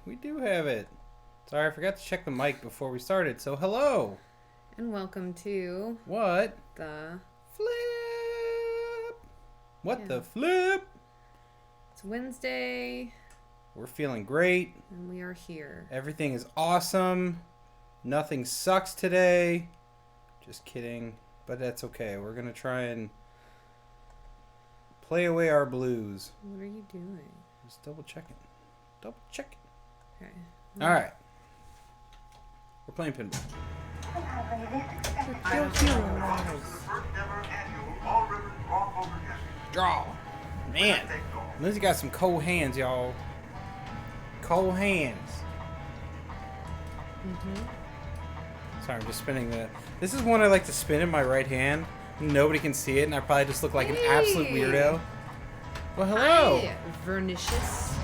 We do have it. Sorry, I forgot to check the mic before we started. So, hello. And welcome to... What? The... Flip. What the flip? It's Wednesday. We're feeling great. And we are here. Everything is awesome. Nothing sucks today. Just kidding. But that's okay. We're going to try and play away our blues. What are you doing? Just double checking. Double checking. Okay. All right. We're playing pinball. Draw. Man. Lindsay got some cold hands, y'all. Cold hands. Sorry, I'm just spinning the... This is one I like to spin in my right hand. Nobody can see it, and I probably just look like an absolute weirdo. Well, hello. Hi, Vernicious.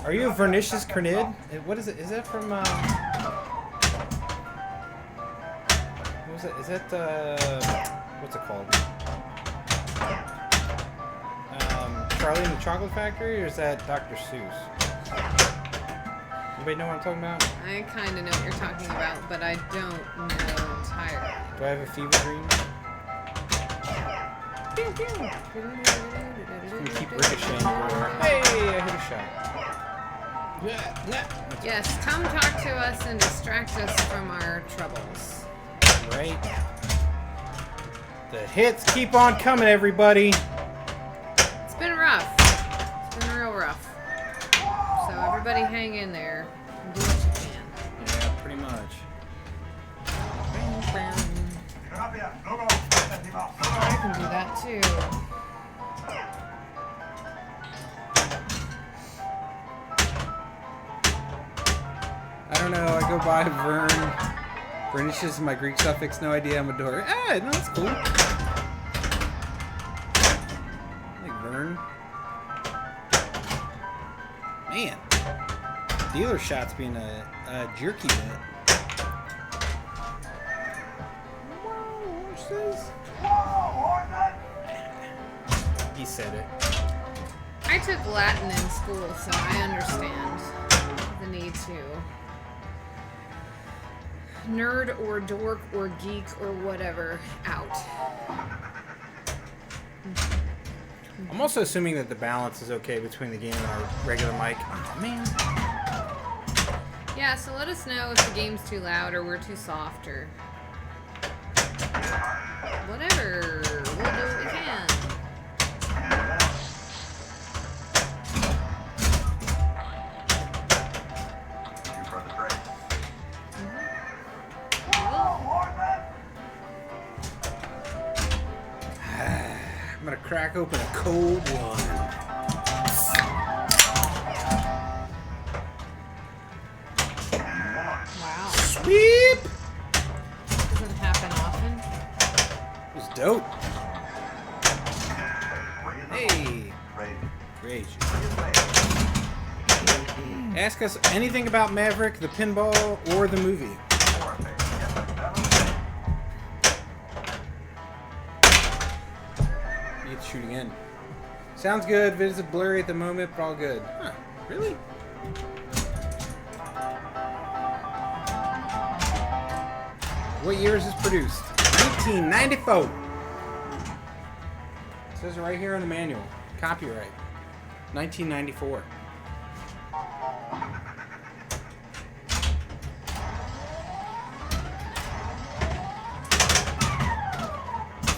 Are you a Vernicious Cernid? What is it? Is that from, what was it? Is that, what's it called? Charlie and the Chocolate Factory, or is that Dr. Seuss? Anybody know what I'm talking about? I kind of know what you're talking about, but I don't know entirely. Do I have a fever dream? Just gonna keep ricocheting everywhere. Hey, I hit a shot. Yes, come talk to us and distract us from our troubles. Right. The hits keep on coming, everybody. It's been rough. It's been real rough. So everybody hang in there and do what you can. Yeah, pretty much. I can do that too. I don't know, I go by Vern. Vernicious is my Greek suffix, no idea, I'm a door. Ah, no, that's cool. I like Vern. Man. Dealer shots being a jerky bit. What's this? He said it. I took Latin in school, so I understand the need to nerd or dork or geek or whatever out. I'm also assuming that the balance is okay between the game and our regular mic. Oh, man. Yeah, so let us know if the game's too loud or we're too soft or whatever. We'll do what we can. I'm gonna crack open a cold one. Wow. Sweep! Doesn't happen often. It was dope. Hey! Great. Ask us anything about Maverick, the pinball, or the movie. Shooting in. Sounds good. Vids are blurry at the moment, but all good. Huh. Really? What year is this produced? 1994. It says it right here on the manual. Copyright. 1994.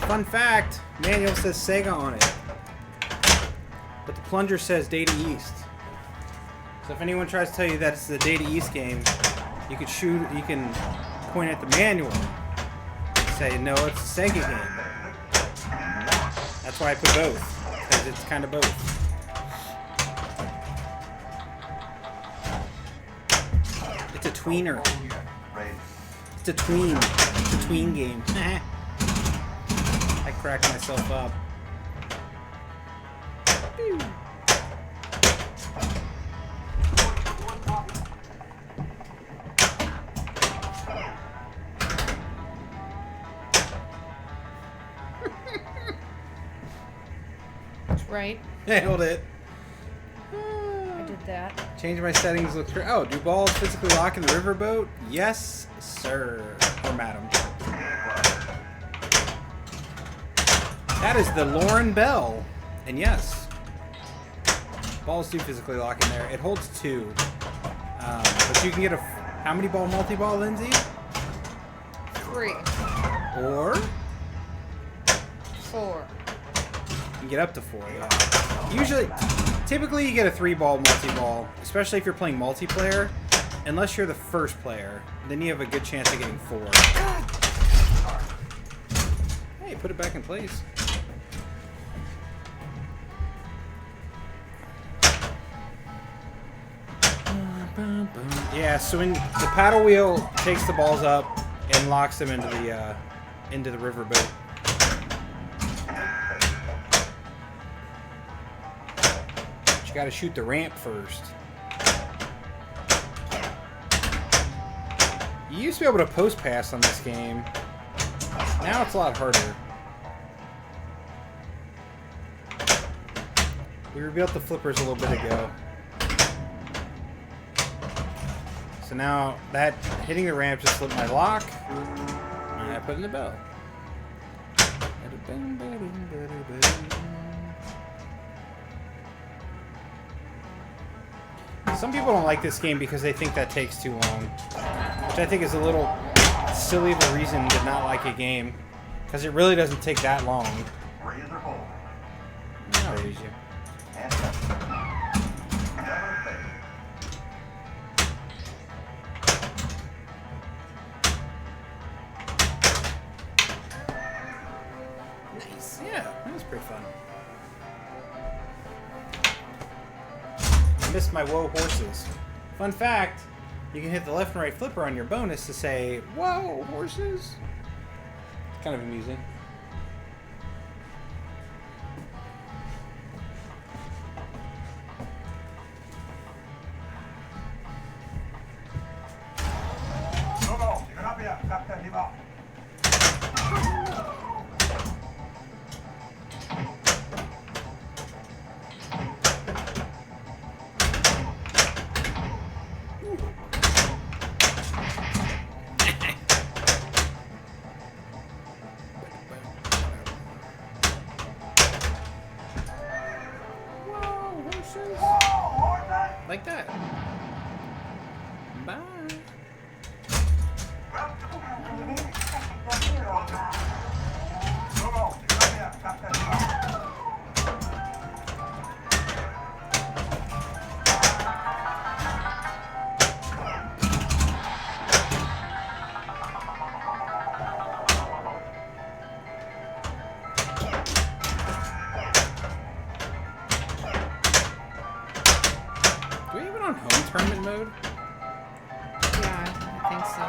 Fun fact, manual says Sega on it. but the plunger says Data East. So if anyone tries to tell you that it's the Data East game, you can point at the manual and say, no, it's a Sega game. That's why I put both, because it's kind of both. It's a tweener. It's a tween. It's a tween game. I cracked myself up. Right. Nailed it. I did that. Change my settings. Look through. Oh, do balls physically lock in the riverboat? Yes, sir. Or madam. That is the Lauren Bell. And yes, balls do physically lock in there. It holds 2. But you can get a... How many ball multi-ball, Lindsay? 3. Or? 4. You can get up to 4, yeah. Typically you get a 3-ball multi-ball, especially if you're playing multiplayer. Unless you're the first player, then you have a good chance of getting 4. Hey, put it back in place. Yeah, so when the paddle wheel takes the balls up and locks them into the riverboat. You gotta shoot the ramp first. You used to be able to post pass on this game. Now it's a lot harder. We rebuilt the flippers a little bit ago. So now that hitting the ramp just slipped my lock. And I put in the bell. Some people don't like this game because they think that takes too long, which I think is a little silly of a reason to not like a game, because it really doesn't take that long. I'll raise you. Nice. Yeah, that was pretty fun. I missed my whoa horses. Fun fact, you can hit the left and right flipper on your bonus to say, whoa horses. It's kind of amusing. Like that. Bye. Tournament mode? Yeah, I think so.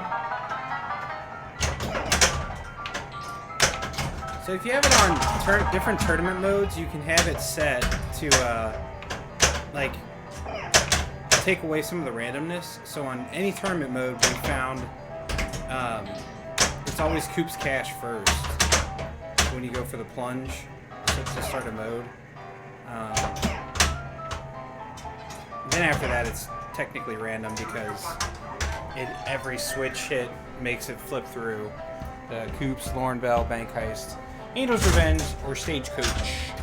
So if you have it on different tournament modes, you can have it set to like take away some of the randomness. So on any tournament mode, we found it's always Coop's Cash first when you go for the plunge to start a mode. Then after that, it's technically random because every switch hit makes it flip through the Coops, Lauren Bell, Bank Heist, Angel's Revenge, or Stagecoach.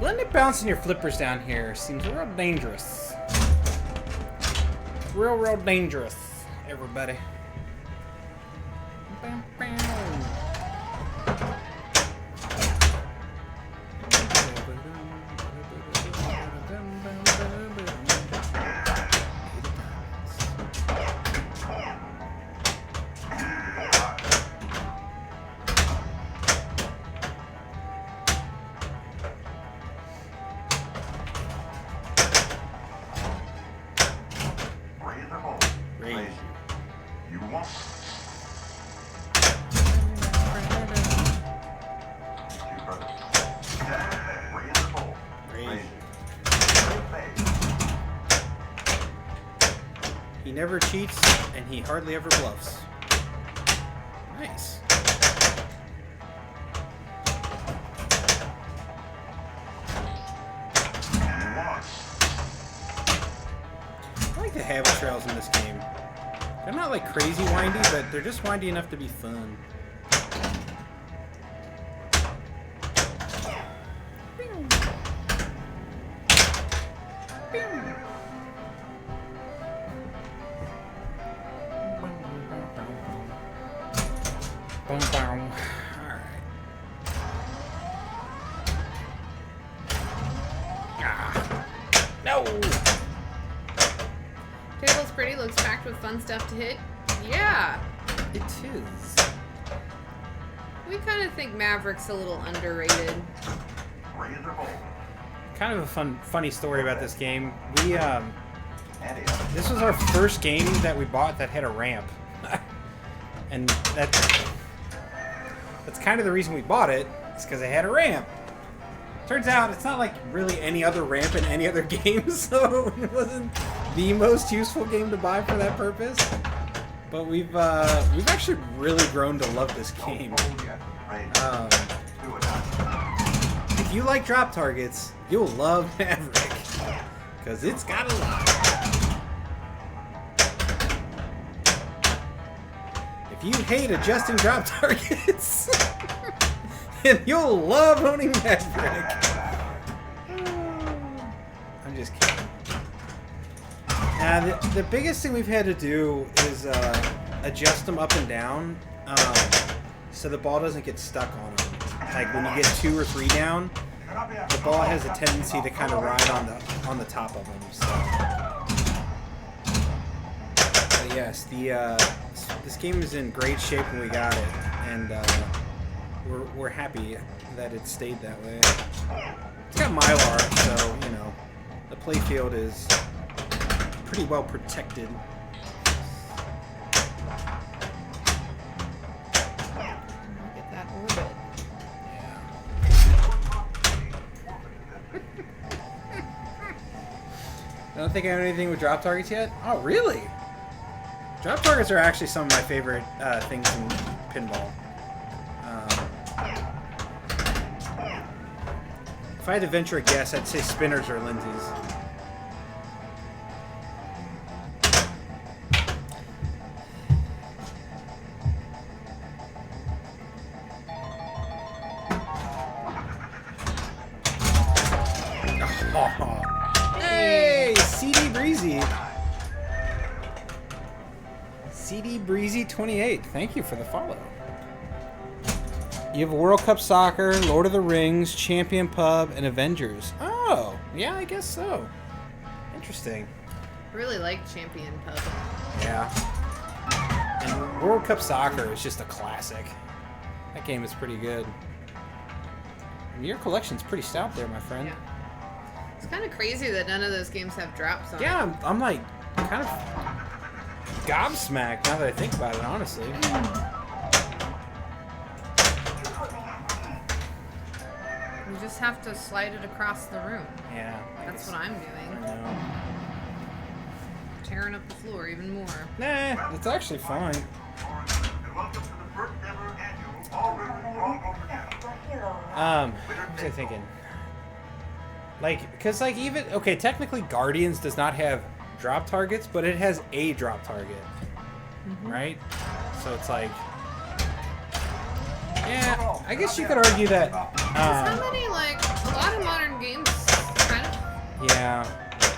Letting it bounce in your flippers down here seems real dangerous. Real dangerous, everybody. He never cheats, and he hardly ever bluffs. Nice. I like the habit trails in this game. They're not like crazy windy, but they're just windy enough to be fun. Boom, boom. Alright. Ah. No! Table's pretty, looks packed with fun stuff to hit. Yeah! It is. We kind of think Maverick's a little underrated. Kind of a funny story about this game. We, this was our first game that we bought that had a ramp. And that's kind of the reason we bought it, is because it had a ramp. Turns out it's not like really any other ramp in any other game, so it wasn't the most useful game to buy for that purpose. But we've actually really grown to love this game. If you like drop targets, you'll love Maverick, because it's got a lot. If you hate adjusting drop targets, and you'll love owning Maverick. I'm just kidding. Now, the biggest thing we've had to do is adjust them up and down, so the ball doesn't get stuck on them. Like when you get 2 or 3 down, the ball has a tendency to kind of ride on the top of them. So, but yes, this game is in great shape when we got it, and we're happy that it stayed that way. It's got Mylar, so you know the playfield is pretty well protected. Get that orbit. I don't think I have anything with drop targets yet. Oh, really? Drop targets are actually some of my favorite things in pinball. If I had to venture a guess, I'd say spinners or Lindsay's. Oh. Hey, CD Breezy. CD Breezy 28. Thank you for the follow. You have World Cup Soccer, Lord of the Rings, Champion Pub, and Avengers. Oh, yeah, I guess so. Interesting. I really like Champion Pub. Yeah. And World Cup Soccer is just a classic. That game is pretty good. And your collection's pretty stout there, my friend. Yeah. It's kind of crazy that none of those games have drops on it. Yeah, I'm like kind of gobsmacked now that I think about it, honestly. You just have to slide it across the room. Yeah. That's what I'm doing. I know. Tearing up the floor even more. Nah, it's actually fine. What was I thinking? Like, because, like, even... Okay, technically Guardians does not have drop targets, but it has a drop target. Mm-hmm. Right? So it's like... Yeah, I guess you could argue that... How many, like... A lot of modern games Yeah.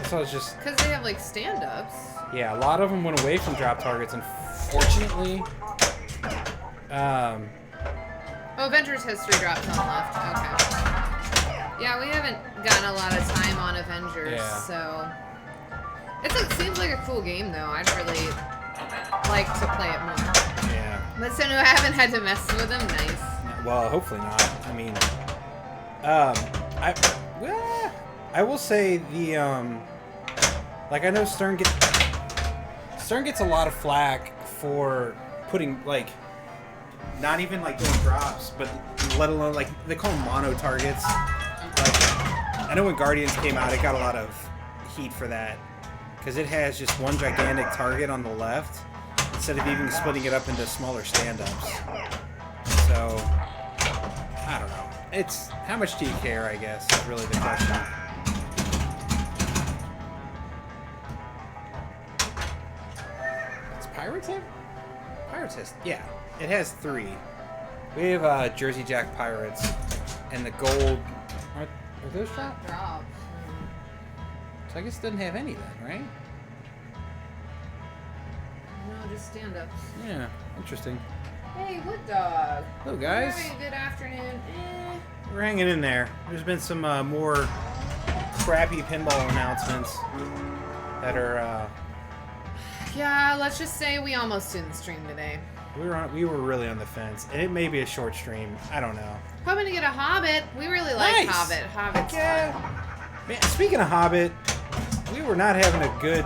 So it's just... Because they have, like, stand-ups. Yeah, a lot of them went away from drop targets, unfortunately. Oh, Avengers has 3 drops on left. Okay. Yeah, we haven't gotten a lot of time on Avengers, so... It seems like a cool game, though. I'd really like to play it more. Yeah. But so no, I haven't had to mess with them. Nice. Well, hopefully not. I mean, I will say the like I know Stern gets a lot of flack for putting like not even like doing drops, but let alone like they call them mono targets. Like I know when Guardians came out, it got a lot of heat for that because it has just one gigantic target on the left instead of even splitting it up into smaller stand-ups. So I don't know. It's how much do you care? I guess is really the question. Pirates have? Pirates has, yeah. It has 3. We have Jersey Jack Pirates and the gold. Are those drops? So I guess it doesn't have any then, right? No, just stand-ups. Yeah, interesting. Hey, Wood Dog. Hello, guys. We're having a good afternoon. We're hanging in there. There's been some more crappy pinball announcements that are. Yeah, let's just say we almost didn't stream today. We were really on the fence, and it may be a short stream. I don't know. Hoping to get a Hobbit. We really like Hobbit. Hobbit's fun. Man, speaking of Hobbit, we were not having a good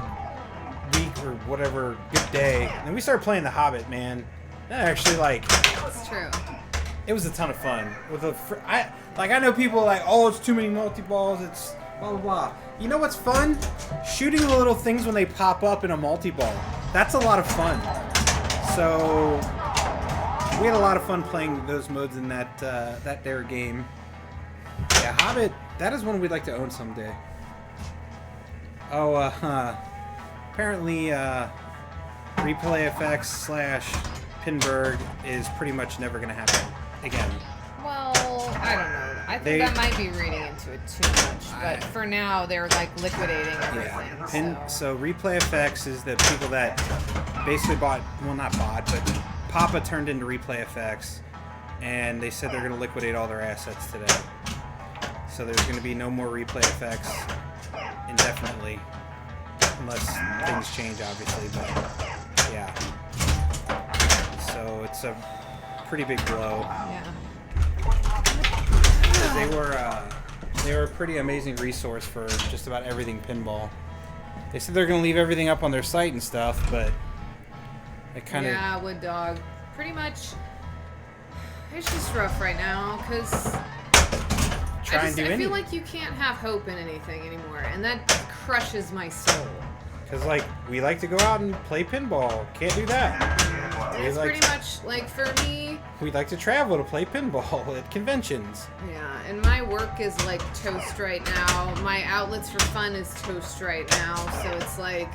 week or whatever, good day, and then we started playing the Hobbit. Man, that actually It's true. it was a ton of fun. With I know people are like, oh, it's too many multi-balls. It's blah blah blah. You know what's fun? Shooting the little things when they pop up in a multi-ball. That's a lot of fun. So we had a lot of fun playing those modes in that their game. Yeah, Hobbit. That is one we'd like to own someday. Oh, apparently Replay FX / Pinberg is pretty much never going to happen again. Well, I don't know. I think I might be reading into it too much. But for now, they're like liquidating everything. Yeah. So Replay FX is the people that basically bought, well, not bought, but Papa turned into Replay FX, and they said they're going to liquidate all their assets today. So there's going to be no more Replay FX indefinitely, unless things change, obviously. But yeah. So it's a pretty big blow. Yeah. They were a pretty amazing resource for just about everything pinball. They said they're going to leave everything up on their site and stuff, but it kind of... Yeah, Wood Dog. Pretty much, it's just rough right now, because I feel like you can't have hope in anything anymore, and that crushes my soul. Because, like, we like to go out and play pinball. Can't do that. It's pretty much, like, for me... We like to travel to play pinball at conventions. Yeah, and my work is, like, toast right now. My outlets for fun is toast right now, so it's like...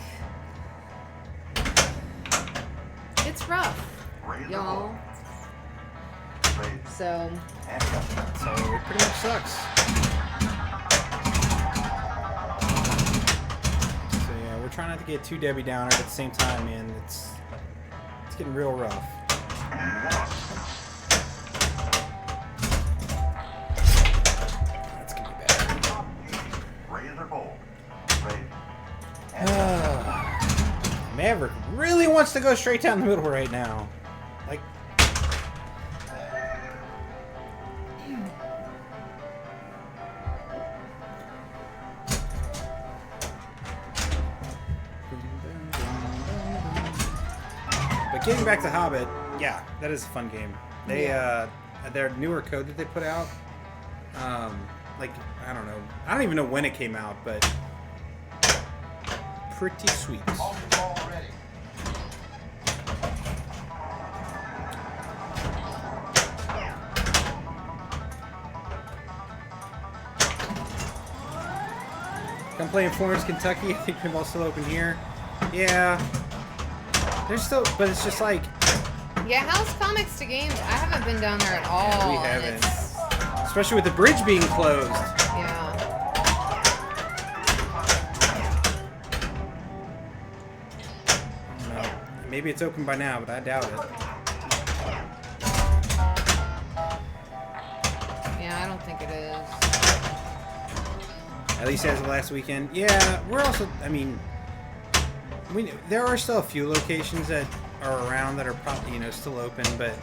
It's rough, y'all. So it pretty much sucks. So yeah, we're trying not to get too Debbie Downer, but at the same time, man, it's getting real rough. That's gonna be bad. Maverick really wants to go straight down the middle right now. Like, but getting back to Hobbit, yeah, that is a fun game. They their newer code that they put out, like, I don't know, I don't even know when it came out, but pretty sweet. I'm playing Florence, Kentucky. I think pinball's still open here. Yeah. There's still, but it's just like... Yeah, how's Comics to Games? I haven't been down there at all. We haven't. Especially with the bridge being closed. Yeah. Maybe it's open by now, but I doubt it. Yeah, I don't think it is. At least as of last weekend. Yeah, we're also, I mean, there are still a few locations that are around that are probably, you know, still open, but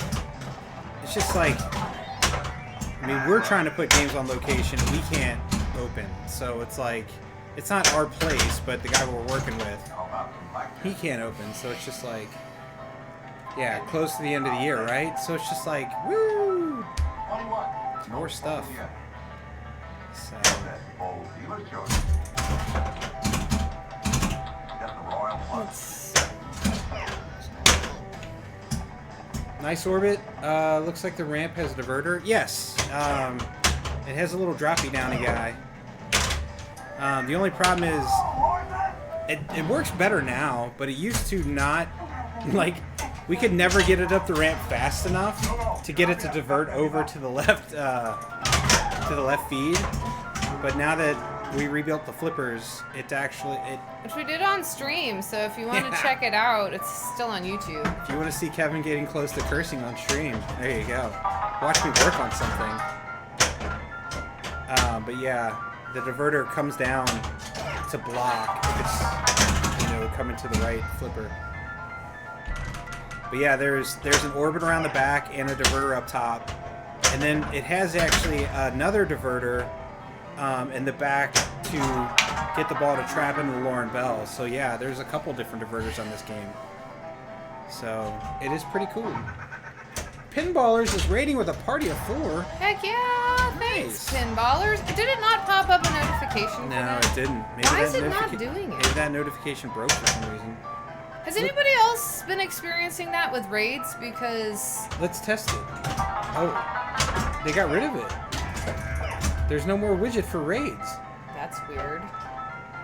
it's just like, I mean, we're trying to put games on location and we can't open. So it's like, it's not our place, but the guy we're working with, he can't open. So it's just like, yeah, close to the end of the year, right? So it's just like, woo! More stuff. So. Nice orbit. Looks like the ramp has a diverter. Yes. It has a little droppy downy guy. The only problem is it works better now, but it used to not. Like, we could never get it up the ramp fast enough to get it to divert over to the left feed. But now that we rebuilt the flippers, which we did on stream, so if you want to check it out, it's still on YouTube. If you want to see Kevin getting close to cursing on stream, there you go. Watch me work on something. But yeah, the diverter comes down to block if it's, you know, coming to the right flipper. But yeah, there's an orbit around the back and a diverter up top, and then it has actually another diverter in the back to get the ball to trap into the Lauren Bell. So yeah, there's a couple different diverters on this game. So it is pretty cool. Pinballers is rating with a party of 4. Heck yeah! Thanks, Pinballers. Did it not pop up a notification for that? No, it didn't. Maybe Why is it not doing it? Maybe that notification broke for some reason. Has anybody else been experiencing that with raids? Because... Let's test it. Oh, they got rid of it. There's no more widget for raids. That's weird.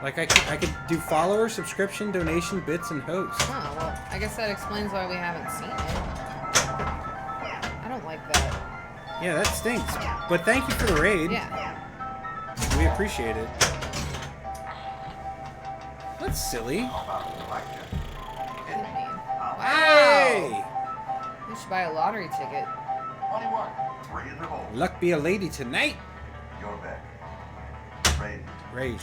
Like, I could do follower, subscription, donation, bits, and host. Oh, well, I guess that explains why we haven't seen it. I don't like that. Yeah, that stinks. But thank you for the raid. Yeah. We appreciate it. That's silly. Wow. Hey! We should buy a lottery ticket. Luck be a lady tonight. Your bet. Rage.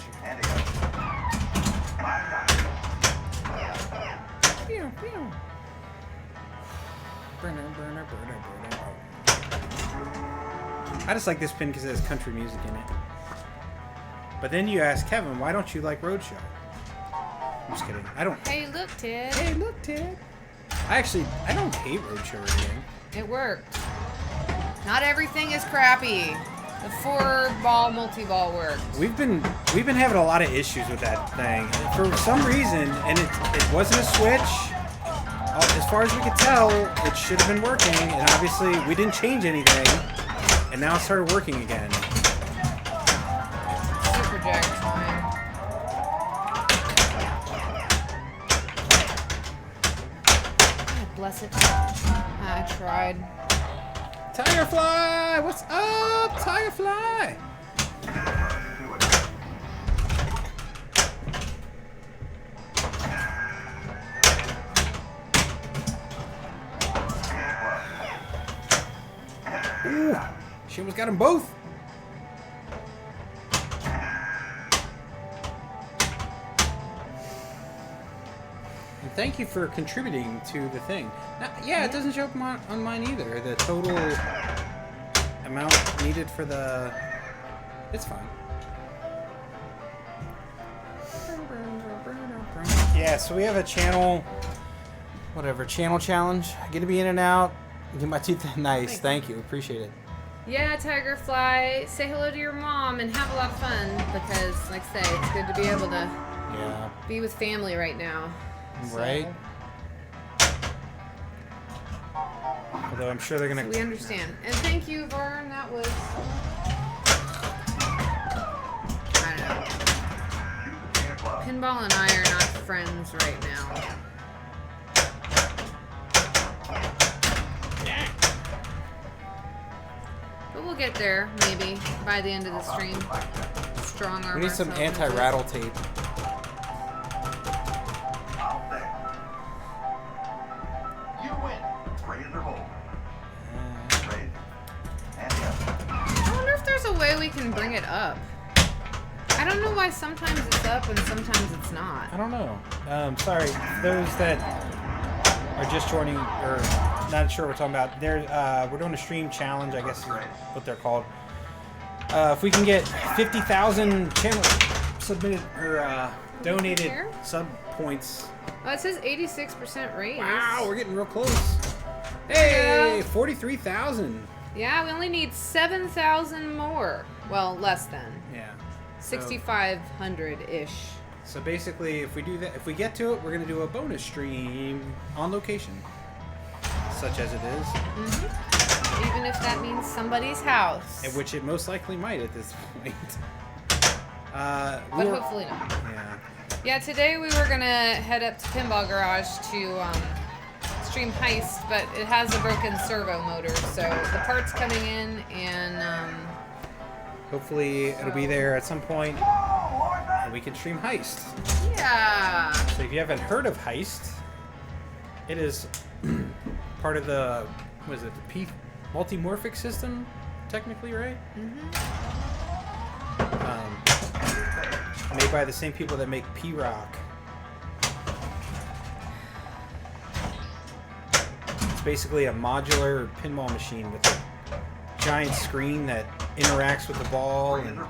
I just like this pin because it has country music in it. But then you ask Kevin, why don't you like Roadshow? I'm just kidding. I don't. Hey, look, Ted. Hey, look, Ted. I don't hate Roadshow or anything. It worked. Not everything is crappy. The 4-ball multi-ball worked. We've been having a lot of issues with that thing for some reason, and it wasn't a Switch. As far as we could tell, it should have been working, and obviously we didn't change anything, and now it started working again. Super Jack's fine. God bless it. I tried. Tigerfly! What's up, Tigerfly? Ooh, she almost got them both. And thank you for contributing to the thing. Now, yeah, it doesn't show up on mine either. The total amount needed for the... It's fine. Yeah, so we have a channel... Whatever, channel challenge. I get to be in and out. Get my teeth... Nice, thank you. Appreciate it. Yeah, Tigerfly, say hello to your mom and have a lot of fun because, like I say, it's good to be able to be with family right now. Right? So. Although I'm sure they're going to... So we understand. And thank you, Vern. That was... I don't know. Pinball and I are not friends right now. But we'll get there, maybe, by the end of the stream. Strong arm. We need some anti-rattle tape. a way we can bring it up. I don't know why sometimes it's up and sometimes it's not. I don't know. Sorry, those that are just joining or not sure what we're talking about. We're doing a stream challenge, I guess is what they're called. If we can get 50,000 channel submitted or donated sub points. Oh, it says 86% raise. Wow, we're getting real close. Hey, 43,000. Yeah, we only need 7,000 more. Well, less than. Yeah. 6,500-ish. So basically, if we do that, if we get to it, we're gonna do a bonus stream on location, such as it is. Mm-hmm. Even if that means somebody's house. At which it most likely might at this point. But hopefully not. Yeah. Yeah, today we were gonna head up to Pinball Garage to stream Heist, but it has a broken servo motor, so the part's coming in, and hopefully it'll be there at some point, and we can stream Heist. Yeah. So if you haven't heard of Heist, it is part of the, what is it, the P multimorphic system, technically, right? Mm-hmm. Made by the same people that make P-Rock. It's basically a modular pinball machine with a giant screen that interacts with the ball and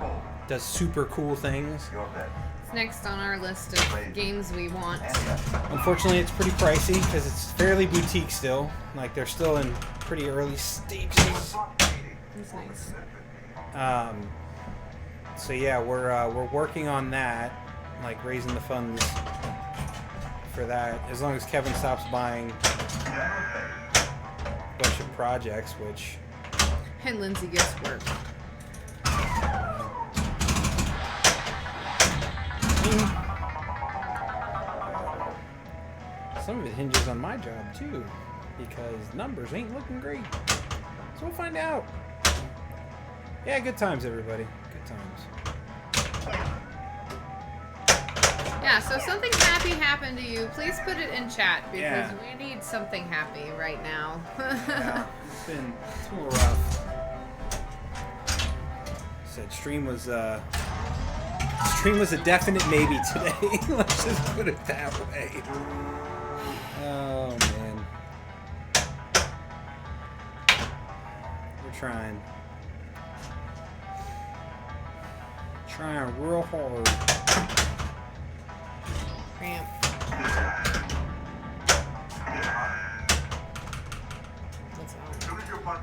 does super cool things. It's next on our list of games we want. Unfortunately, it's pretty pricey because it's fairly boutique still. Like, they're still in pretty early stages. That's nice. So yeah, we're working on that, like raising the funds for that. As long as Kevin stops buying a bunch of projects, which And Lindsay gets work. Some of it hinges on my job too, because numbers ain't looking great. So we'll find out. Yeah, good times, everybody. Good times. Yeah, so if something happy happened to you, please put it in chat because Yeah. we need something happy right now. Yeah, it's a little rough. Said stream was a definite maybe today. Let's just put it that way. Oh man, we're trying real hard. Cramp. What's on?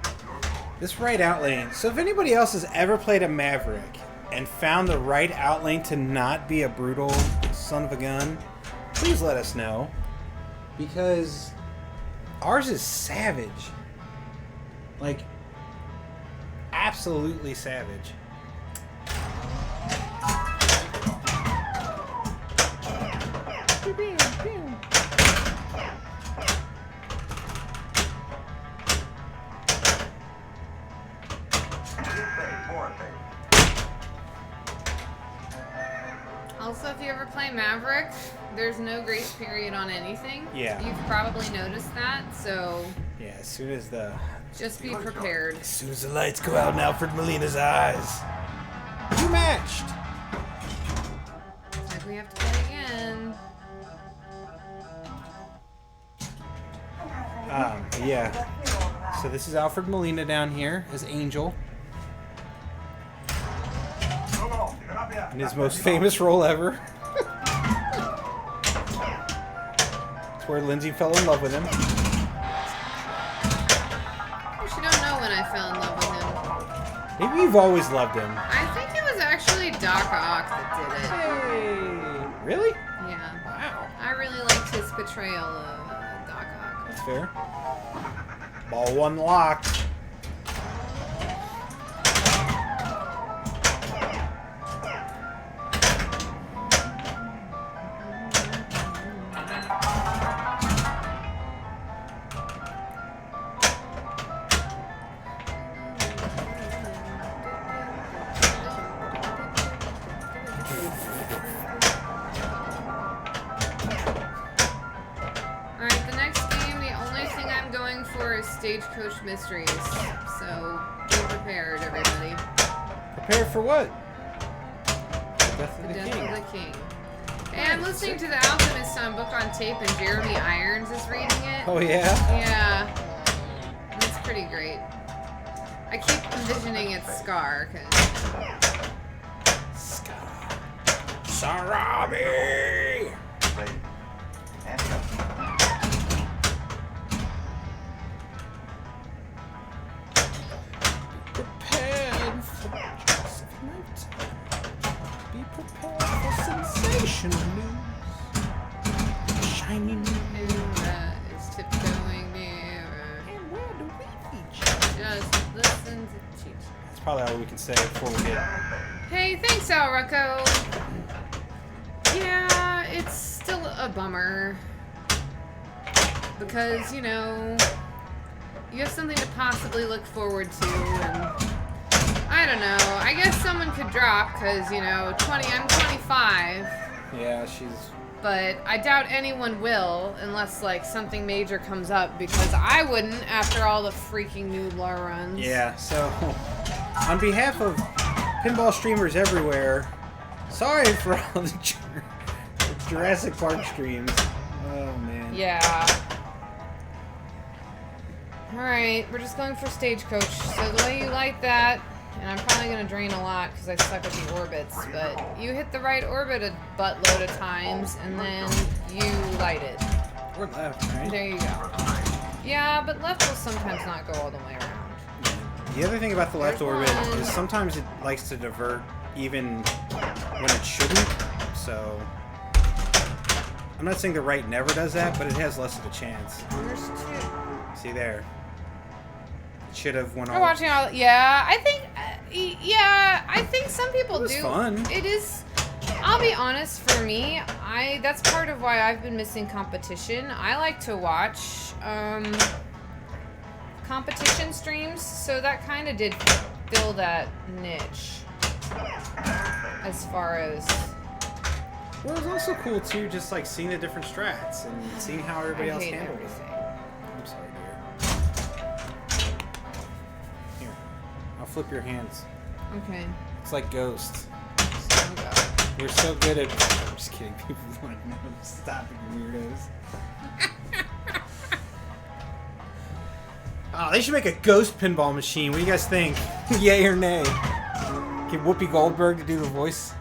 This right out lane. So if anybody else has ever played a Maverick and found the right out lane to not be a brutal son of a gun, please let us know. Because ours is savage. Like, absolutely savage. Also, if you ever play Maverick, there's no grace period on anything. Yeah. You've probably noticed that, so Yeah, as soon as the lights go out in Alfred Molina's eyes. You matched! It's like we have to play again. Yeah. So this is Alfred Molina down here as Angel. In his most famous role ever. It's where Lindsay fell in love with him. You don't know when I fell in love with him. Maybe you've always loved him. I think it was actually Doc Ock that did it. Hey! Really? Yeah. Wow. I really liked his portrayal of Doc Ock. That's fair. Ball one locked. Alright, the next game, the only thing I'm going for is Stagecoach Mysteries. So be prepared, everybody. Prepare for what? Death of The the Death King. of the King. Hey, I'm listening to the Alchemist on Book on Tape, and Jeremy Irons is reading it. Oh yeah? Yeah. It's pretty great. I keep envisioning it's Scar, cause Sarabi! Prepared for Joseph Nighttime. Be prepared for sensational news. Shiny new Nura is tiptoeing nearer. And where do we feature? Just listen to teach. That's probably all we can say before we get. Hey, thanks, Al Rucco. Yeah, it's still a bummer. Because, you know, you have something to possibly look forward to, and I don't know. I guess someone could drop, because, you know, I'm 25. Yeah, she's. But I doubt anyone will, unless, like, something major comes up, because I wouldn't after all the freaking new lore runs. Yeah, so, on behalf of pinball streamers everywhere, sorry for all the Jurassic Park streams. Oh, man. Yeah. Alright, we're just going for Stagecoach. So the way you light that, and I'm probably going to drain a lot because I suck at the orbits, but you hit the right orbit a buttload of times, and then you light it. Or left, right? There you go. Yeah, but left will sometimes not go all the way around. The other thing about the left There's orbit one. is sometimes it likes to divert even when it shouldn't, so... I'm not saying the right never does that, but it has less of a chance. There's two. See there. It should have went We're all... watching all. Yeah, I think. I think some people It was do. fun. It is. I'll be honest. For me, that's part of why I've been missing competition. I like to watch competition streams, so that kind of did fill that niche. As far as. Well, it was also cool, too, just like seeing the different strats and seeing how everybody I else hate handled it. everything. I'm sorry, dear. Here. I'll flip your hands. Okay. It's like Ghost. So go. We're so good at... I'm just kidding. People want to know. Stop it, you weirdos. Oh, they should make a ghost pinball machine. What do you guys think? Yay or nay? Get Whoopi Goldberg to do the voice?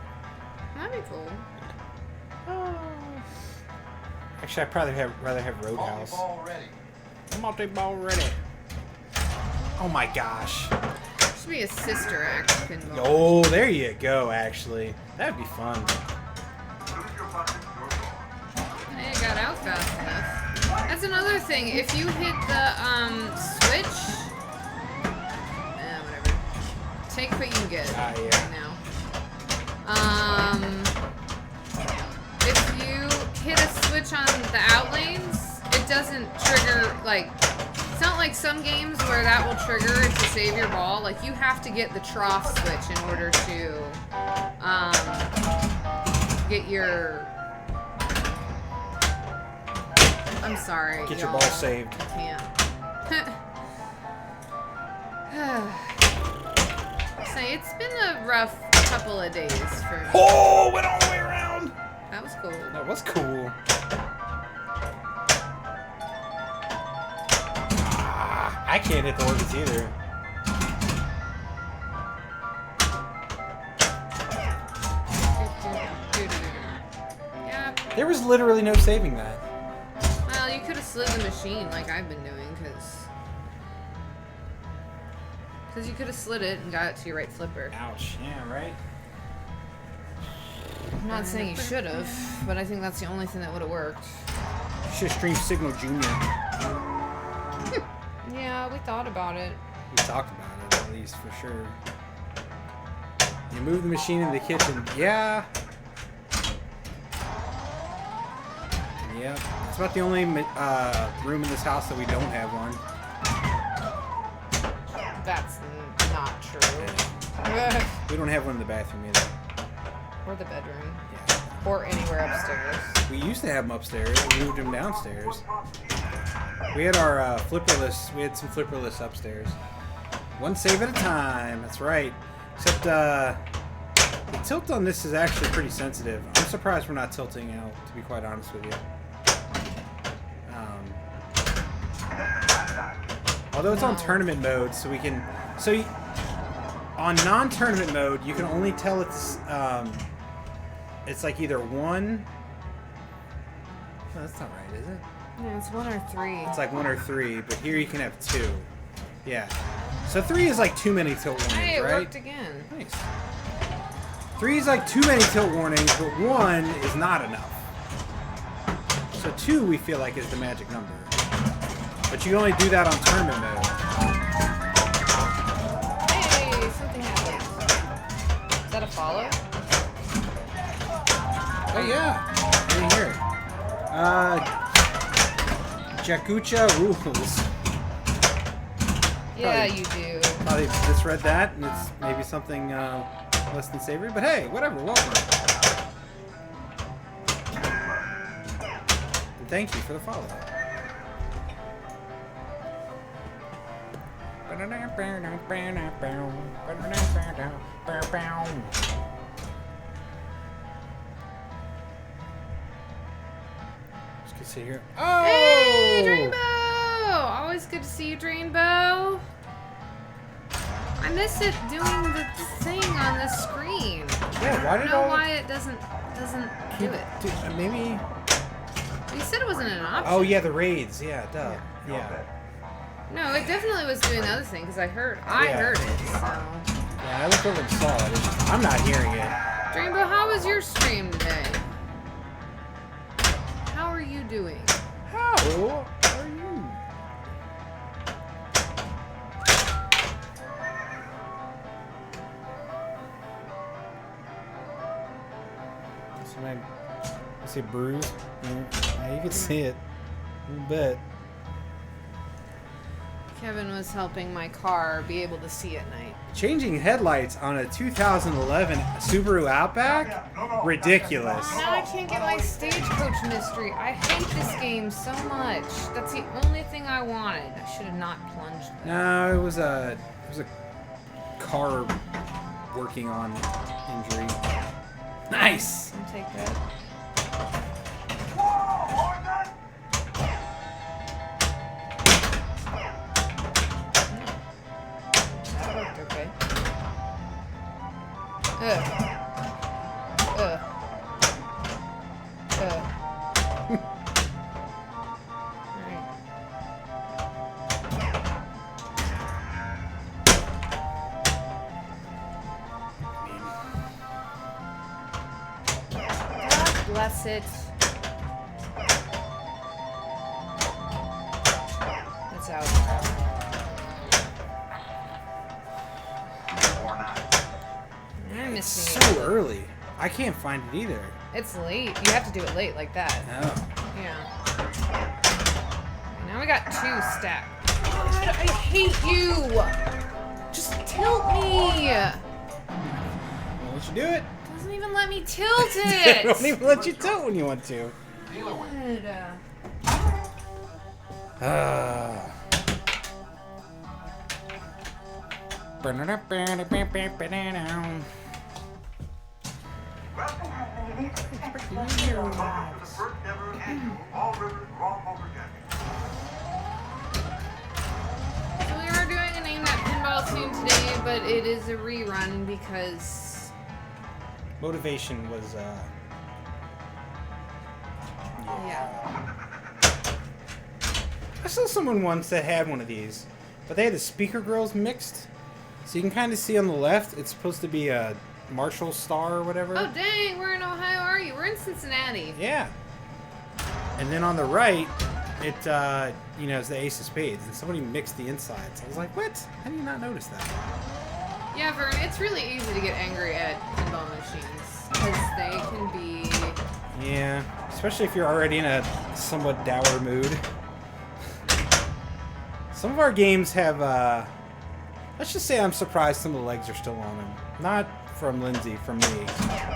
That'd be cool. Actually, I'd probably rather have Roadhouse. Multi-ball ready. Multi-ball ready. Oh my gosh. Should be a sister act pinball. Oh, there you go, actually. That'd be fun. Hey, it got out fast enough. That's another thing. If you hit the switch, whatever. Take what you can get. Ah, yeah. Right now. If you hit a switch on the out lanes, it doesn't trigger like. It's not like some games where that will trigger to save your ball. Like you have to get the trough switch in order to get your. I'm sorry. Get your y'all. ball saved. I can't. Say it's been a rough couple of days for me. Oh, went all the way around. That was cool. That was cool. I can't hit the orbits either. Yeah. There was literally no saving that. Well, you could have slid the machine like I've been doing, because you could have slid it and got it to your right flipper. Ouch. Yeah, right? I'm not saying you should have, but I think that's the only thing that would have worked. You should have streamed Signal Junior. Yeah, we thought about it. We talked about it, at least, for sure. You move the machine in the kitchen. Yeah. Yep. It's about the only room in this house that we don't have one. That's not true. We don't have one in the bathroom either. Or the bedroom. Yeah. Or anywhere upstairs. We used to have them upstairs. We moved them downstairs. We had our flipperless. We had some flipperless upstairs. One save at a time. That's right. Except the tilt on this is actually pretty sensitive. I'm surprised we're not tilting out, to be quite honest with you. Although it's on tournament mode, so we can... So on non-tournament mode, you can only tell it's like either 1... No, that's not right, is it? No, it's 1 or 3. It's like 1 or 3, but here you can have 2. Yeah. So 3 is like too many tilt warnings, Hey, it right? worked again. Nice. 3 is like too many tilt warnings, but 1 is not enough. So 2 we feel like is the magic number. But you can only do that on tournament mode. Hey, something happened. Is that a follow? Oh yeah. I didn't hear it. Jakucha rules. Yeah, Probably. you do. Probably misread that, and it's maybe something less than savory. But hey, whatever. Welcome. And thank you for the follow. Just gonna sit here. Oh! Hey, Dreambow! Always good to see you, Dreambow. I miss it doing the thing on the screen. Yeah, why I did don't know why it doesn't do it. Maybe. You said it wasn't an option. Oh yeah, the raids. Yeah, duh. Yeah. No, it definitely was doing the other thing because I heard it. So. Yeah, I looked over and saw it. It's just, I'm not hearing it. Dreambow, how was your stream today? How are you doing? How are you? I see bruise. Yeah, you can see it. A little bit. Kevin was helping my car be able to see at night. Changing headlights on a 2011 Subaru Outback? Ridiculous. Now I can't get my Stagecoach mystery. I hate this game so much. That's the only thing I wanted. I should have not plunged there. No, it was a car working on injury. Nice. I'll take that. That worked okay. Alright. God bless it. It's out. I'm missing So early. I can't find it either. It's late. You have to do it late like that. Oh. Yeah. Now we got 2 stacked. God, I hate you! Just tilt me! I'll let you do it. Doesn't even let me tilt I it! don't even let you tilt when you want to. So we are doing a Name That Pinball tune today, but it is a rerun because... Motivation was, Yeah. I saw someone once that had one of these, but they had the speaker grills mixed. So you can kind of see on the left, it's supposed to be a Marshall Star or whatever. Oh dang, where in Ohio are you? We're in Cincinnati. Yeah. And then on the right, it, you know, is the Ace of Spades. And somebody mixed the insides. I was like, what? How do you not notice that? Yeah, Vern, it's really easy to get angry at pinball machines because they can be... Yeah, especially if you're already in a somewhat dour mood. Some of our games have, let's just say I'm surprised some of the legs are still on them. Not from Lindsay, from me.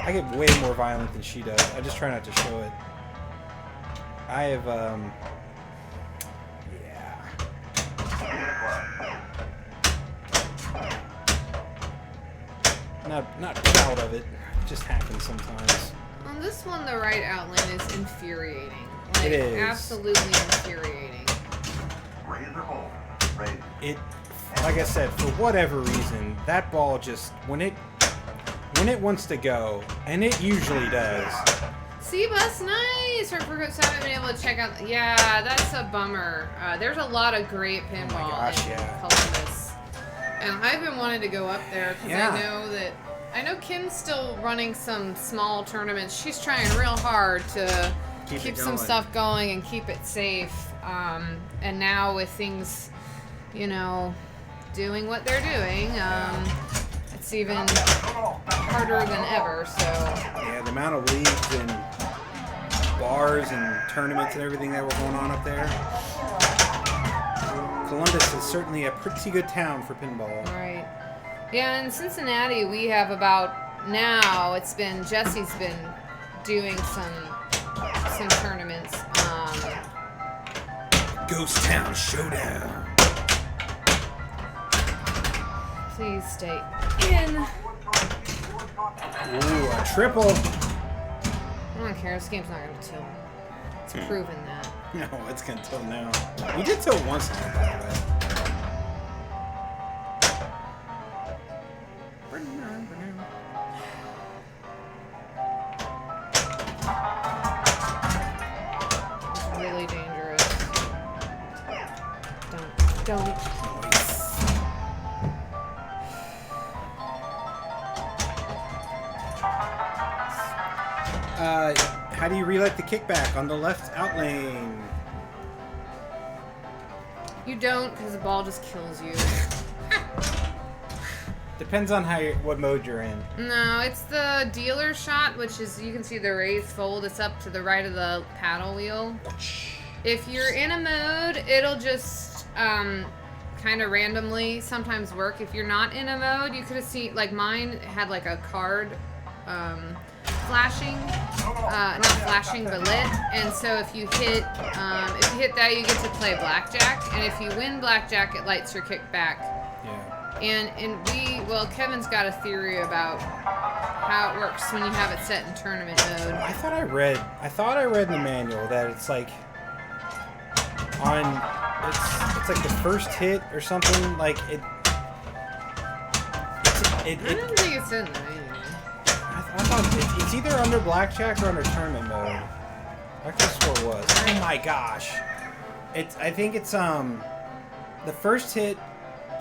I get way more violent than she does. I just try not to show it. I have, yeah. not proud of it. It just happens sometimes. On this one, the right outlane is infuriating. Like, it is absolutely infuriating. It, like I said, for whatever reason, that ball just when it wants to go, and it usually does. C-Bus, nice! For folks who haven't been able to check out... Yeah, that's a bummer. There's a lot of great pinball in Columbus. And I've been wanting to go up there because I know Kim's still running some small tournaments. She's trying real hard to keep some stuff going and keep it safe. And now with things, doing what they're doing, it's even harder than ever. So yeah, the amount of leagues and bars and tournaments and everything that were going on up there. Columbus is certainly a pretty good town for pinball. Right. Yeah, in Cincinnati we have Jesse's been doing some tournaments. Ghost Town Showdown. Please stay in. Ooh, a triple. I don't care. This game's not going to tilt. It's proven that. No, it's going to tilt now. We did tilt once now, by the way. It's really dangerous. Don't. How do you relight the kickback on the left out lane? You don't, because the ball just kills you. Depends on what mode you're in. No, it's the dealer shot, which is, you can see the raised fold. It's up to the right of the paddle wheel. If you're in a mode, it'll just kind of randomly sometimes work. If you're not in a mode, you could have seen, like mine had like a card flashing, not flashing but lit, and so if you hit that, you get to play blackjack, and if you win blackjack, it lights your kick back. Yeah. And Kevin's got a theory about how it works when you have it set in tournament mode. I thought I read in the manual that it's like it's like the first hit or something, like it. I don't think it's in there anyway. I thought it's either under blackjack or under tournament mode. I could have swore it was. Oh my gosh! I think it's the first hit,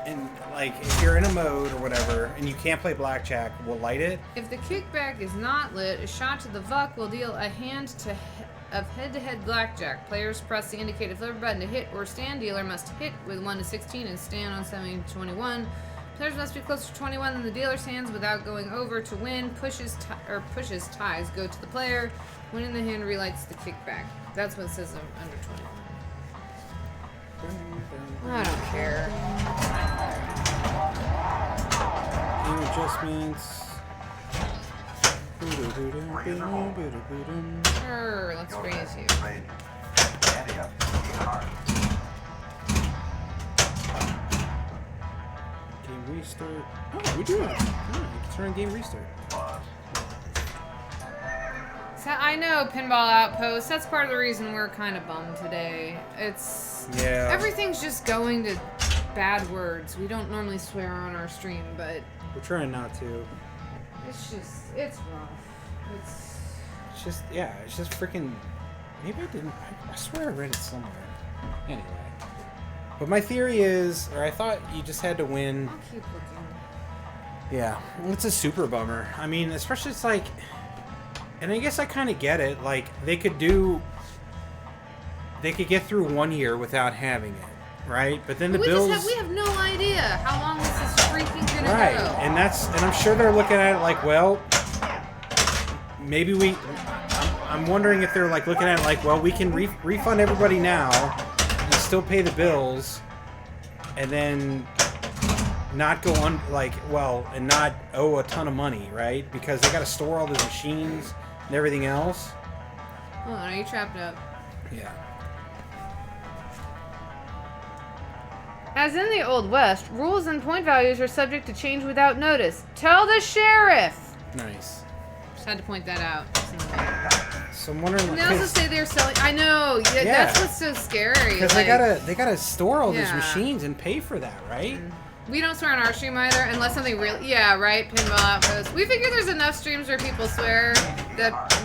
and like if you're in a mode or whatever, and you can't play blackjack, will light it. If the kickback is not lit, a shot to the VUC will deal a hand of head-to-head blackjack. Players press the indicated flipper button to hit or stand. Dealer must hit with 1 to 16 and stand on 17 to 21. Players must be closer to 21 than the dealer's hands without going over to win. Pushes ties go to the player. Winning the hand relights the kickback. That's what it says under 21. I don't care. Game adjustments. Sure, let's raise you. Game restart. Oh, we do it. Oh, you can turn on game restart. So I know Pinball Outpost. That's part of the reason we're kind of bummed today. Everything's just going to bad words. We don't normally swear on our stream, but we're trying not to. It's rough. It's just freaking. Maybe I didn't. I swear I read it somewhere. Anyway. But my theory is, or I thought you just had to win. I'll keep looking. Yeah, it's a super bummer. I mean, especially it's like, and I guess I kind of get it. Like they could get through 1 year without having it, right? But then we have no idea how long this is freaking gonna go. Right, and I'm sure they're looking at it like, well, maybe I'm wondering if they're like looking at it like, well, we can refund everybody now, and still pay the bills, and then not go on and not owe a ton of money, right? Because they got to store all those machines and everything else. Hold on, are you trapped up? Yeah. As in the Old West, rules and point values are subject to change without notice. Tell the sheriff! Nice. Just had to point that out. So I'm wondering. And they also say they're selling. I know. Yeah, that's what's so scary. Because like, they gotta store all these machines and pay for that, right? We don't swear on our stream either, unless something really. Yeah, right. Pinball Outpost. We figure there's enough streams where people swear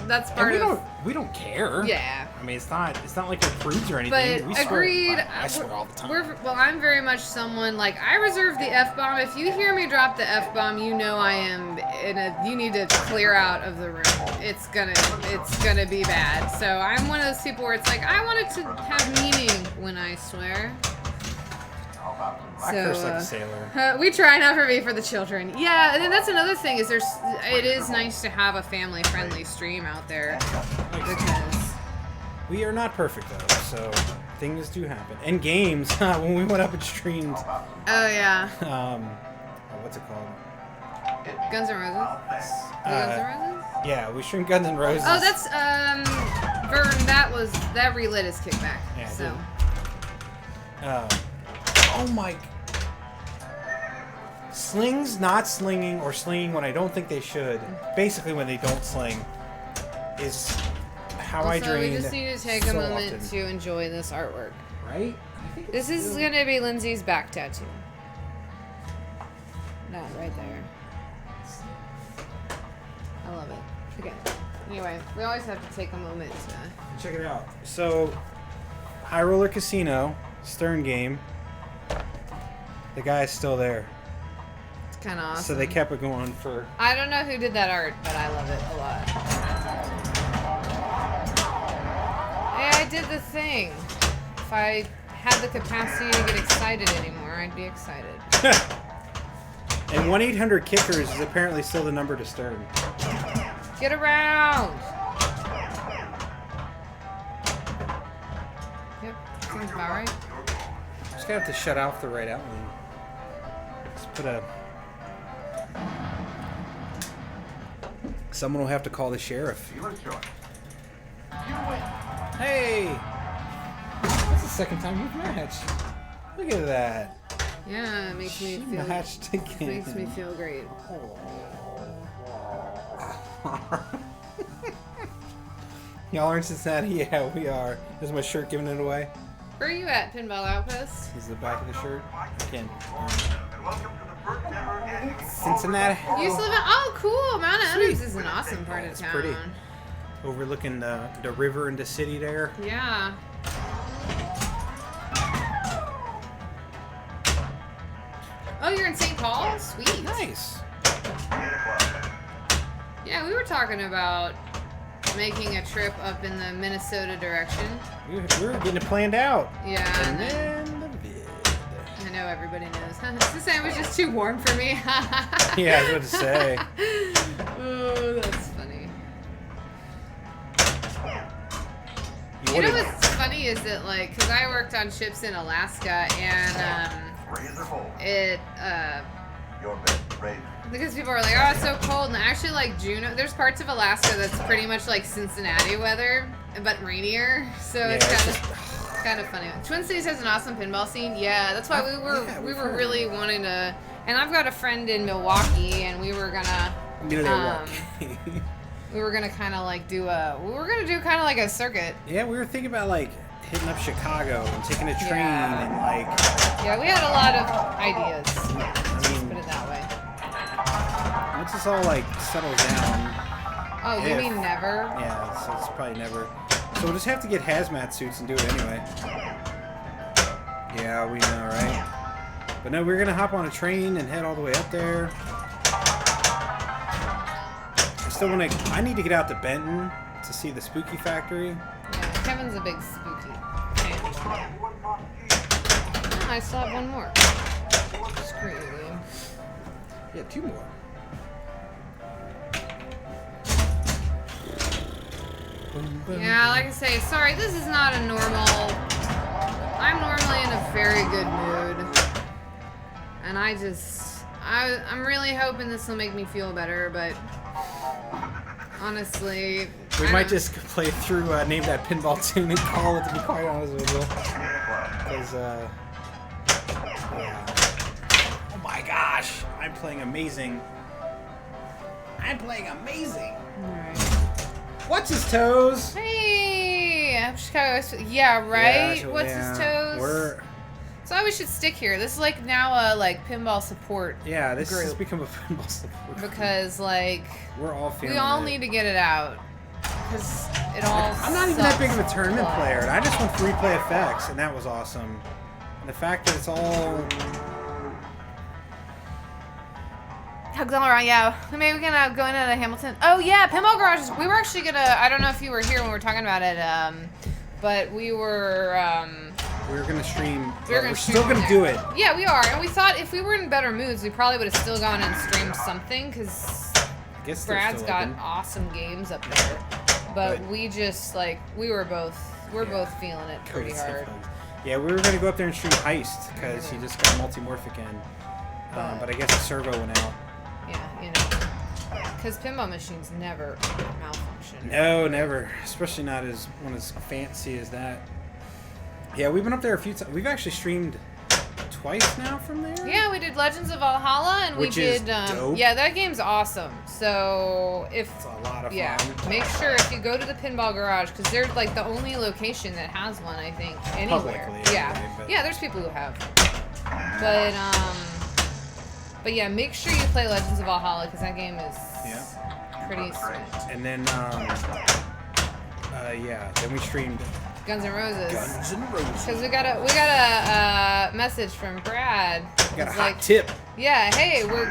that's part of. We don't care. Yeah. I mean, it's not like we're prudes or anything. But We swear. agreed. I swear all the time. Well, I'm very much someone like I reserve the F-bomb. If you hear me drop the F-bomb, you know I am in a. You need to clear out of the room. It's gonna be bad. So I'm one of those people where it's like I want it to have meaning when I swear. I curse like a sailor. We try not for me for the children. Yeah, and then that's another thing is it is nice to have a family-friendly stream out there because we are not perfect though, so things do happen. And games, when we went up and streamed. Oh yeah. What's it called? Guns N' Roses. Guns N' Roses? Yeah, we streamed Guns N' Roses. Oh, that's Vern. That relit his kickback. Yeah, so. Oh my. Slings not slinging or slinging when I don't think they should. Basically, when they don't sling, is how I drain. We just need to take a moment to enjoy this artwork. Right? This is going to be Lindsay's back tattoo. That right there. I love it. Okay. Anyway, we always have to take a moment to check it out. So, High Roller Casino, Stern game. The guy is still there. It's kind of awesome. So they kept it going for... I don't know who did that art, but I love it a lot. Hey, I did the thing. If I had the capacity to get excited anymore, I'd be excited. And 1-800-KICKERS is apparently still the number to Stern. Get around! Yep, sounds about right. Just gotta have to shut off the right outline. Just put a... Someone will have to call the sheriff. Hey! That's the second time you've matched. Look at that. Yeah, it makes me feel... Matched again. Makes me feel great. Y'all are in Cincinnati? Yeah, we are. Is my shirt giving it away? Where are you at, Pinball Outpost? Is the back of the shirt? I can't. Cincinnati. You used to live in... Oh, cool! Mount Adams is an awesome part of town. Pretty. Overlooking the river and the city there. Yeah. Oh, you're in St. Paul? Sweet. Nice. Yeah, we were talking about making a trip up in the Minnesota direction. We were getting it planned out. Yeah. And then the vid. I know everybody knows. The sandwich is too warm for me. Yeah, I was about to say. Oh, that's funny. You know what's funny is that, like, because I worked on ships in Alaska, and because people are like, oh, it's so cold, and actually, like, Juneau, there's parts of Alaska that's pretty much like Cincinnati weather, but rainier, so it's kind of funny. Twin Cities has an awesome pinball scene. Yeah, that's why we were really wanting to, and I've got a friend in Milwaukee, and we were gonna kind of like do kind of like a circuit. Yeah, we were thinking about like hitting up Chicago and taking a train and like. Yeah, we had a lot of ideas. Let's put it that way. Once this all like settles down. Oh, you mean never? Yeah, so it's probably never. So we'll just have to get hazmat suits and do it anyway. Yeah, we know, right? But no, we're gonna hop on a train and head all the way up there. I need to get out to Benton to see the Spooky Factory. Yeah, Kevin's a big spooky fan. Oh, I still have one more. Screw you, William. Yeah, 2 more. Yeah, like I say, sorry, this is not a normal... I'm normally in a very good mood. And I'm really hoping this will make me feel better, but... Honestly... We might just play through Name That Pinball Tune and call it, to be quite honest with you. Because, Yeah. Oh my gosh, I'm playing amazing. I'm playing amazing. Alright. What's his toes? Hey! Chicago. Yeah, right? Yeah, What's his toes? So we should stick here. This is like now a like pinball support this group. has become a pinball support group. Because like we're all feeling we all it. need to get it out. Because it all I'm not even that big of a sucks tournament blood. player. And I just want free play effects, and that was awesome. And the fact that it's all... Hugs all around, yeah. Maybe we can go into Hamilton. Oh yeah, Pinball Garage. We were actually gonna. I don't know if you were here when we were talking about it, but we were. We were gonna stream. We're still gonna do it. Yeah, we are. And we thought if we were in better moods, we probably would have still gone and streamed something because Brad's got awesome games up there. But we just like we're both feeling it pretty hard. Yeah, we were gonna go up there and stream Heist because he just got multimorphic in. But I guess the servo went out. Yeah, you know, because pinball machines never malfunction. No, never. Especially not as one as fancy as that. Yeah, we've been up there a few times. We've actually streamed twice now from there. Yeah, we did Legends of Valhalla, and Which we did. Is dope. Yeah, that game's awesome. So if it's a lot of yeah, fun. make sure if you go to the Pinball Garage because they're like the only location that has one, I think, anywhere. Publicly, yeah, anyway, yeah. There's people who have, but yeah, make sure you play Legends of Valhalla because that game is pretty sweet. And then then we streamed Guns N' Roses. Guns N' Roses. Because we got a message from Brad. We got a It's hot tip. Yeah, hey, we're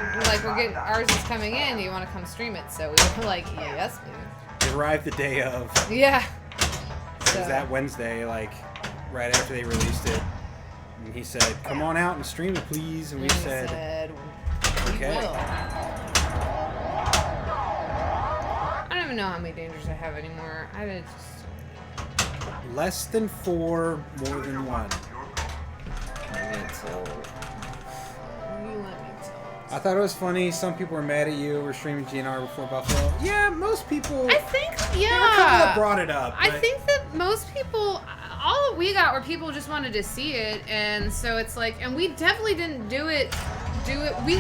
getting ours is coming in. Do you want to come stream it? So we were like, yes, please. It arrived the day of. Yeah. It was that Wednesday, like right after they released it. And he said, "Come on out and stream it, please." And we said, "Okay." Will. I don't even know how many dangers I have anymore. I just Less than 4, more than 1. let me tell. You let me tell. I thought it was funny. Some people were mad at you. We're streaming GNR before Buffalo. Yeah, most people. I think There were a couple that brought it up. I think that most people, all we got were people just wanted to see it, and so it's like, and we definitely didn't do it. We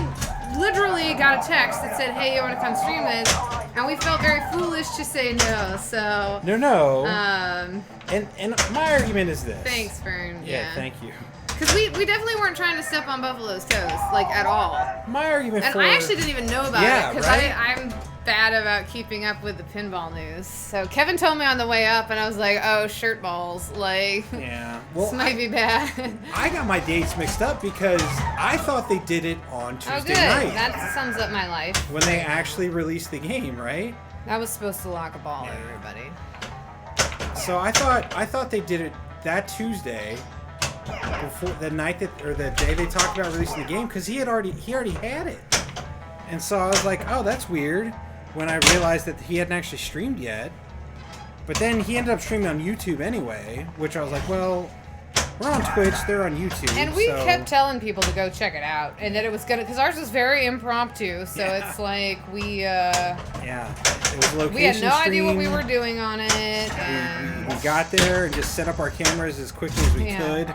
literally got a text that said, "Hey, you want to come stream this?" And we felt very foolish to say no. So No. Um. And my argument is this. Thanks, Fern. Yeah, thank you. Because we definitely weren't trying to step on Buffalo's toes, like, at all. My argument And for... I actually didn't even know about it, because right? I'm bad about keeping up with the pinball news. So Kevin told me on the way up, and I was like, oh, shirt balls. Like, Yeah. this might be bad. I got my dates mixed up because I thought they did it on Oh, Tuesday good. night. That sums up my life. When they actually released the game, right? I was supposed to lock a ball at everybody. So I thought they did it that Tuesday, before the night that or the day they talked about releasing the game, because he already had it, and so I was like, oh, that's weird. When I realized that he hadn't actually streamed yet, but then he ended up streaming on YouTube anyway, which I was like, well, we're on Twitch, they're on YouTube, And we so... kept telling people to go check it out, and that it was gonna, because ours was very impromptu, so it's like we it was location we had no idea what we stream. were doing on it, and We got there and just set up our cameras as quickly as we could,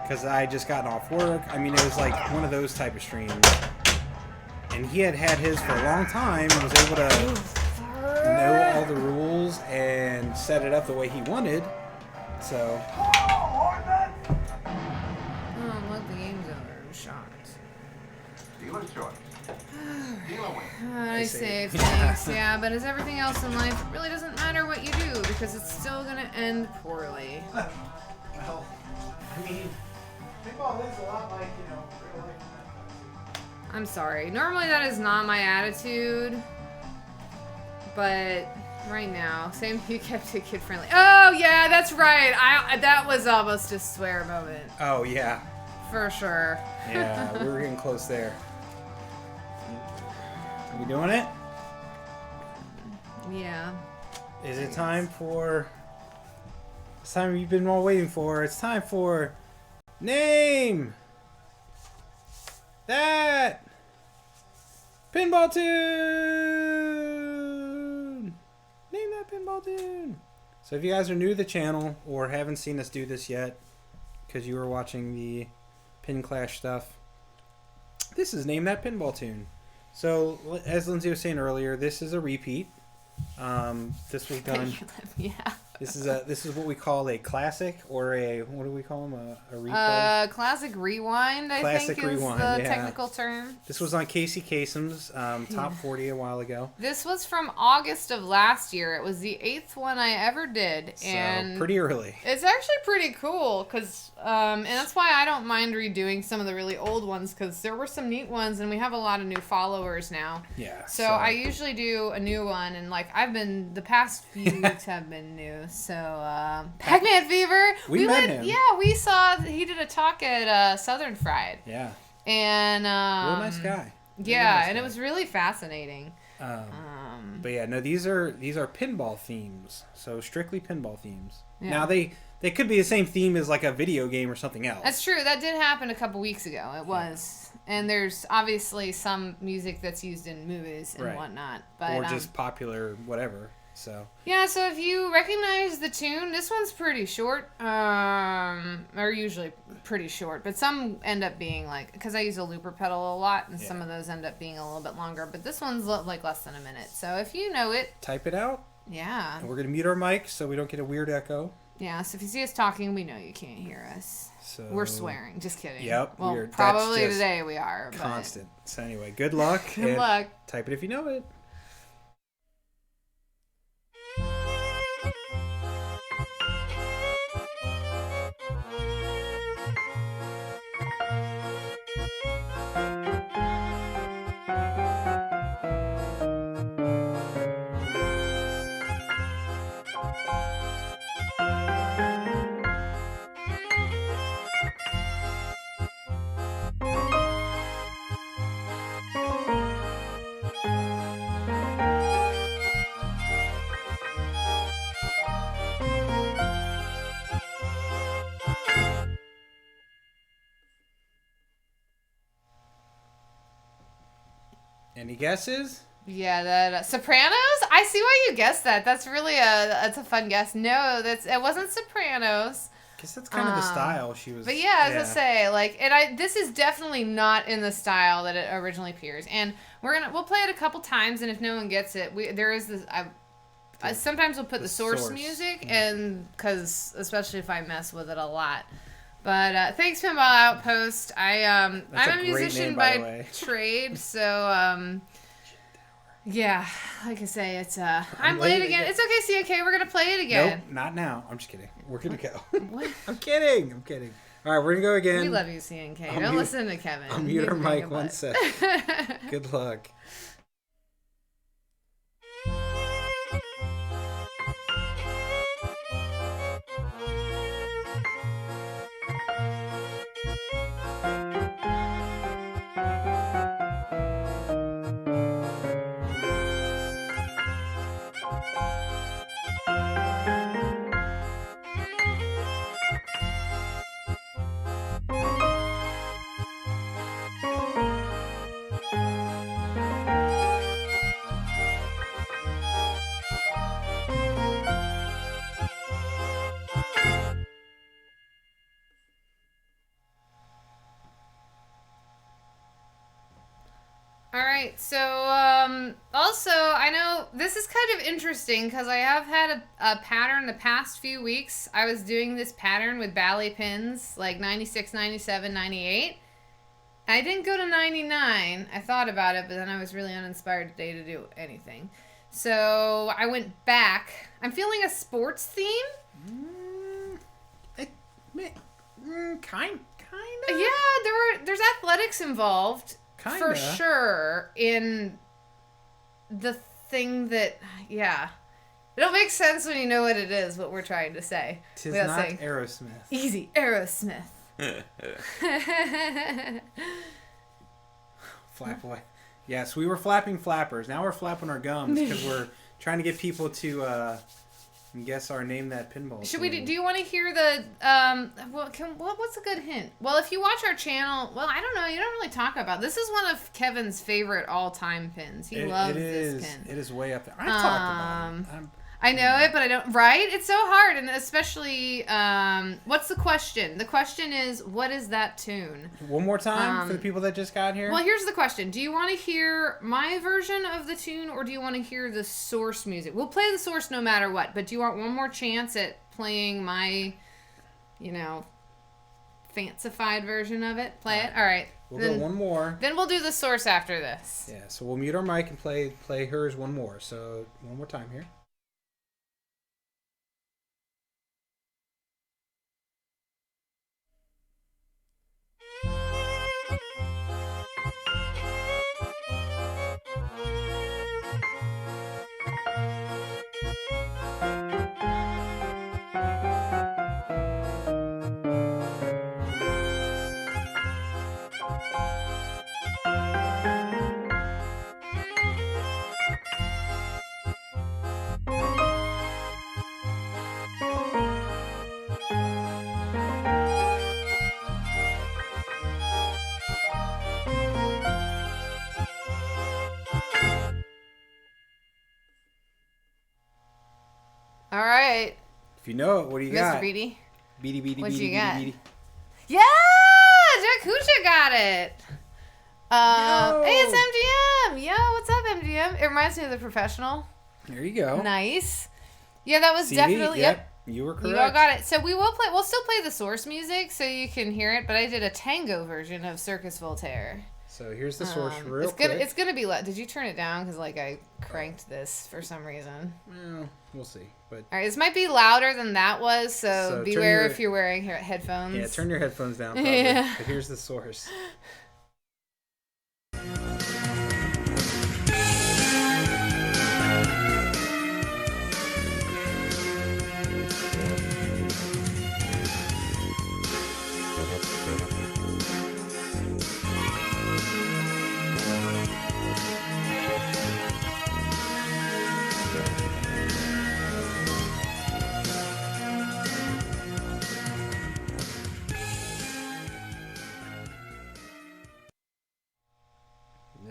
because I had just gotten off work. I mean, it was like one of those type of streams. And he had his for a long time and was able to know all the rules and set it up the way he wanted. So... oh, look, the game's over. I'm shocked. Dealer's choice. Dealer wins. I saved things, yeah, but as everything else in life, it really doesn't matter what you do because it's still gonna end poorly. Well, I mean, pinball is a lot like, real life. I'm sorry. Normally that is not my attitude, but right now, same. You kept it kid friendly. Oh yeah, that's right. That was almost a swear moment. Oh yeah. For sure. Yeah, we were getting close there. We doing it? Yeah. Is it time for... It's time you've been all waiting for. It's time for... Name! That! Pinball tune! Name that pinball tune! So if you guys are new to the channel or haven't seen us do this yet, because you were watching the Pin Clash stuff. This is Name That Pinball Tune. So, as Lindsay was saying earlier, this is a repeat. This was done. Yeah. This is what we call a classic, or what do we call them? A replay? Classic rewind, I think is the technical term. This was on Casey Kasem's Top 40 a while ago. This was from August of last year. It was the 8th one I ever did. And so, pretty early. It's actually pretty cool, because, and that's why I don't mind redoing some of the really old ones, because there were some neat ones, and we have a lot of new followers now. Yeah. So I usually do a new one, and, like, the past few weeks have been new. So, Pac-Man Fever. We met him. Yeah, we saw, he did a talk at Southern Fried. Yeah. And, real nice guy. And it was really fascinating. But yeah, no, these are pinball themes. So strictly pinball themes. Yeah. Now they could be the same theme as like a video game or something else. That's true. That did happen a couple weeks ago. It was. And there's obviously some music that's used in movies and whatnot. But, or just popular whatever. So yeah, so if you recognize the tune, this one's pretty short, or usually pretty short, but some end up being like, because I use a looper pedal a lot, and some of those end up being a little bit longer, but this one's like less than a minute. So if you know it, type it out. Yeah. And we're gonna mute our mics so we don't get a weird echo. Yeah. So if you see us talking, we know you can't hear us. So we're swearing. Just kidding. Yep. Well, probably today we are. Constant. But... So anyway, good luck. Good luck. Type it if you know it. Any guesses? Yeah, that Sopranos. I see why you guessed that. That's really that's a fun guess. No, it wasn't Sopranos. I guess that's kind of the style she was. But yeah, as I say, like, and this is definitely not in the style that it originally appears. And we'll play it a couple times, and if no one gets it, there is this. Sometimes we'll put the source music, and because especially if I mess with it a lot. But thanks, Pinball Outpost. I'm a musician by trade, so yeah, like I say, it's I'm late again. It's okay, CNK. We're gonna play it again. Nope, not now. I'm just kidding. We're gonna go. What? I'm kidding. All right, we're gonna go again. We love you, CNK. Don't listen to Kevin. I'll mute our mic 1 sec. Good luck. Alright, so, also, I know this is kind of interesting because I have had a pattern the past few weeks. I was doing this pattern with Bally pins, like 96, 97, 98. I didn't go to 99. I thought about it, but then I was really uninspired today to do anything. So, I went back. I'm feeling a sports theme. Kind of. Yeah, there's athletics involved. Kinda. For sure, in the thing that, it'll make sense when you know what it is, what we're trying to say. Tis not saying, Aerosmith. Easy, Aerosmith. Flap away. Yes, we were flapping flappers. Now we're flapping our gums because we're trying to get people to guess our Name That Pinball. Should we? Do you want to hear the? What's a good hint? Well, if you watch our channel, I don't know. You don't really talk about this. Is one of Kevin's favorite all-time pins. He loves this pin. It is way up there. I've talked about it. I know it, but I don't. Right? It's so hard, and especially, what's the question? The question is, what is that tune? One more time for the people that just got here. Well, here's the question: do you want to hear my version of the tune, or do you want to hear the source music? We'll play the source no matter what, but do you want one more chance at playing my, fancified version of it? Play it. All right. We'll go one more. Then we'll do the source after this. Yeah. So we'll mute our mic and play hers one more. So one more time here. All right. If you know it, what do you got? Mr. Beatty? Beatty. What you got? Beatty. Yeah! Jack Hoocha got it! Hey, it's MGM! Yo, what's up, MGM? It reminds me of The Professional. There you go. Nice. Yeah, that was definitely... Yep. You were correct. You all got it. So we'll still play the source music so you can hear it, but I did a tango version of Circus Voltaire. So here's the source real quick. It's gonna be Did you turn it down? Because I cranked this for some reason. Well, we'll see. But all right, this might be louder than that was, so beware if you're wearing headphones. Yeah, turn your headphones down. Probably. Yeah. But here's the source.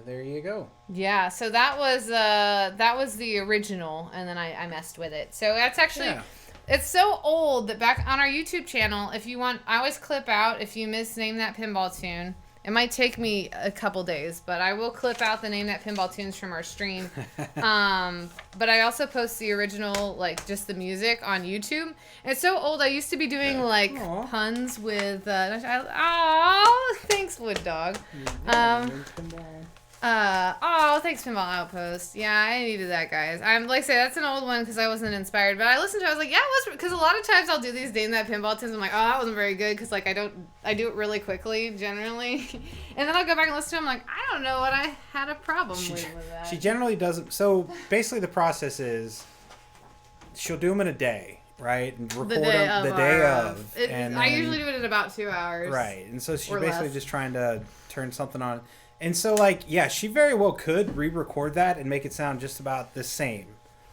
There you go. Yeah, so that was the original, and then I messed with it. So that's actually, It's so old that back on our YouTube channel, if you want, I always clip out if you miss Name That Pinball Tune. It might take me a couple days, but I will clip out the Name That Pinball tunes from our stream. But I also post the original, just the music on YouTube. And it's so old. I used to be doing puns with. Oh, thanks, Wood Dog. Thanks, Pinball Outpost. Yeah, I needed that, guys. I'm that's an old one because I wasn't inspired, but I listened to it. I was like, yeah, it was, because a lot of times I'll do these Name That Pinball tunes. I'm like, oh, that wasn't very good because I do it really quickly generally, and then I'll go back and listen to them. I'm like, I don't know what I had a problem with that. She generally doesn't. So basically, the process is she'll do them in a day, right? And record them the day of. And I usually do it in about 2 hours. Right, and so she's basically just trying to turn something on. And so, she very well could re-record that and make it sound just about the same.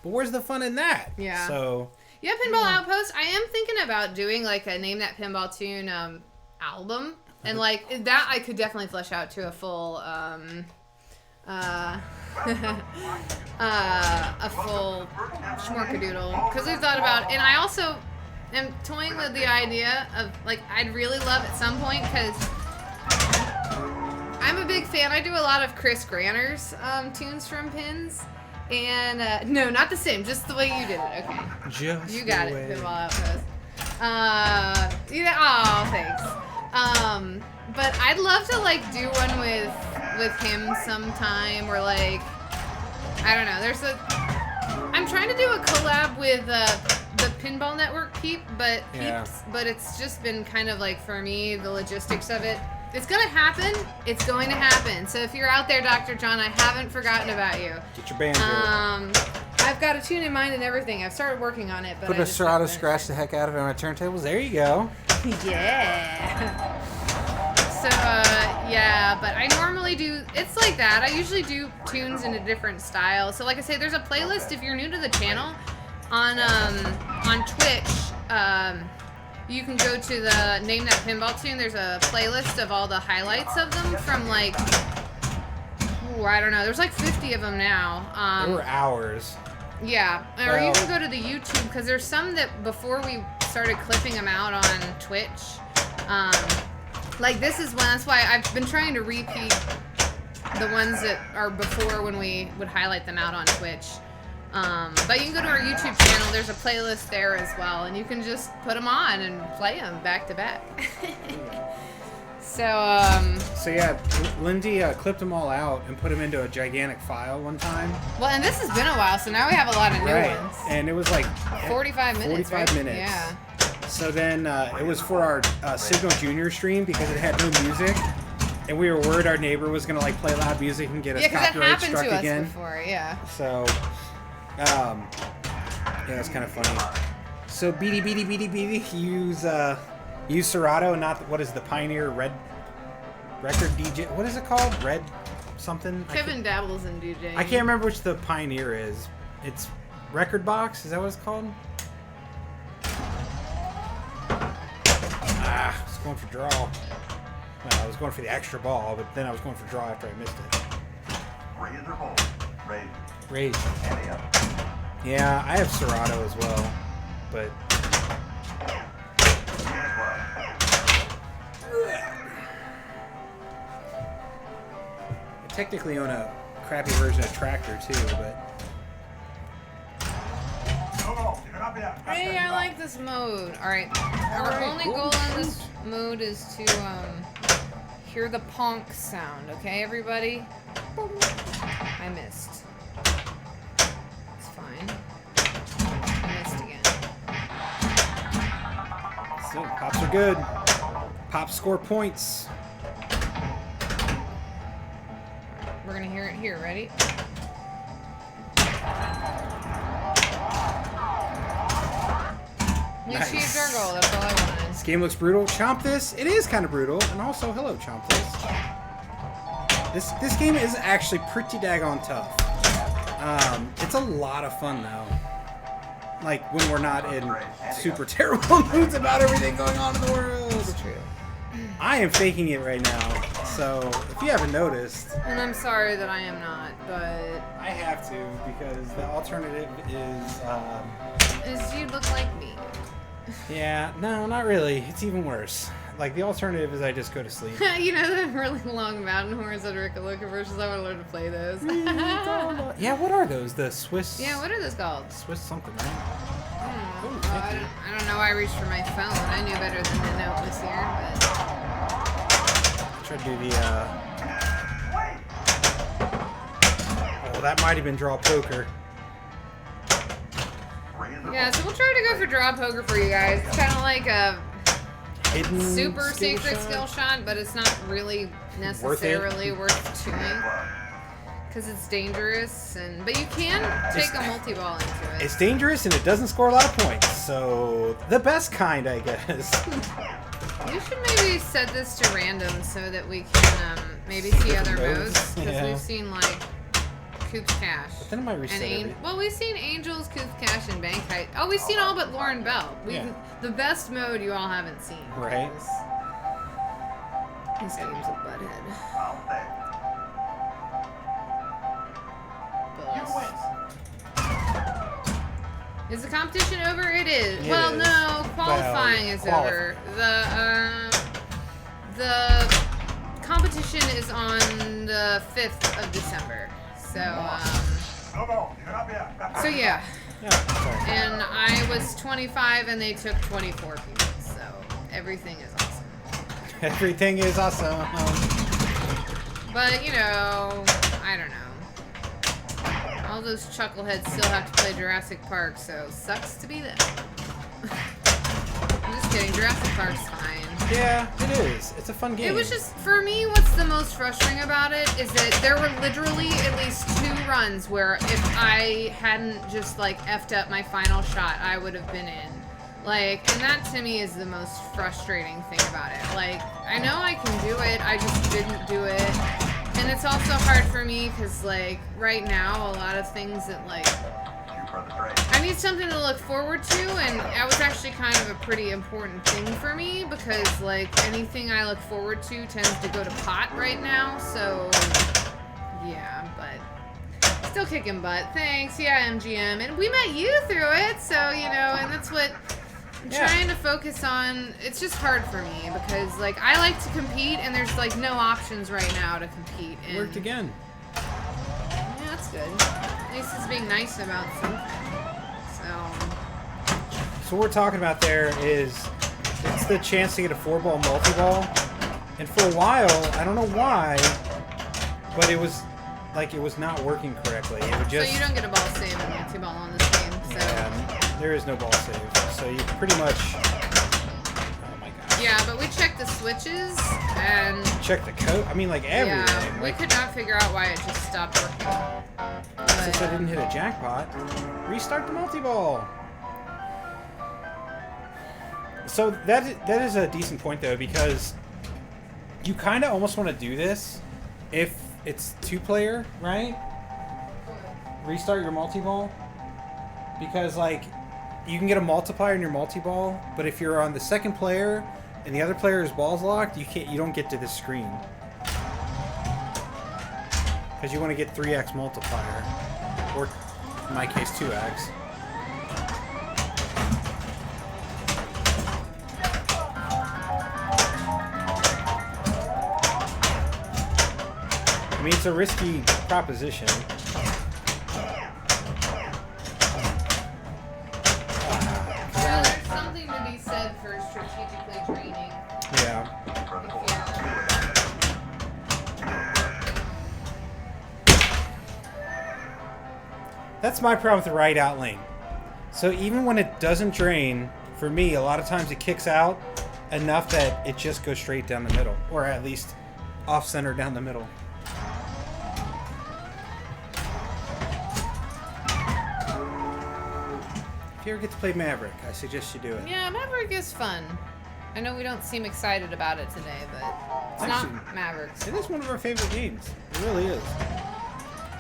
But where's the fun in that? Yeah. So. Yeah, Pinball Outpost. I am thinking about doing, a Name That Pinball Tune album. And, that I could definitely flesh out to a full, a full schmorkadoodle. Because we've thought about, and I also am toying with the idea of, I'd really love at some point, because I'm a big fan. I do a lot of Chris Granner's tunes from Pins. And, no, not the same. Just the way you did it. Okay. Just you got it, Pinball Outpost. Thanks. But I'd love to, do one with him sometime. Or, I don't know. I'm trying to do a collab with the Pinball Network peeps, but it's just been kind of, for me, the logistics of it. It's going to happen. It's going to happen. So if you're out there, Dr. John, I haven't forgotten about you. Get your banjo. I've got a tune in mind and everything. I've started working on it. But Put a Serato, scratch the heck out of it on my turntables. There you go. Yeah. So, but I normally do, it's like that. I usually do tunes in a different style. So like I say, there's a playlist if you're new to the channel on Twitch. You can go to the Name That Pinball Tune. There's a playlist of all the highlights of them from I don't know. There's 50 of them now. There were hours. Yeah, or you can go to the YouTube, because there's some that before we started clipping them out on Twitch, like this is one, that's why I've been trying to repeat the ones that are before when we would highlight them out on Twitch. But you can go to our YouTube channel, there's a playlist there as well, and you can just put them on and play them back to back. So yeah, Lindy clipped them all out and put them into a gigantic file one time. Well, and this has been a while, so now we have a lot of new ones. And it was like 45 minutes. 45 minutes. Yeah. So then it was for our Signal Junior stream because it had no music, and we were worried our neighbor was gonna like play loud music and get us copyright struck again. Before, yeah. So, yeah, it's kind of funny. So beady, use Serato and not what is the Pioneer Red Record DJ? What is it called? Red something? Kevin dabbles in DJing. I can't remember which the Pioneer is. It's Record Box. Is that what it's called? I was going for draw. No, I was going for the extra ball, but then I was going for draw after I missed it. Raise or hold? Raise. Ante up. Yeah, I have Serato as well, but. I technically own a crappy version of Tractor too, but. Hey, I like this mode. Alright, our only goal in this mode is to hear the ponk sound, okay, everybody? I missed. It's fine. I missed again. So, pops are good. Pops score points. We're gonna hear it here, ready? We achieved our goal, that's all I wanted. This game looks brutal. Chomp this. It is kind of brutal. And also, hello, Chomp this. This game is actually pretty daggone tough. It's a lot of fun, though. Like, when we're not in super terrible moods about everything going on in the world. It's true. I am faking it right now. So, if you haven't noticed... And I'm sorry that I am not, but... I have to, because the alternative is you look like me. Yeah, no, not really. It's even worse. Like, the alternative is I just go to sleep. You know the really long mountain horns that Rick look commercials? I want to learn to play those. Yeah, what are those? The Swiss... Yeah, what are those called? Swiss something, right? I don't know. I don't know why I reached for my phone. I knew better than to know it was here, but... Try to do the, Oh, that might have been draw poker. Yeah, so we'll try to go for draw poker for you guys. It's kind of like a hidden super secret skill shot, but it's not really necessarily worth doing because it's dangerous. But you can take a multi-ball into it. It's dangerous and it doesn't score a lot of points, so the best kind, I guess. You should maybe set this to random so that we can maybe see other modes because we've seen like Coop's Cash. But then it might reset well, we've seen Angels, Coop's Cash, and Bank Height. Oh, we've seen all but Lauren Bell. The best mode you all haven't seen. Right. This game's a butthead. Is the competition over? It is. Well, no, qualifying is over. The competition is on the 5th of December. So yeah. And I was 25 and they took 24 people. So everything is awesome. Everything is awesome. But, you know, I don't know. All those chuckleheads still have to play Jurassic Park, so sucks to be them. I'm just kidding. Jurassic Park's fine. Yeah, it is. It's a fun game. It was just, for me, what's the most frustrating about it is that there were literally at least 2 runs where if I hadn't just, like, effed up my final shot, I would have been in. Like, and that to me is the most frustrating thing about it. Like, I know I can do it, I just didn't do it. And it's also hard for me because, like, right now, a lot of things that, like, I need something to look forward to, and that was actually kind of a pretty important thing for me because, like, anything I look forward to tends to go to pot right now, so, yeah, but Still kicking butt. Thanks. Yeah, MGM. And we met you through it, so, you know, and that's what I'm trying to focus on. It's just hard for me because, like, I like to compete, and there's, like, no options right now to compete. And Worked again. yeah, that's good. At least it's being nice about something. So what we're talking about there is it's the chance to get a 4-ball multi-ball. And for a while, I don't know why, but it was like it was not working correctly. It would just... So you don't get a ball save in multi-ball on this game, so... Yeah, there is no ball save. So you pretty much... Oh my gosh. Yeah, but we checked the switches, and... Check the code? I mean, like, everything. Yeah, we like, could not figure out why it just stopped working. since I didn't hit a jackpot, restart the multi-ball. So that is a decent point, though, because you kind of almost want to do this if it's 2-player, right? Restart your multi-ball. Because, like, you can get a multiplier in your multi-ball, but if you're on the second player and the other player is balls locked, you don't get to this screen. Because you want to get 3x multiplier. Or, in my case, 2x. I mean, it's a risky proposition. Well, there's something to be said for strategically draining. Yeah. That's my problem with the right out lane. So even when it doesn't drain, for me, a lot of times it kicks out enough that it just goes straight down the middle. Or at least off-center down the middle. If you ever get to play Maverick, I suggest you do it. Yeah, Maverick is fun. I know we don't seem excited about it today, but it's Actually, not Mavericks. It is one of our favorite games. It really is.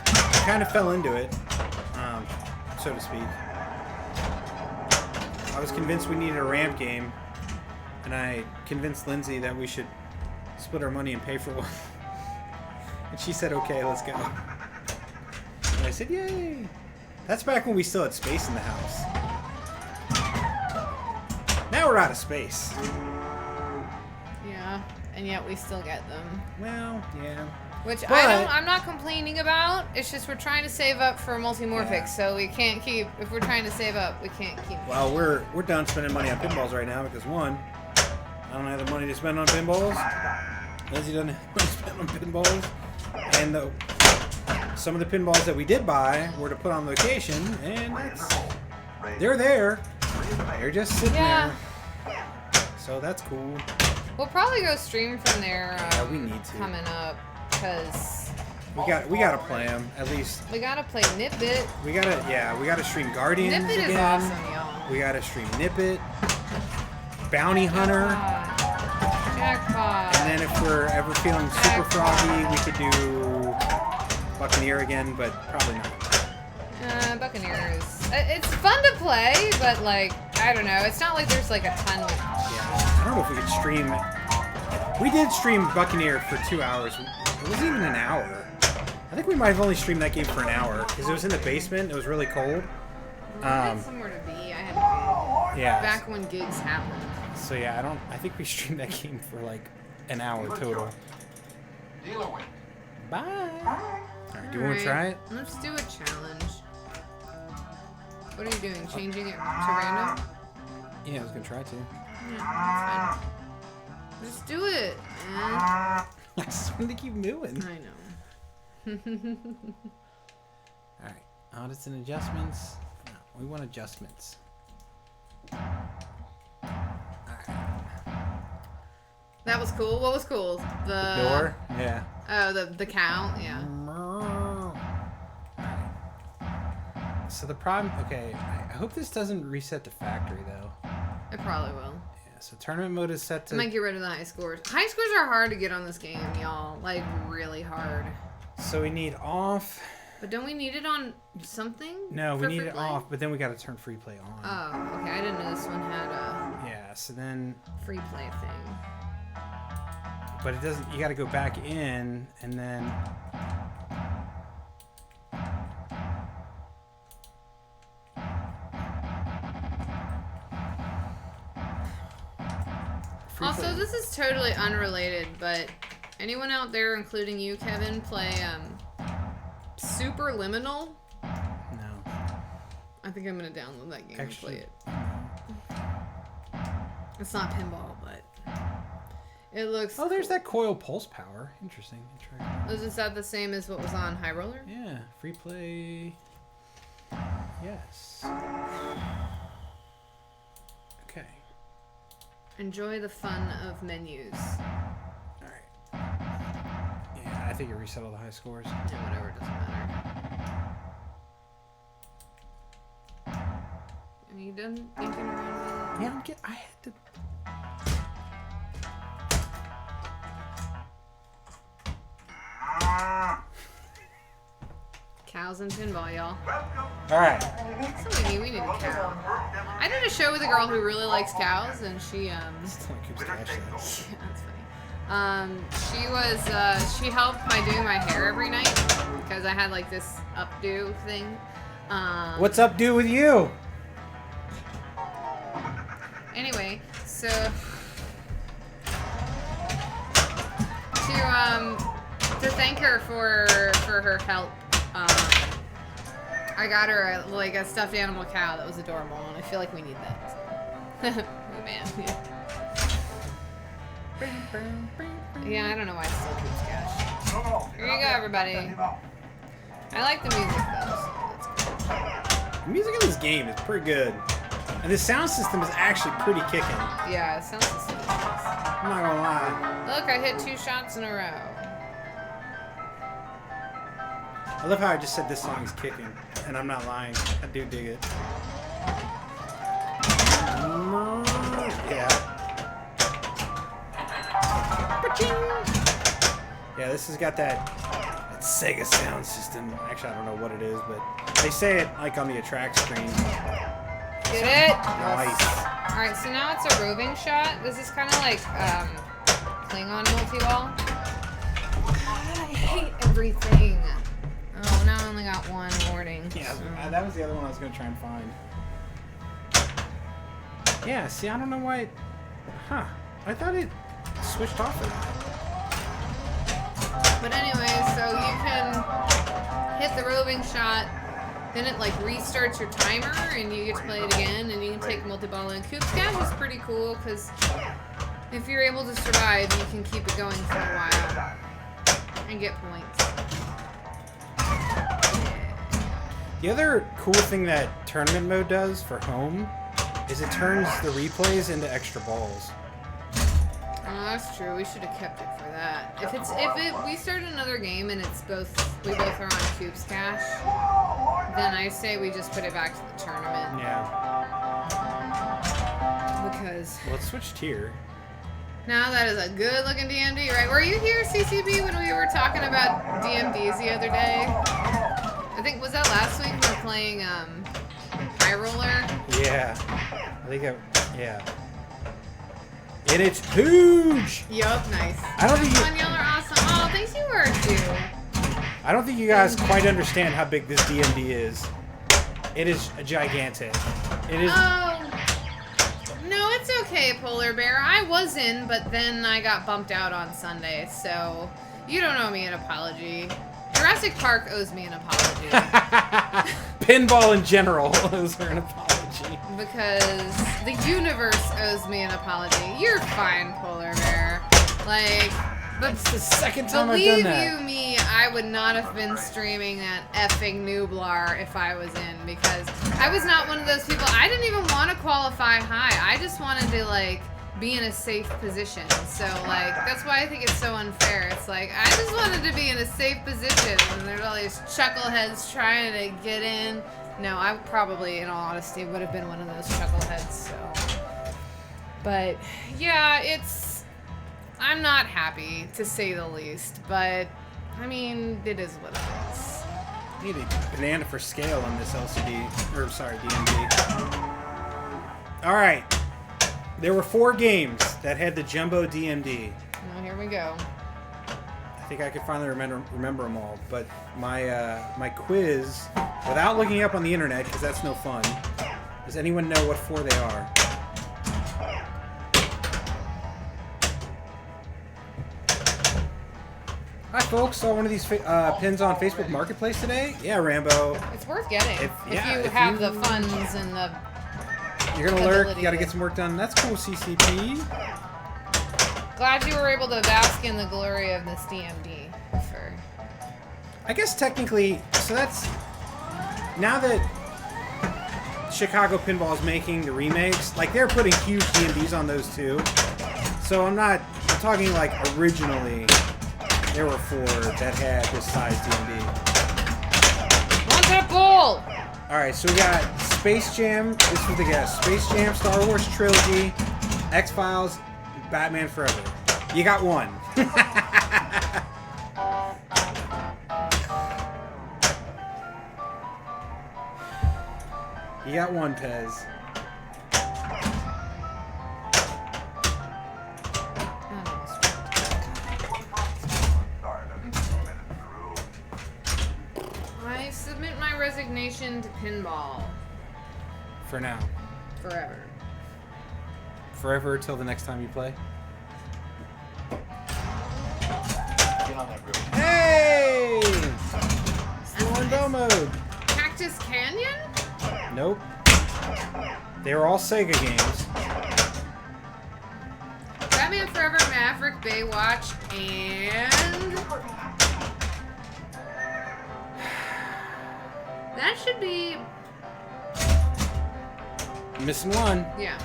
I kind of fell into it, so to speak. I was convinced we needed a ramp game, and I convinced Lindsay that we should split our money and pay for one. And she said, okay, let's go. And I said, yay! That's back when we still had space in the house. Now we're out of space. Yeah, and yet we still get them. Well, yeah. Which But- I'm not complaining about. It's just we're trying to save up for multimorphics, Yeah. so we can't keep. If we're trying to save up, we can't keep. Well, we're done spending money on pinballs right now because one, I don't have the money to spend on pinballs. Lindsay doesn't have money to spend on pinballs, and some of the pinballs that we did buy were to put on location, and they're there. They're just sitting Yeah. there. So that's cool. We'll probably go stream from there. We need to. Coming up, because We gotta play them at least. we gotta play Nip It. We gotta stream Guardians Nip It again. is awesome, y'all. We gotta stream Nip It, Bounty Hunter. Jackpot. And then if we're ever feeling super froggy, we could do Buccaneer again, but probably not. Buccaneers. It's fun to play, but like I don't know. It's not like there's like a ton. Yeah, I don't know if we could stream. We did stream Buccaneer for 2 hours. It wasn't even an hour. I think we might have only streamed that game for an hour because it was in the basement. It was really cold. I had somewhere to be. I had Yeah. back when gigs happened. So yeah, I think we streamed that game for like an hour total. Bye. Alright, do you want to try it? Let's do a challenge. What are you doing? Changing it to random? Yeah, I was gonna try to. Yeah, that's fine. Let's do it, man. I just wanted to keep moving. I know. Alright, audits and adjustments. No, we want adjustments. That was cool. What was cool? The Door? Yeah. Oh, the count. Yeah. So the problem, okay, I hope this doesn't reset the factory though. It probably will. Yeah, so tournament mode is set I to... might get rid of the high scores. High scores are hard to get on this game, y'all. Like, really hard. So we need off. But don't we need it on something? No, we for need free it play? off, but then we gotta turn free play on. Oh, okay. I didn't know this one had a Yeah, so then... free play thing. But it doesn't, you gotta go back in, and then... this is totally unrelated, but anyone out there, including you, Kevin, play Superliminal? No. I think I'm gonna download that game and play it. It's not pinball, but it looks. Oh, there's that coil pulse power. Interesting. Is that the same as what was on High Roller? Yeah, free play. Yes. Okay. Enjoy the fun of menus. All right. Yeah, I think you reset all the high scores. Yeah, whatever, it doesn't matter. Are you done thinking around? Yeah, I had to. Cows and pinball, y'all. All right. So we need a cow. I did a show with a girl who really likes cows, and she Someone keeps catching that. yeah, that's funny. She helped by doing my hair every night because I had like this updo thing. What's up, do with you? Anyway, so to thank her for her help, I got her a stuffed animal cow that was adorable, and I feel like we need that. So. Oh man. Yeah, I don't know why it still keeps cash. Here you go, everybody. I like the music though, so that's cool. The music in this game is pretty good. And the sound system is actually pretty kicking. Yeah, it sounds system is nice. I'm not gonna lie. Look, I hit 2 shots in a row. I love how I just said this song is kicking, and I'm not lying. I do dig it. Yeah. Yeah, this has got that Sega sound system. Actually, I don't know what it is, but they say it like on the attract screen. Get it? Nice. Alright, so now it's a roving shot. This is kind of like Klingon multi-ball. I hate everything. Oh, now I only got 1 warning. Yeah, that was the other one I was going to try and find. Yeah, see, I don't know why it... Huh. I thought it switched off of that. But anyway, so you can hit the roving shot, then it like restarts your timer and you get to play it again, and you can take multi-ball and Coop Scash is pretty cool because if you're able to survive, you can keep it going for a while and get points. The other cool thing that tournament mode does for home is it turns the replays into extra balls. Oh, that's true. We should have kept it for that. We start another game and we both are on Coop's Cash, then I say we just put it back to the tournament. Yeah. Because Well, it switched here. now that is a good looking DMD, right? Were you here, CCB, when we were talking about DMDs the other day? I think, was that last week we were playing High Roller? Yeah. Yeah. And it's huge! Yup, nice. I don't think you- Y'all are awesome. Oh, thanks, you were too. I don't think you guys quite understand how big this DMD is. It is gigantic. It is... Oh. No, it's okay, Polar Bear. I was in, but then I got bumped out on Sunday, so you don't owe me an apology. Jurassic Park owes me an apology. Pinball in general owes her an apology. Because the universe owes me an apology. You're fine, Polar Bear. Like, but It's the second time I've done believe that. you me, I would not have been streaming that effing Nublar if I was in, because I was not one of those people. I didn't even want to qualify high. I just wanted to, like, be in a safe position. So, like, that's why I think it's so unfair. It's like, I just wanted to be in a safe position, and there's all these chuckleheads trying to get in. No, I probably, in all honesty, would have been one of those chuckleheads, so. But, yeah, I'm not happy, to say the least, but, I mean, it is what it is. Need a banana for scale on this DMD. Alright. There were 4 games that had the jumbo DMD. Well, here we go. I think I could finally remember them all, but my quiz, without looking up on the internet, because that's no fun, does anyone know what 4 they are? Hi, folks. Saw one of these pins on Facebook Marketplace today. Yeah, Rambo. It's worth getting if you if have the funds and the. You're gonna lurk. You gotta get some work done. That's cool, CCP. Glad you were able to bask in the glory of this DMD. I guess technically, so that's now that Chicago Pinball is making the remakes, like they're putting huge DMDs on those too. So I'm talking like originally there were 4 that had this size DMD. Want that ball? Alright, so we got Space Jam, this was the guess. Space Jam, Star Wars Trilogy, X-Files, Batman Forever. You got one. You got one, Pez. I submit my resignation to pinball. For now. Forever. Forever till the next time you play? Hey! Storm Bell mode. Cactus Canyon? Nope. They were all Sega games. Batman Forever, Maverick, Baywatch, and... That should be... Missing one. Yeah.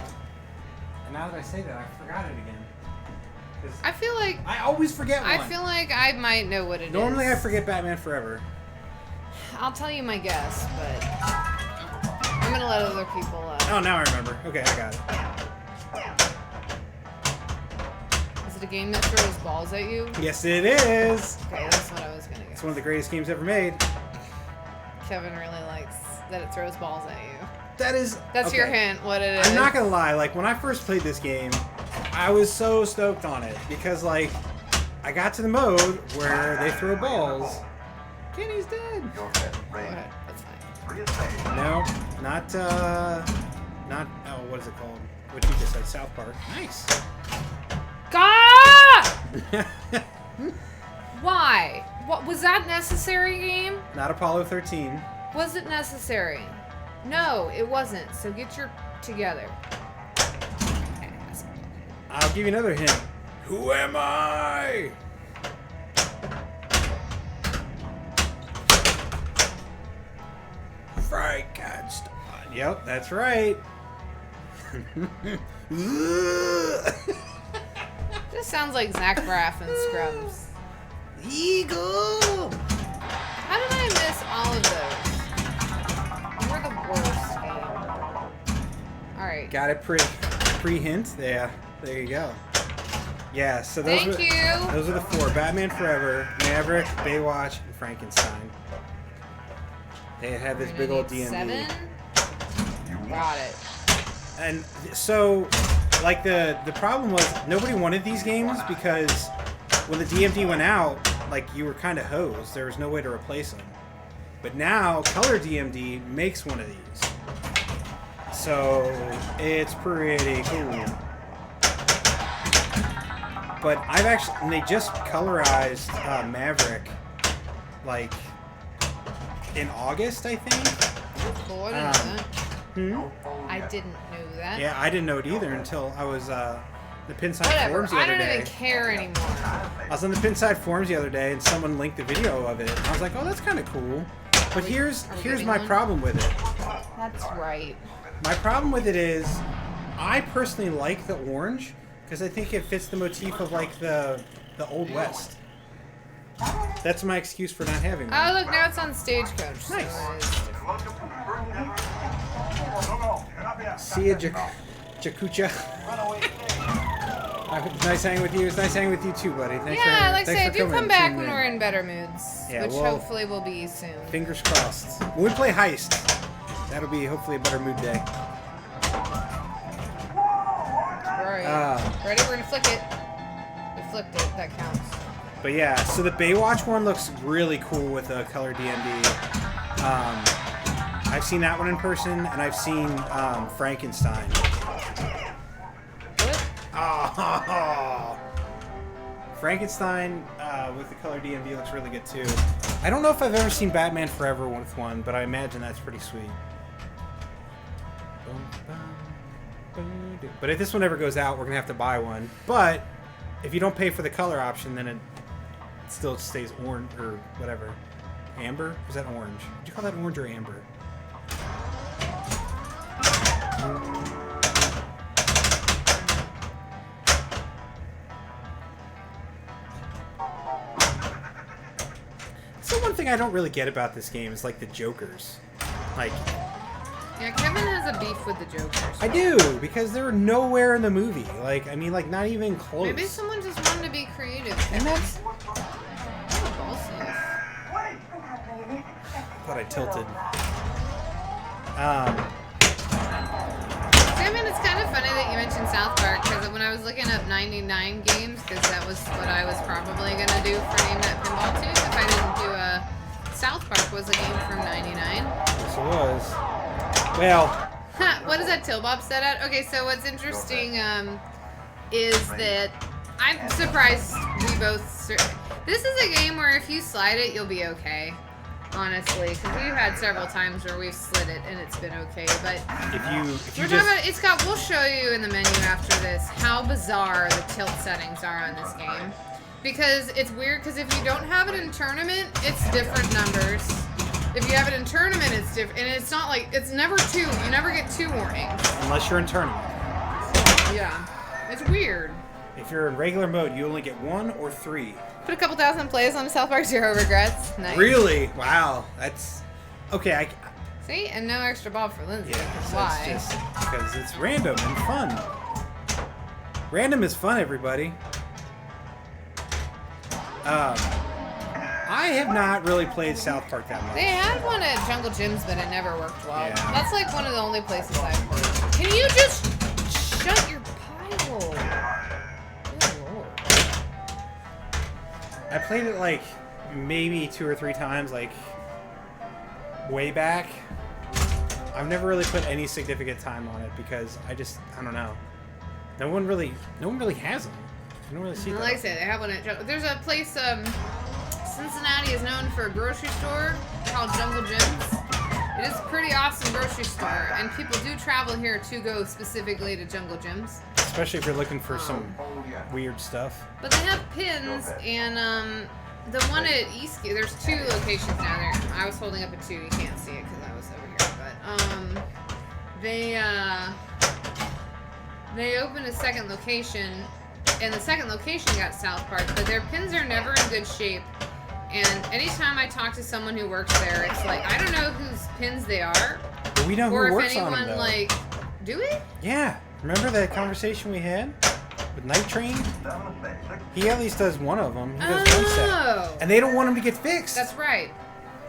And now that I say that, I forgot it again. I feel like... I always forget one. I feel like I might know what it is. Normally I forget Batman Forever. I'll tell you my guess, but... I'm gonna let other people... Oh, now I remember. Okay, I got it. Is it a game that throws balls at you? Yes, it is. Okay, that's what I was gonna guess. It's one of the greatest games ever made. Kevin really likes that it throws balls at you. That is... That's okay. your hint, what it is. I'm not gonna lie, like, when I first played this game, I was so stoked on it. Because, like, I got to the mode where they throw balls. Kenny's dead. Your head Go ready. ahead, that's fine. Reassay. No, not, oh, what is it called? What you just said, South Park. Nice. God! Why? What was that necessary, game? Not Apollo 13. Was it necessary? No, it wasn't. So get your together. I'll give you another hint. Who am I? Frankenstein. Yep, that's right. This sounds like Zach Braff and Scrubs. Eagle. How did I miss all of those? We're the worst game. Alright. Got it pre-hint? Yeah, there you go. Yeah, so those Thank were, you. Those are the 4. Batman Forever, Maverick, Baywatch, and Frankenstein. They had this big old DMD. 7? Got it. And so, like, the problem was nobody wanted these games because when the DMD went out, like, you were kind of hosed. There was no way to replace them. But now, Color DMD makes one of these. So, it's pretty cool. But I've actually, and they just colorized Maverick, like, in August, I think. Cool, I didn't know that. Hmm? I didn't know that. Yeah, I didn't know it either until I was the Pinside Whatever. forums the I other don't day. even care anymore. I was on the Pinside forums the other day, and someone linked the video of it. I was like, "Oh, that's kind of cool." But here's getting my one? problem with it. That's right. My problem with it is, I personally like the orange because I think it fits the motif of like the Old West. That's my excuse for not having one. Oh, look, now it's on Stagecoach. So Nice. it is different. See ya, Jakucha. Nice hanging with you. It's nice hanging with you too, buddy. Thanks Yeah, like I thanks say, for do coming come and back tuning when in. we're in better moods, Yeah, which well- hopefully will be soon. Fingers crossed. When we play Heist, that'll be hopefully a better mood day. Alright. Ready? We're gonna flick it. We flicked it. That counts. But yeah, so the Baywatch one looks really cool with a color DMD. I've seen that one in person, and I've seen Frankenstein. What? Oh, Frankenstein. with the color DMV looks really good too. I don't know if I've ever seen Batman Forever with one, but I imagine that's pretty sweet. But if this one ever goes out, we're gonna have to buy one. But if you don't pay for the color option, then it still stays orange or whatever. Amber? Was that orange? Did you call that orange or amber? So one thing I don't really get about this game is like the Jokers. Like, yeah, Kevin has a beef with the Jokers. I do, because they were nowhere in the movie. Like, I mean, like, not even close. Maybe someone just wanted to be creative. And that's... Ball safe. Thought I tilted. I mean, it's kind of funny that you mentioned South Park, because when I was looking up 99 games, because that was what I was probably going to do for Name That Pinball 2, if I didn't do a... South Park was a game from 99. Yes, it was. Well... What is that Tillbob set at? Okay, so what's interesting is that I'm surprised we both... This is a game where if you slide it, you'll be okay. Honestly, because we've had several times where we've slid it and it's been okay, but if you we're talking about, it's got, we'll show you in the menu after this how bizarre the tilt settings are on this game, because it's weird, because if you don't have it in tournament, it's different numbers. If you have it in tournament, it's different, and it's not like, it's never 2, you never get 2 warnings. Unless you're in tournament. Yeah, it's weird. If you're in regular mode, you only get 1 or 3. Put a couple thousand plays on South Park Zero Regrets. Nice. Really? Wow. That's... Okay, See? And no extra ball for Lindsay. yeah, so Why? it's just because it's random and fun. Random is fun, everybody. I have not really played South Park that much. They had one at Jungle Gyms, but it never worked well. Yeah. That's like one of the only places I've played. Can you just shut your pile? Good lord. I played it like maybe 2 or 3 times, like way back. I've never really put any significant time on it because I don't know. No one really has them. I don't really see them. Like I said, they have one at Jungle. There's a place, Cincinnati is known for a grocery store called Jungle Gyms. It is a pretty awesome grocery store, and people do travel here to go specifically to Jungle Gyms. Especially if you're looking for some weird stuff. But they have pins, and the one at Eastgate, there's 2 locations now there. I was holding up a 2, you can't see it because I was over here. But they opened a second location, and the second location got South Park, but their pins are never in good shape. And anytime I talk to someone who works there, it's like, I don't know whose pins they are. But we know who or works if anyone, on them, though. like, do we? Yeah. Remember that conversation we had with Night Train? He at least does one of them. He does one set. And they don't want him to get fixed. That's right.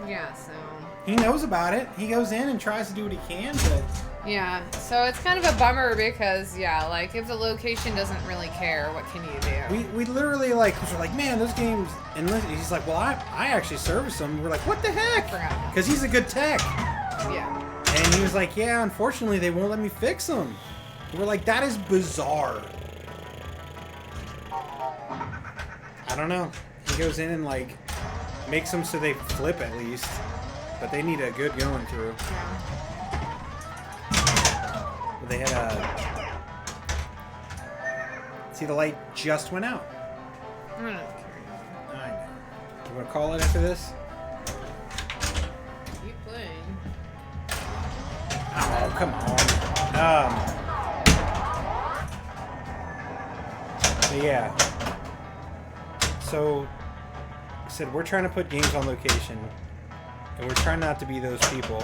Yeah, so... He knows about it. He goes in and tries to do what he can, but... Yeah, so it's kind of a bummer because, yeah, like, if the location doesn't really care, what can you do? We literally, like, we're like, man, those games... And he's like, well, I actually service them. We're like, what the heck? Because he's a good tech. Yeah. And he was like, yeah, unfortunately, they won't let me fix them. We're like, that is bizarre. I don't know. He goes in and, like, makes them so they flip at least. But they need a good going through. Yeah. They had a... See, the light just went out. I'm not I know. You want to call it after this? Keep playing. Oh, come on. But yeah. So, I said we're trying to put games on location, and we're trying not to be those people.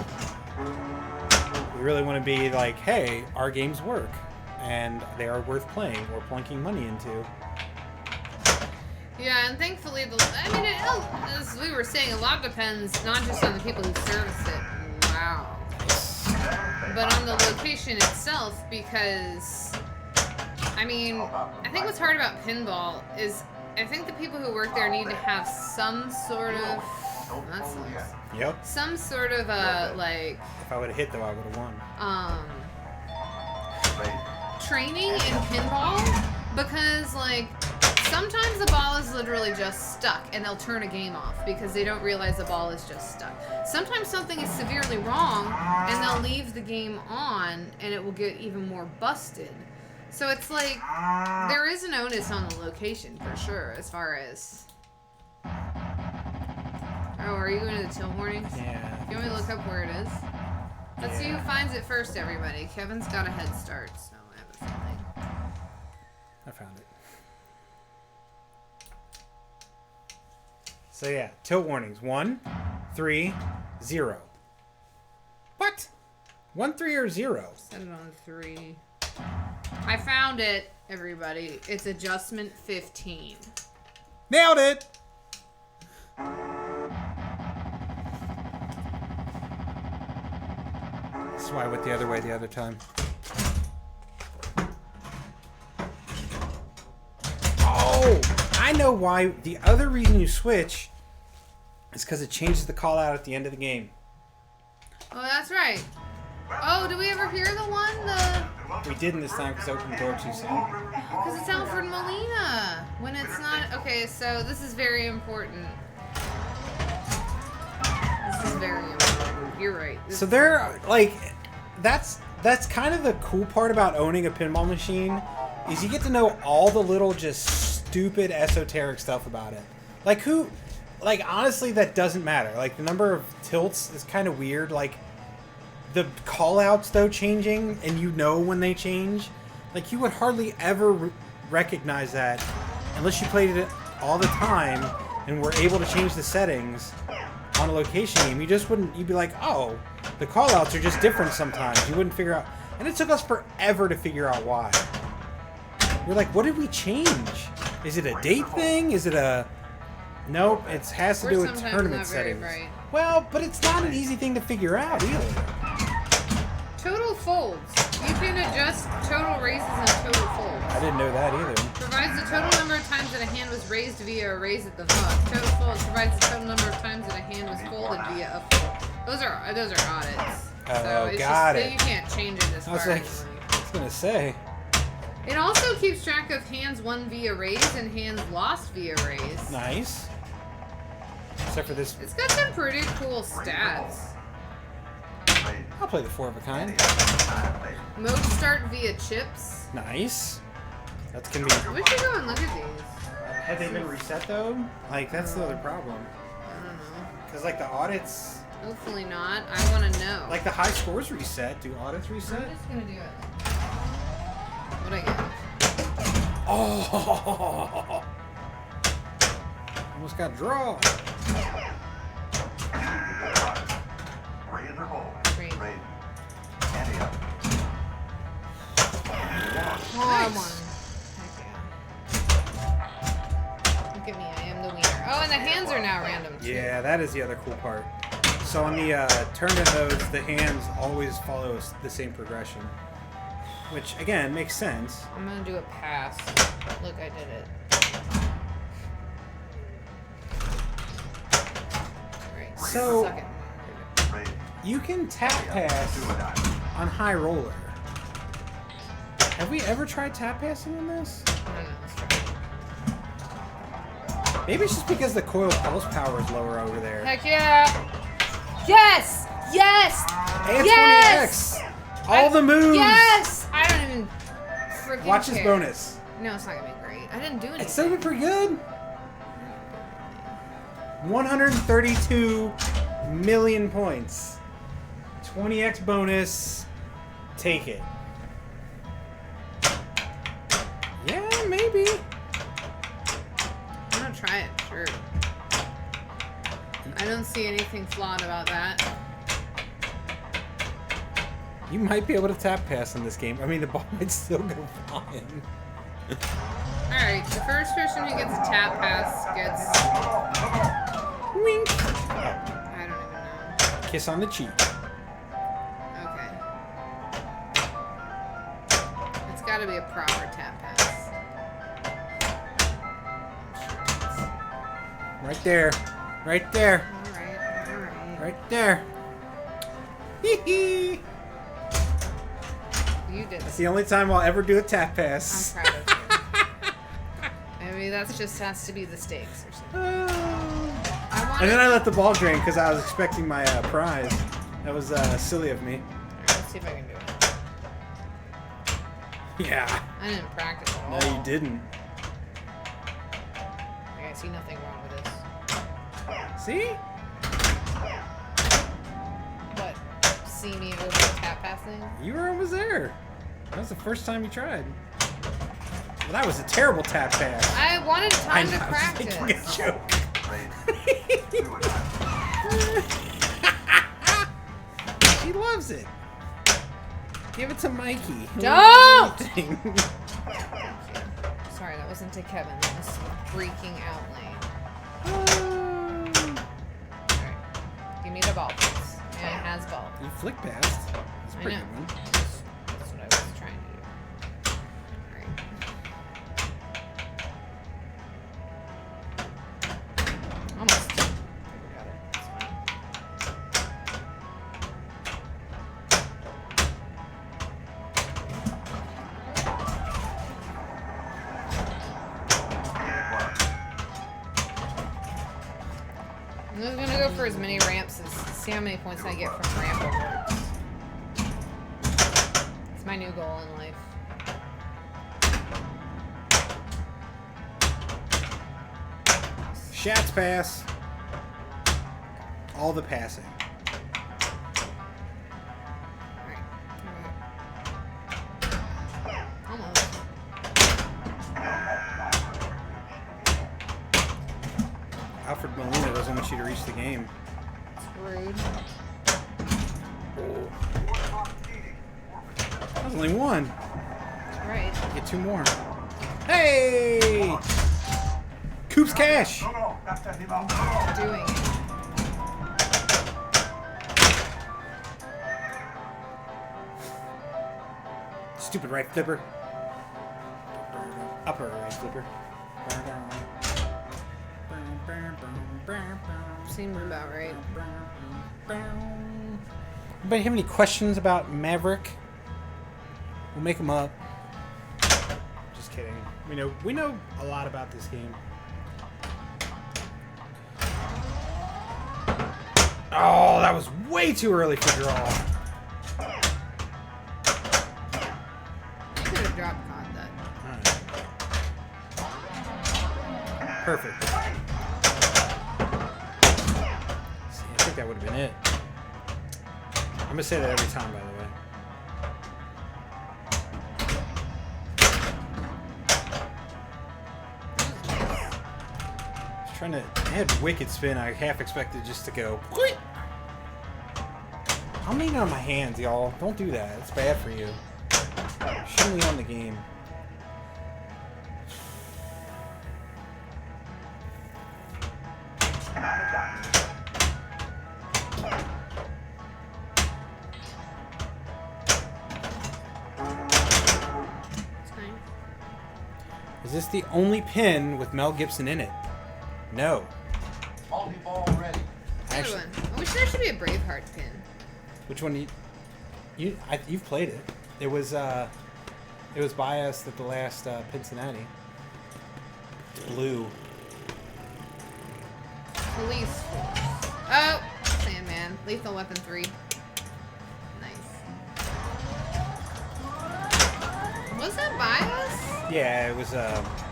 We really want to be like, hey, our games work, and they are worth playing or plunking money into. Yeah, and thankfully, as we were saying, a lot depends not just on the people who service it. Wow. But on the location itself, because, I mean, I think what's hard about pinball is I think the people who work there need to have some sort of... That sucks. Yep. Some sort of like... If I would have hit, though, I would have won. Training in pinball, because, like, Sometimes the ball is literally just stuck, and they'll turn a game off because they don't realize the ball is just stuck. Sometimes something is severely wrong, and they'll leave the game on, and it will get even more busted. So it's like, there is an onus on the location, for sure, as far as... Oh, are you going to the tilt warnings? Yeah. You want me to look up where it is? Let's see who finds it first, everybody. Kevin's got a head start, so I have a feeling. I found it. So yeah, tilt warnings. 1, 3, 0. What? 1, 3, or 0? Set it on 3. I found it, everybody. It's adjustment 15. Nailed it! That's why I went the other way the other time. Oh! I know why. The other reason you switch is because it changes the call out at the end of the game. Oh, that's right. Oh, did we ever hear the one? We didn't this time because it opened the door too soon. Because it's Alfred Molina. When it's not... Okay, so this is very important. This is very important. You're right. So they're like, that's kind of the cool part about owning a pinball machine is you get to know all the little just stupid esoteric stuff about it. Like honestly that doesn't matter. Like the number of tilts is kind of weird. Like the call outs though changing and you know when they change. Like you would hardly ever recognize that unless you played it all the time and were able to change the settings on a location game. You just wouldn't, you'd be like, oh, the call outs are just different sometimes. You wouldn't figure out, and it took us forever to figure out why. We're like, what did we change? Is it a date thing? Is it a... Nope, it has to do with tournament settings. Right. Well, but it's not an easy thing to figure out either. Total folds. You can adjust total raises and total folds. I didn't know that either. Provides the total number of times that a hand was raised via a raise at the hook. Total folds provides the total number of times that a hand was folded via a fold. Those are audits. Oh, it's got just, it. You can't change it as I was far like, as I was gonna say. It also keeps track of hands won via raise and hands lost via raise. Nice. Except for this. It's got some pretty cool stats. I'll play the 4 of a kind. Mode start via chips. Nice. That's gonna be. We should go and look at these. Have they been reset though? Like that's the other problem. I don't know. Cause like the audits, Hopefully not. I want to know. like the high scores reset. Do audits I'm reset? just gonna do it. What'd I get? Oh! Almost got draw. Green. Raise. Ante up. Oh, I won. Heck yeah. Look at me. I am the wiener. Oh, and the hands are now random too. Yeah, that is the other cool part. So on the tournament modes, the hands always follow the same progression, which again makes sense. I'm gonna do a pass. Look, I did it. Alright, So- suck it. Raise. You can tap pass Do or die. on high roller. Have we ever tried tap passing on this? I don't know, let's try it. Maybe it's just because the coil pulse power is lower over there. Heck yeah! Yes! Yes! And Yes! 20x! All the moves! Yes! I don't even freaking Watch this care. bonus. No, it's not gonna be great. I didn't do anything. It's still been pretty good. 132 million points. 20x bonus. Take it. Yeah, maybe. I'm gonna try it, sure. I don't see anything flawed about that. You might be able to tap pass in this game. I mean, the ball might still go flying. Alright, the first person who gets a tap pass gets... Wink. Oh, I don't even know. kiss on the cheek. Okay. It's gotta be a proper tap pass. Right there. Right there. Alright, alright. Right there. Hee hee. You did That's it. the only time I'll ever do a tap I'm pass. proud of you. I Maybe that's just has to be the stakes or something. And then I let the ball drain because I was expecting my prize. That was silly of me. Alright, let's see if I can do it. Yeah. I didn't practice at all. No, you didn't. I see nothing wrong with this. See? What? See me over the tap passing? You were almost there. That was the first time you tried. Well, that was a terrible tap pass. I wanted time to I was practice. making a joke. She loves it. Give it to Mikey. Don't! Sorry, that wasn't to Kevin. That was freaking out lane. Alright. Give me the ball, please. And it has ball. You flick past. That's a I pretty know. good one. That's what I was trying to do. Alright. Almost. I got it. It's fine. I'm just gonna go for as many ramps as see how many points I get from ramp awards. It's my new goal in life. Shats pass. All the passing. Alright. Almost. Alfred Molina doesn't want you to reach the game. It's rude. That was only one. Right. Get two more. Hey! Coop's cash. Doing it. Stupid right flipper. Upper right flipper. Seemed about right. Anybody have any questions about Maverick? We'll make them up. Just kidding. We know a lot about this game. Oh, that was way too early for draw. You could have drop caught that. Alright. Perfect. See, I think that would have been it. I'm gonna say that every time, by the way. Trying to, I had wicked spin. I half expected just to go. I'm leaning on my hands, y'all. Don't do that. It's bad for you. Shouldn't lean on the game. It's fine. Is this the only pin with Mel Gibson in it? No. Multi-ball ready. Good one. I wish there should be a Braveheart pin. Which one? You've played it. It was by us at the last Cincinnati. It's blue. Police force. Oh! Sandman. Lethal Weapon 3. Nice. Was that by us? Yeah, it was.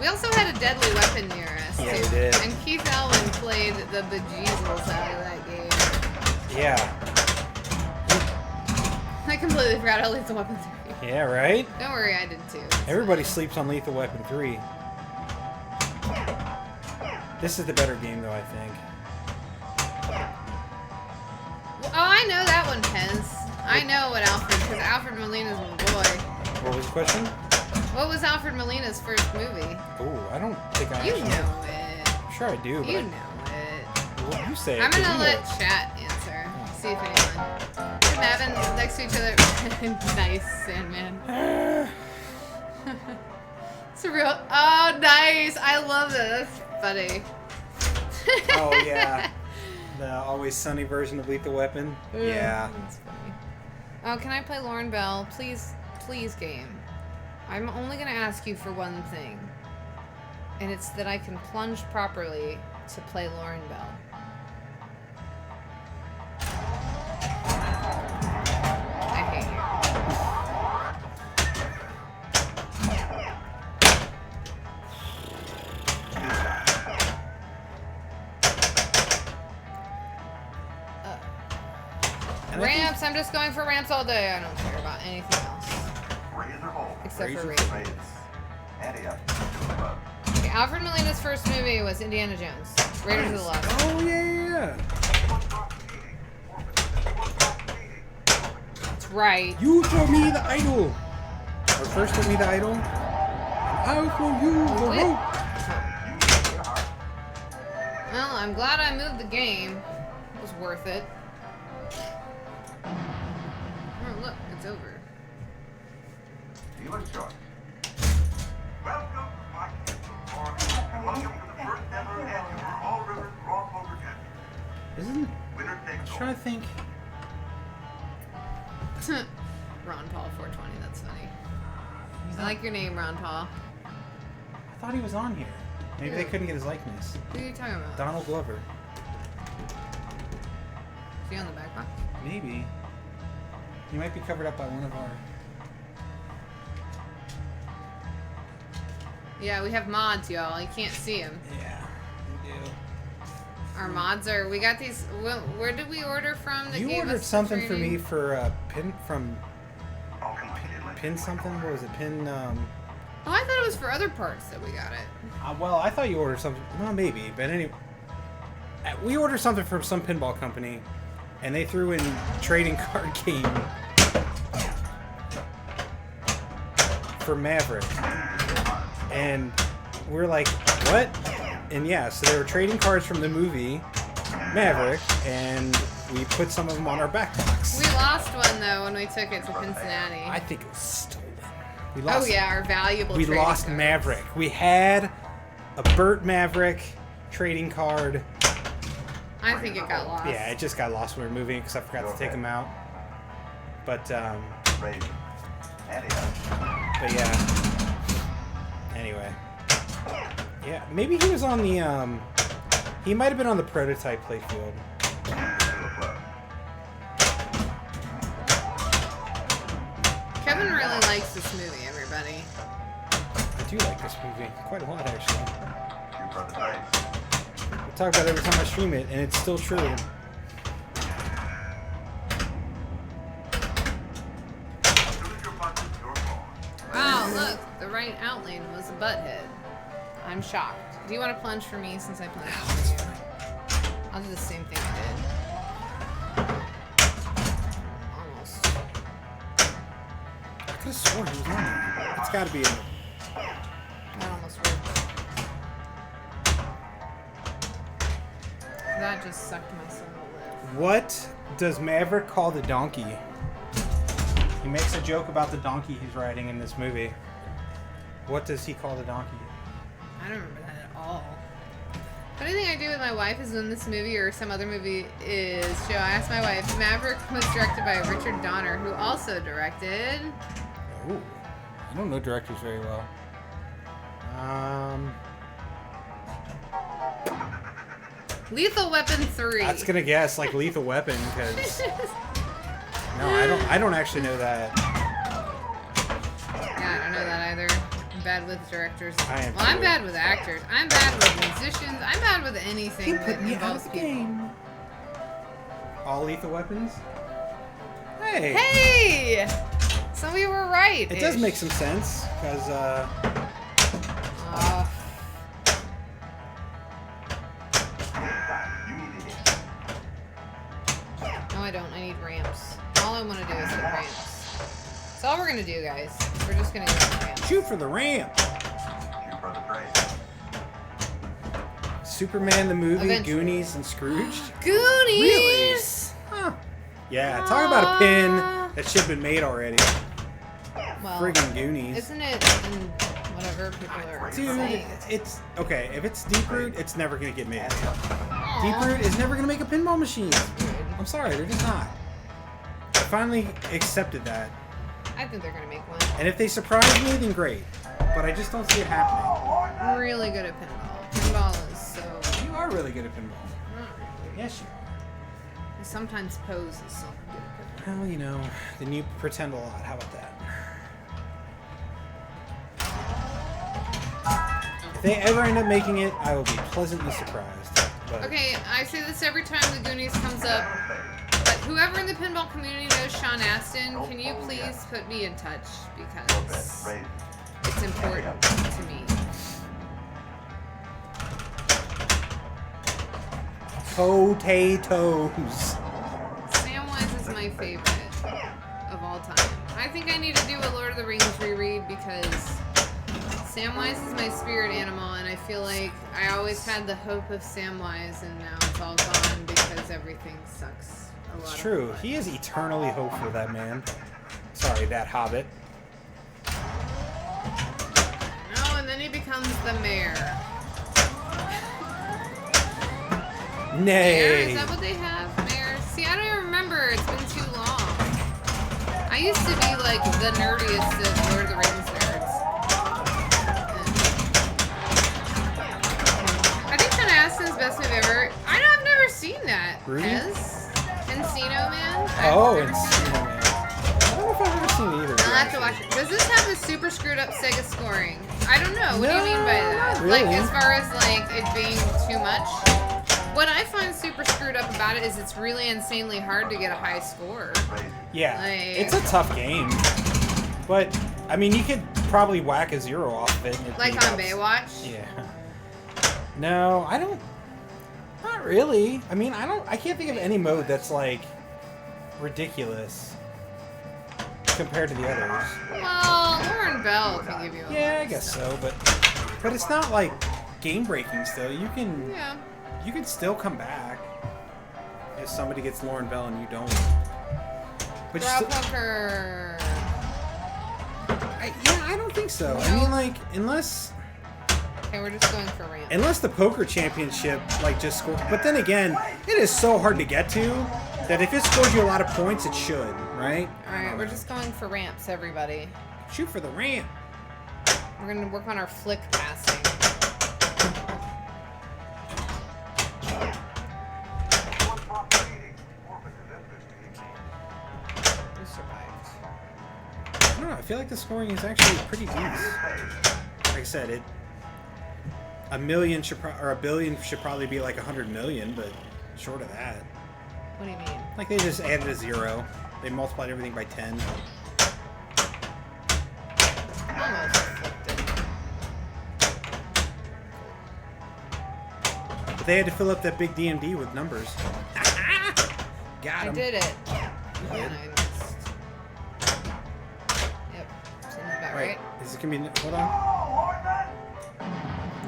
We also had a deadly weapon near us, Yeah, too. we did. And Keith Elwin played the bejesus out of that game. Yeah. I completely forgot how Lethal Weapon 3. Yeah, right? Don't worry, I did too. It's Everybody fine. sleeps on Lethal Weapon 3. This is the better game, though, I think. Oh, I know that one, Pence. I know what Alfred, because Alfred Molina's my boy. What was the question? What was Alfred Molina's first movie? Oh, I don't think I You actually know it. I'm sure I do, but You I, know it. well, you say it. I'm 'cause gonna you let know it. chat answer. See if anyone. We're having next to each other. Nice, Sandman. It's a real. Oh, nice. I love this. Funny. Oh, yeah. The Always Sunny version of Lethal Weapon? Yeah. That's funny. Oh, can I play Lauren Bell? Please, please, game. I'm only gonna ask you for one thing. And it's that I can plunge properly to play Lauren Bell. I hate you. Ramps, I'm just going for ramps all day. I don't care about anything else. Except for Raiders. Okay, Alfred Molina's first movie was Indiana Jones. Raiders of the Lost. Oh, yeah. That's right. You throw me the idol. Or first throw me the idol. And I'll throw you the rope. Well, I'm glad I moved the game. It was worth it. Oh, look, it's over. Dealer choice. Welcome to the first ever annual All River Crossover Championship. Isn't... Winner I'm takes all. trying to think. Ron Paul 420, that's funny. I like your name, Ron Paul. I thought he was on here. Maybe they Who? couldn't get his likeness. Who are you talking about? Donald Glover. Is he on the back box? Maybe. He might be covered up by one of our... Yeah, we have mods, y'all. You can't see them. Yeah, we do. Our mods are... We got these... Where did we order from that You gave ordered us the something for training? me for pin from All completed. pin something. What was it? Pin. Oh, I thought it was for other parts that we got it. Well, I thought you ordered something. Well, maybe, but anyway, we ordered something from some pinball company, and they threw in trading card game for Maverick, and we're like, what? And yeah, so they were trading cards from the movie Maverick, and we put some of them on our back box. We lost one, though, when we took it to Cincinnati. I think it was stolen. We lost, Oh, yeah, our valuable we trading lost cards. Maverick. We had a Burt Maverick trading card. I think it got lost. Yeah, it just got lost when we were moving because I forgot to take him out. But Raiders. but yeah. Anyway. Yeah, maybe he was on the he might have been on the prototype playfield. Kevin really likes this movie, everybody. I do like this movie quite a lot, actually. You for the dice. I talk about it every time I stream it, and it's still true. As soon as your punches, your ball. Wow, look, the right outlane was a butthead. I'm shocked. Do you want to plunge for me since I plunged for you? I'll do the same thing I did. Almost. I could have sworn he was on there. It's got to be in it. That almost worked. That just sucked my soul to live. What does Maverick call the donkey? He makes a joke about the donkey he's riding in this movie. What does he call the donkey? I don't remember that at all. Funny thing I do with my wife is when this movie or some other movie is show, I asked my wife, Maverick was directed by Richard Donner, who also directed... Ooh, I don't know directors very well. Lethal Weapon 3. That's gonna guess like Lethal Weapon because no, I don't actually know that. Yeah, I don't know that either. I'm bad with directors. I am Well, I'm too. bad with actors. I'm bad with musicians. I'm bad with anything that involves people. All Lethal Weapons? Hey! Hey! So we were right. It does make some sense because No, I don't. I need ramps. All I want to do is hit ramps. That's all we're gonna do, guys. We're just gonna go for ramps. shoot for the ramp. Shoot for the praise. Superman the movie, Eventually. Goonies, and Scrooged. Goonies. Really? Huh. Yeah, talk about a pin that should have been made already. Well, Friggin' Goonies. isn't it in whatever people are Dude, saying? it's okay. If it's Deep Root, it's never gonna get made. Deep Root is never gonna make a pinball machine. I'm sorry, they're just not. I finally accepted that. I think they're gonna make one. And if they surprise me, then great. but I just don't see it happening. I'm really good at pinball. Pinball is so... You are really good at pinball. Not really. Yes, you I sometimes pose as so good at pinball. are. Well, you know, then you pretend a lot. How about that? If they ever end up making it, I will be pleasantly surprised. But Okay, I say this every time the Goonies comes up, but whoever in the pinball community knows Sean Astin, can you please put me in touch, because Raise. it's important to me. potatoes. Samwise is my favorite of all time. I think I need to do a Lord of the Rings reread because Samwise is my spirit animal, and I feel like I always had the hope of Samwise, and now it's all gone because everything sucks. A lot It's true. of He is eternally hopeful, that man. Sorry, that hobbit. No, and then he becomes the mayor. Mayor? Nay. Is that what they have? Mayor? See, I don't even remember. It's been too long. I used to be like the nerdiest of Lord of the Rings nerds. I think Sean Astin's best move ever. I've never seen that. Rudy? Encino Man? Oh, I've never seen Encino Man. I don't know if I've ever seen either. I'll have to watch it. Does this have the super screwed up Sega scoring? I don't know. What do you mean by that? not really. Like, as far as like it being too much? What I find super screwed up about it is it's really insanely hard to get a high score. Yeah, Like- it's a tough game. But, I mean, you could probably whack a 0 off of it. And it'd Like be on about- Baywatch? Yeah. No, I don't. Not really. I mean, I can't think of any mode that's, like, ridiculous compared to the others. Well, Lauren Bell can give you a Yeah, lot I of guess stuff. so, but it's not, like, game-breaking still. You can... Yeah. You can still come back if somebody gets Lauren Bell and you don't. But you Draw still, poker. I don't think so. I mean, like, unless Okay, we're just going for ramp. the poker championship, like, just score. But then again, it is so hard to get to that if it scores you a lot of points, it should, right? Alright, we're just going for ramps, everybody. Shoot for the ramp. We're gonna work on our flick passing. We survived. I don't know. I feel like the scoring is actually pretty decent. Like I said, a billion should probably be like 100 million, but short of that. What do you mean? Like they just added a 0. They multiplied everything by 10. Almost flipped it. But they had to fill up that big DMD with numbers. Got I him. did it. You did? And I missed. Yep. Seems about Wait, right. is it gonna be? Hold on.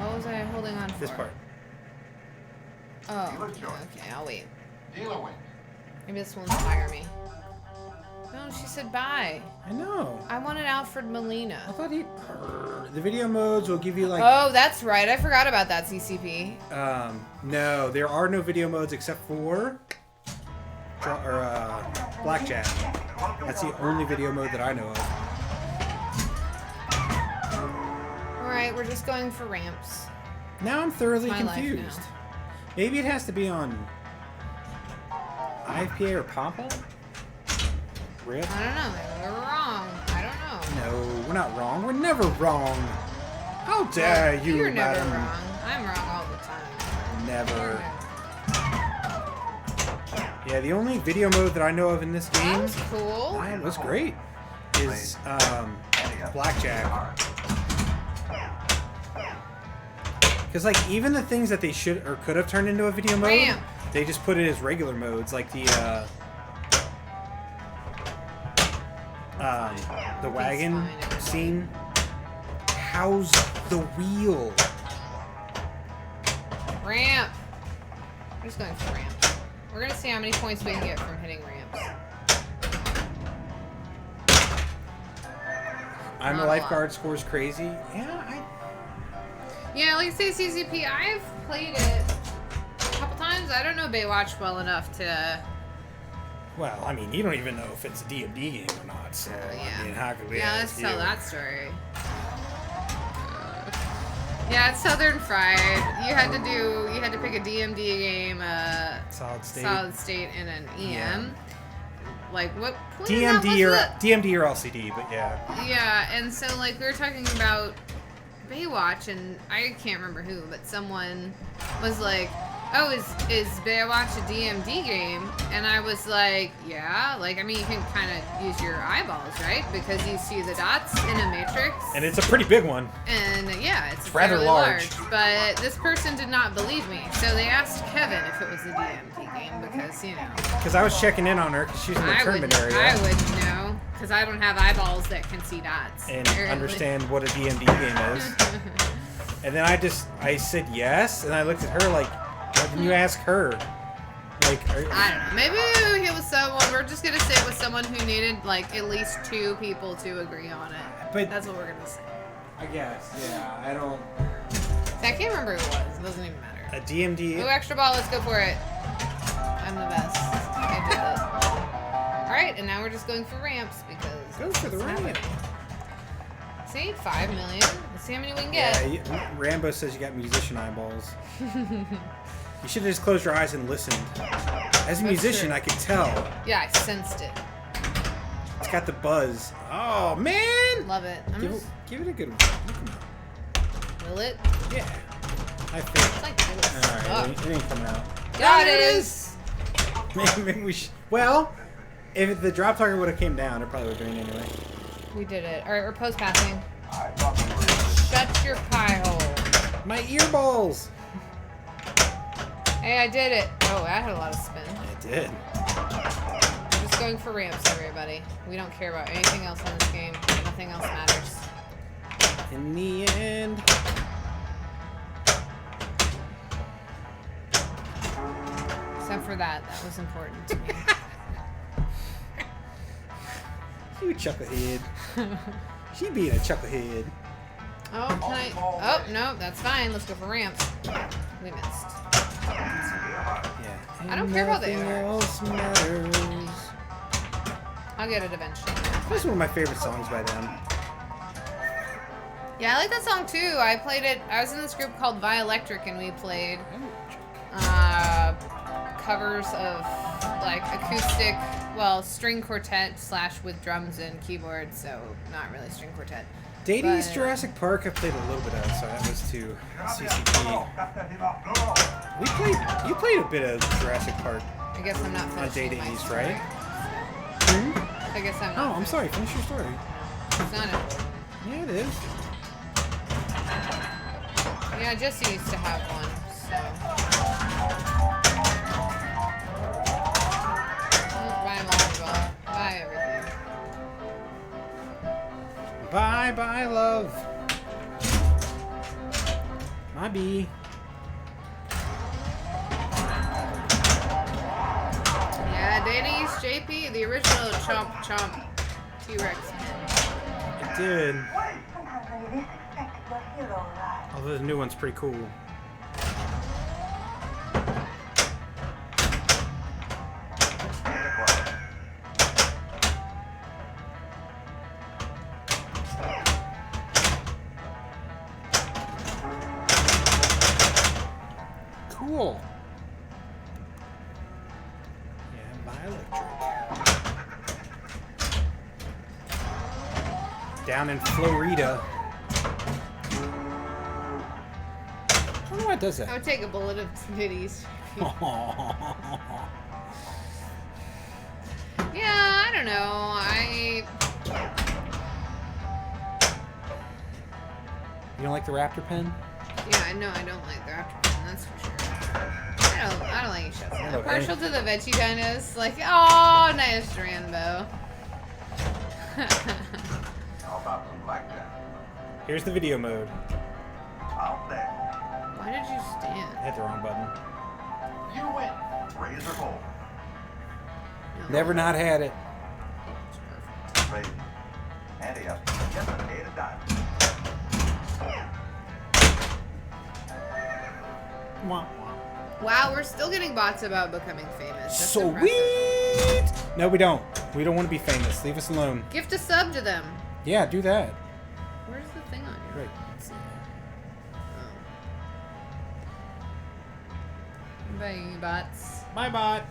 What was I holding on for? This part. Oh, okay, I'll wait. Dealer win. Maybe this will inspire me. No, she said bye. I know. I wanted Alfred I Molina. thought the video modes will give you like. Oh, that's right. I forgot about that, CCP. No, there are no video modes except for blackjack. That's the only video mode that I know of. Alright, we're just going for ramps. Now I'm thoroughly It's my life confused. now. Maybe it has to be on IPA or Papa? Rip? I don't know. Maybe we're wrong. I don't know. No, we're not wrong. We're never wrong. How dare you, You're never madam? wrong. I'm wrong all the time. Never. Yeah, the only video mode that I know of in this That game was cool. that was great is blackjack. Because like even the things that they should or could have turned into a video mode, Ramp. they just put it as regular modes, like the wagon fine. scene. How's the wheel? Ramp. We're just going for ramp. We're going to see how many points we can get from hitting ramps. I'm Not a a lifeguard scores crazy. Yeah, Yeah, like say CCP, I've played it a couple times. I don't know Baywatch well enough to... well, I mean, you don't even know if it's a D&D game or not, so, yeah. I mean, how could we Yeah, ask let's you? tell that story. Yeah, it's Southern Fried. You had to pick a DMD game, Solid State. Solid State, and an EM. Yeah. Like what? DMD or LCD, but yeah. Yeah, and so like we were talking about Baywatch, and I can't remember who, but someone was like, "Oh, is Baywatch a DMD game?" And I was like, "Yeah, like I mean, you can kind of use your eyeballs, right? Because you see the dots in a matrix." And it's a pretty big one. And yeah, it's rather fairly large. But this person did not believe me, so they asked Kevin if it was a DMD game because you know. Because I was checking in on her because she's in the tournament area. I would know because I don't have eyeballs that can see dots and apparently. understand what a DMD game is. And then I said yes, and I looked at her like, why didn't you ask her? Like, I don't know. Maybe it was someone. We're just gonna say it was someone who needed like at least 2 people to agree on it. But that's what we're gonna say. I guess, yeah. I don't. I can't remember who it was. It doesn't even matter. A DMD. Ooh, extra ball. Let's go for it. I'm the best. I did it. All right, and now we're just going for ramps because. Go for the ramp. See, 5 million. Let's see how many we can get. Yeah, Rambo says you got musician eyeballs. You should have just closed your eyes and listened. As a musician, true. I could tell. Yeah, I sensed it. It's got the buzz. Oh man! Love it. Give it a good one. Will it? Yeah. I think. It's like All right, it ain't coming out. Yeah, it is. Maybe we should. Well, if the drop target would have came down, it probably would have been anyway. We did it. All right, we're post passing. Shut your pie hole. My earballs. Hey, I did it. Oh, that had a lot of spin. It did. We're just going for ramps, everybody. We don't care about anything else in this game. Nothing else matters. In the end. Except for that. That was important to me. You chucklehead. She being a chucklehead. Oh, can I? Oh, no, that's fine. Let's go for ramps. We missed. Yeah. I don't care about the Nothing air. else matters. I'll get it eventually. That's one of my favorite songs by them. Yeah, I like that song too. I played it. I was in this group called Violectric, and we played covers of like acoustic, well, string quartet / with drums and keyboards. So not really string quartet. Deity's But- Jurassic Park I played a little bit of, so that was to CCP. You played a bit of Jurassic Park I guess I'm not on finishing my Deity's, story. right? I guess I'm Oh, not. I'm sorry. Finish your story. It's not important. Yeah, it is. Yeah, Jesse used to have one. So. Bye, volleyball. Bye, everything. Bye, bye, love. My bee. Yeah, Danny's JP, the original Chomp Chomp T-Rex pin. It did. Although the new one's pretty cool. Cool. Yeah, Violectric. Down in Florida. I don't know why it does I that. would take a bullet of titties. Yeah, I don't know. You don't like the Raptor pen? Yeah, I know I don't like the Raptor pin, that's for sure. I don't like you shots. I'm partial to the veggie dinos. Like, oh, nice Rambo. How about some blackjack? Here's the video mode. I'll bet. Why did you stand? I hit the wrong button. You win. Raise or fold. No. Never not had it. It's perfect. Raise. Ante up. Get the 8 of diamonds. Wah, wah. Wow, we're still getting bots about becoming famous. That's impressive. Sweet! No, we don't. We don't want to be famous. Leave us alone. Gift a sub to them. Yeah, do that. Where's the thing on here? Right. Let's see. Bye, bots. Bye, bot.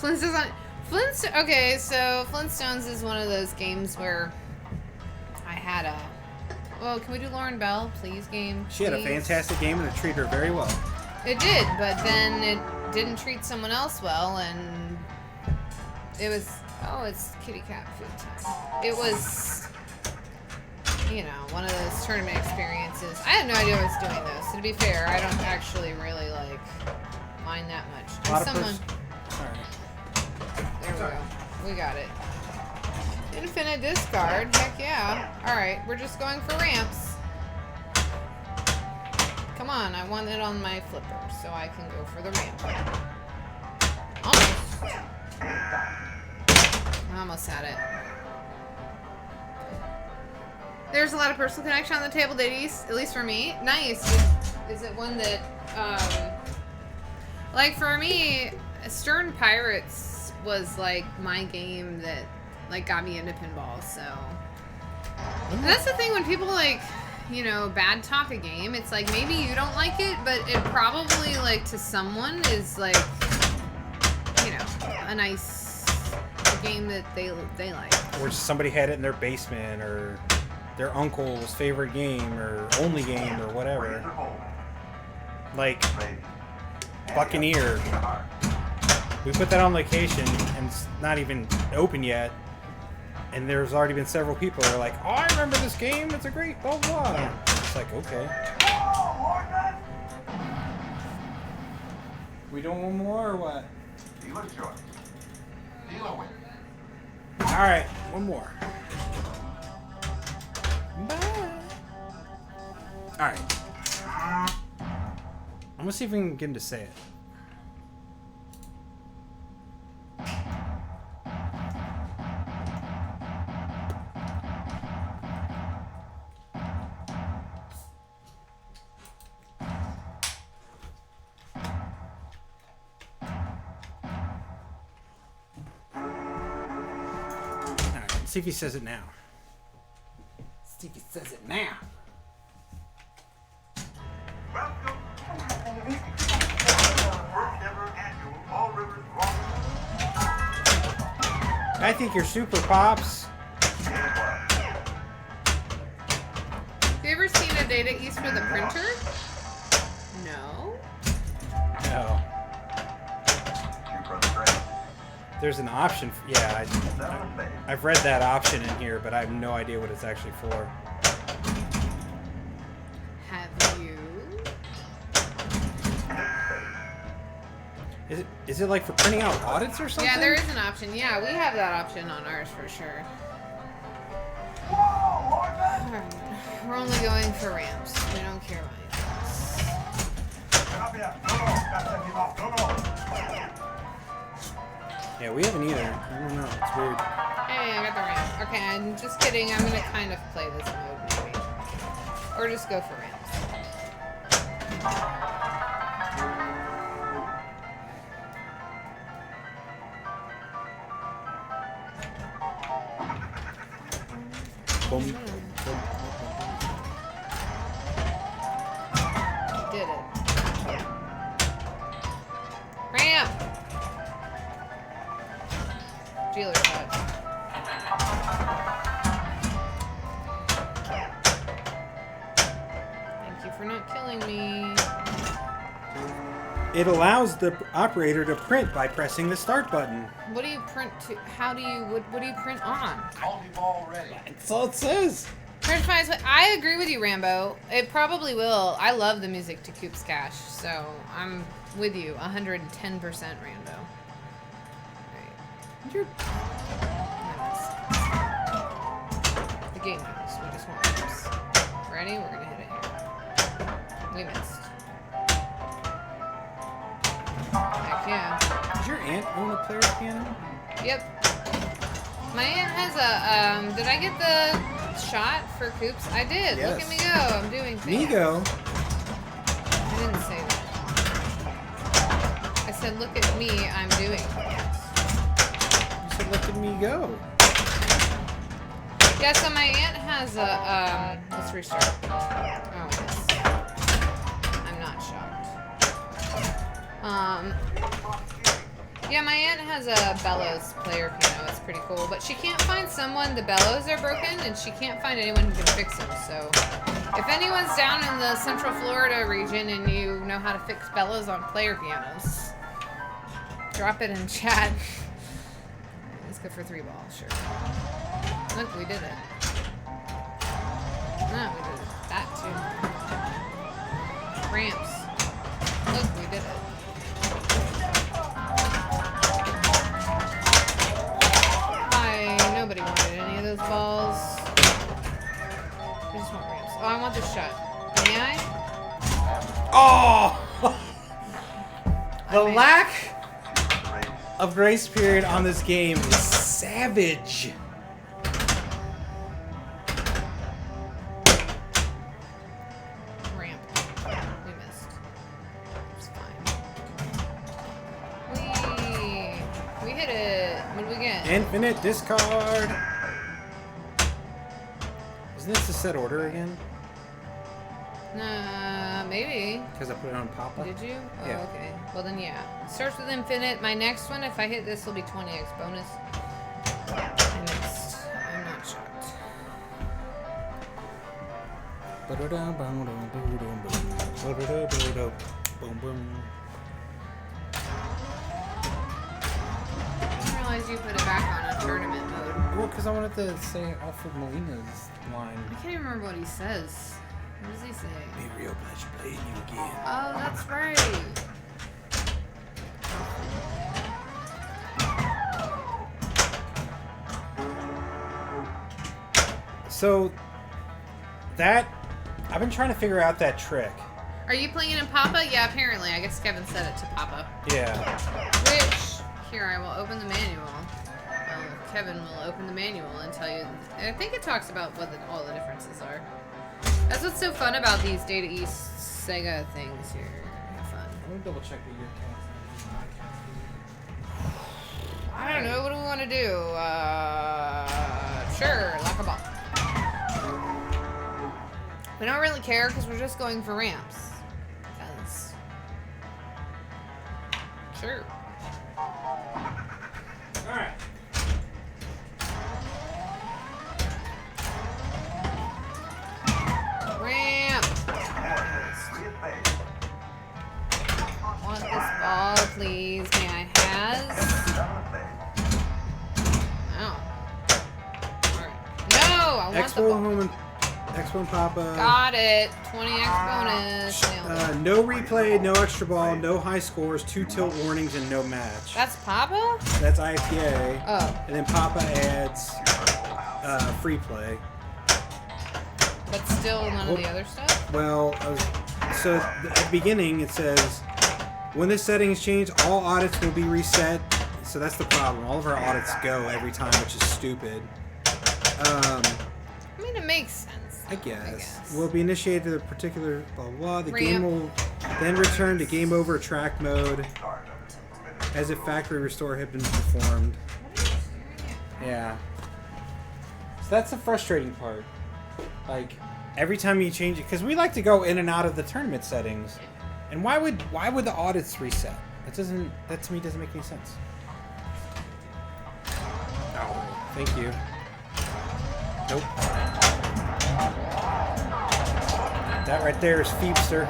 Okay, so Flintstones is one of those games where I had a... Well, can we do Lauren Bell, please, game? She had a please? fantastic game and it treated her very well. It did, but then it didn't treat someone else well, and it was... Oh, it's kitty cat food time. It was, you know, one of those tournament experiences. I had no idea I was doing this. So to be fair, I don't actually really, like, mind that much. A lot And of someone... Alright. There we go. We got it. Infinite discard. Heck yeah. Alright, we're just going for ramps. Come on, I want it on my flipper, so I can go for the ramp. Almost. I almost had it. There's a lot of personal connection on the table, ladies. At least for me. Nice. Is it one that, like for me, Stern Pirates was like my game that like got me into pinball. So and that's the thing when people like, you know, bad talk a game. It's like maybe you don't like it, but it probably like to someone is like, you know, a nice game that they like. Or somebody had it in their basement, or their uncle's favorite game, or only game, or whatever. Like Buccaneer. We put that on location, and it's not even open yet. And there's already been several people that are like, "Oh, I remember this game. It's a great blah blah." It's like, okay. We doing one more or what? Dealer's choice. Dealer wins. All right, one more. Bye. All right. I'm gonna see if we can get him to say it. See if he says it now. See if he says it now. Welcome. First ever annual All Rivers Rock. I think you're super, Pops. Have you ever seen a data east with a printer? No. No. There's an option. Yeah, I've read that option in here, but I have no idea what it's actually for. Have you? Is it like for printing out audits or something? Yeah, there is an option. Yeah, we have that option on ours for sure. Alright, we're only going for ramps. We don't care about Yeah, we haven't either. I don't know. It's weird. Hey, I got the ramp. Okay, I'm just kidding. I'm gonna kind of play this mode maybe. Or just go for ramps. Boom. Did it. Ramp! Dealer touch. Thank you for not killing me. It allows the operator to print by pressing the start button. What do you print to? How do you? What do you print on? Multi-ball ready. That's all it says. I agree with you, Rambo. It probably will. I love the music to Coop's Cash, so I'm with you 110%, Rambo. Right. You're... The game knows. We just want ramps. Ready? We're gonna hit it here. We missed. Heck yeah. Does your aunt own a player's piano? Yep. My aunt has a, did I get the shot for Coops? I did. Yes. Look at me go. I'm doing things. Migo. I didn't say that. I said, look at me. I'm doing things. You said, look at me go. Yeah, so my aunt has a, let's restart. Oh, yes. I'm not shocked. Yeah, my aunt has a bellows player piano. It's pretty cool, but she can't find someone. The bellows are broken, and she can't find anyone who can fix them. So, if anyone's down in the Central Florida region and you know how to fix bellows on player pianos, drop it in chat. Let's go for 3 balls, sure. Look, we did it. No, we did that too. Ramps. Look, we did it. Nobody wanted any of those balls. I just want ramps. Oh, I want this shot. May I? Oh! The lack of grace period on this game is savage. Ramp. We missed. It's fine. We hit it. What do we get? Infinite discard. Isn't this the set order again? Maybe. Because I put it on Papa. Did you? Oh, Yeah. okay. Well then, yeah. Starts with infinite. My next one, if I hit this, will be 20x bonus. I missed. I'm not shocked. I didn't realize you put it back on a tournament mode. Well, because I wanted to say Alfred Molina's line. I can't even remember what he says. What does he say? Be real pleasure playing you again. Oh, that's right. So, that... I've been trying to figure out that trick. Are you playing it in Papa? Yeah, apparently. I guess Kevin said it to Papa. Yeah. Which, here, I will open the manual. Kevin will open the manual and tell you. I think it talks about what all the differences are. That's what's so fun about these Data East Sega things here. Have fun. Let me double check the year count. I don't know. What do we want to do? Sure, like a ball. We don't really care because we're just going for ramps. Because. Sure. Alright. Ramp. Want this ball, please? May I has? Oh. Alright. No, I want the Expo ball. Home and Expo and Papa. Got it. 20x bonus. Nailed it. No replay, no extra ball, no high scores, 2 tilt warnings, and no match. That's Papa? That's IPA. Oh. And then Papa adds free play. But still none of the other stuff? Well, so at the beginning it says, when this setting is changed, all audits will be reset. So that's the problem. All of our audits go every time, which is stupid. I mean, it makes sense. I guess. Will be initiated to a particular blah blah. The Ramp. game will then return to game over track mode as if factory restore had been performed. Yeah. So that's the frustrating part. Like every time you change it, because we like to go in and out of the tournament settings, and why would the audits reset? That to me doesn't make any sense. Oh, thank you. Nope. That right there is Feebster.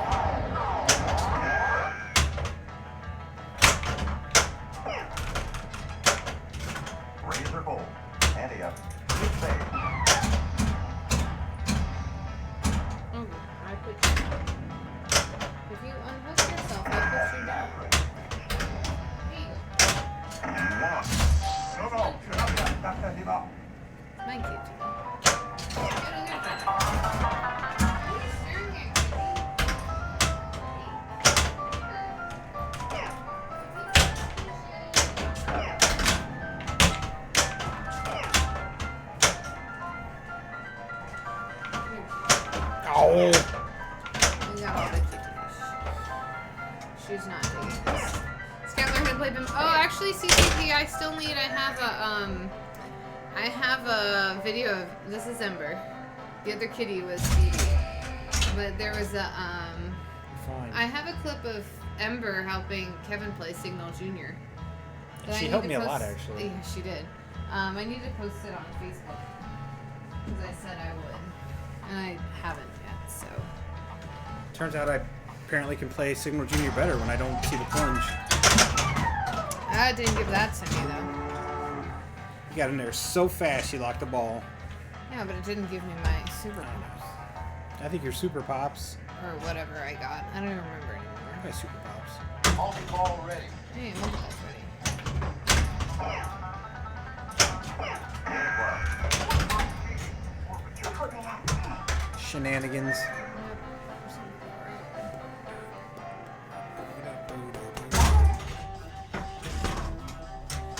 Razor bolt. Ante up. Big save. Oh, I put you. If you unhook yourself, I put you down. Here you go. No. Give up. Thank you. Oh. We got all the kitties. She's not digging this. Scoutler had played them. Oh, actually, CCP, I still need. I have a video of this is Ember. The other kitty was Phoebe. But there was a Fine. I have a clip of Ember helping Kevin play Signal Jr. That She I helped need me to a lot, post- actually. Yeah, she did. I need to post it on Facebook because I said I would, and I haven't yet. So Turns out I apparently can play Signal Jr. better when I don't see the plunge. I didn't give that to me though. You got in there so fast, she locked the ball. Yeah, but it didn't give me my super pops I think your Super Pops. or whatever I got. I don't even remember anymore. My Super Pops. Multi-ball ready. Hey, multiple's ready. Shenanigans.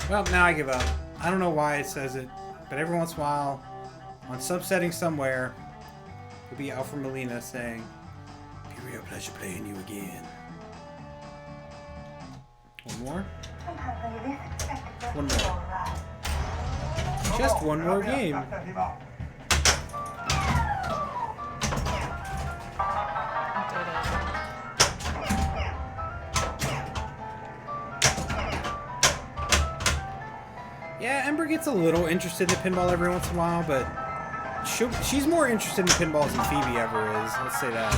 Well, now I give up. I don't know why it says it, but every once in a while, on subsetting somewhere, it'll be Alfred Molina saying, "Be a real pleasure playing you again." One more? One more. Just one more game. Yeah, Ember gets a little interested in pinball every once in a while, but she's more interested in pinballs than Phoebe ever is. Let's say that.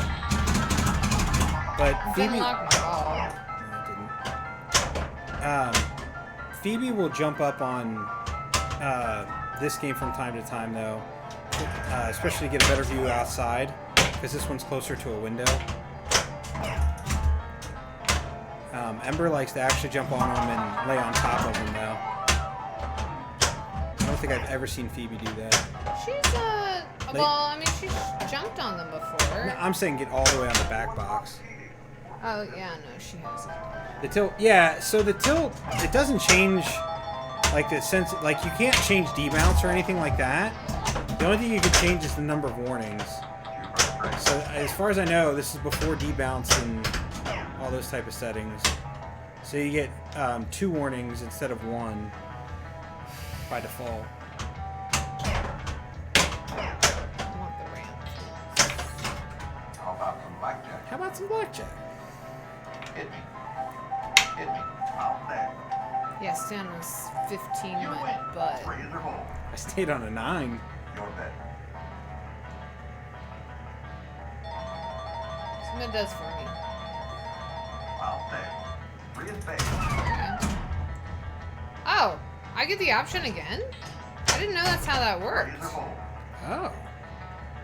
But Phoebe, Didn't lock my ball. no, it didn't. Phoebe will jump up on this game from time to time, though, especially to get a better view outside, because this one's closer to a window. Ember likes to actually jump on them and lay on top of them, though. I don't think I've ever seen Phoebe do that. She's well, I mean, she's jumped on them before. No, I'm saying get all the way on the back box. Oh yeah, no, she hasn't. The tilt, yeah. So the tilt, it doesn't change, like the sense, like you can't change debounce or anything like that. The only thing you can change is the number of warnings. So as far as I know, this is before debounce and all those type of settings. So you get 2 warnings instead of 1 by default. I want the ramp. How about some blackjack? How about some blackjack? Hit me. Hit me. Out there. Yeah, Stan was 15 You my win. butt. Raise or hold. I stayed on a 9. Your bet. So that does for me. Out there. Free and fair. Okay. Oh, I get the option again? I didn't know that's how that worked. Raise or hold. Oh.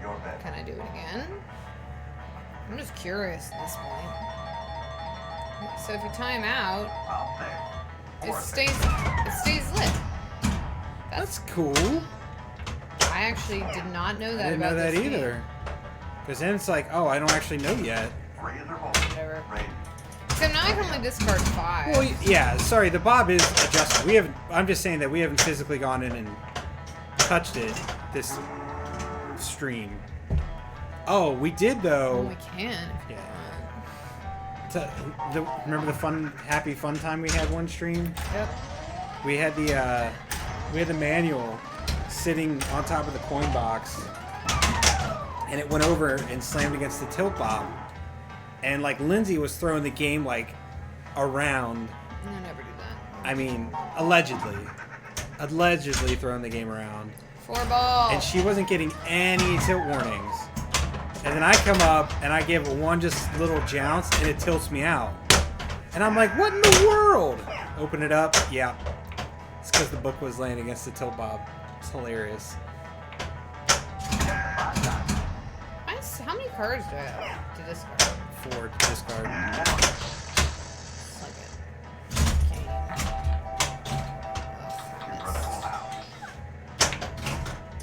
Your bet. Can I do it again? I'm just curious at this point. So if you time out, Out there. it Four stays lit. That's cool. I actually did not know that I didn't about know that this game. either. Because then it's like, oh, I don't actually know yet. Raise or hold. Whatever. Raise. Except now I can only discard 5. Well, yeah, sorry, the bob is adjustable. We haven't. I'm just saying that we haven't physically gone in and touched it this stream. Oh, we did Well, though. we can. If you Yeah. want. Remember the happy fun time we had one stream? Yep. We had the manual sitting on top of the coin box, and it went over and slammed against the tilt bob. And like Lindsay was throwing the game like around. No, never do that. I mean, allegedly throwing the game around, 4 ball. and she wasn't getting any tilt warnings. And then I come up and I give it one just little jounce, and it tilts me out. And I'm like, what in the world? Open it up. Yeah, it's because the book was laying against the tilt bob. It's hilarious. How many cards do I have to discard? 4 to discard. Like it.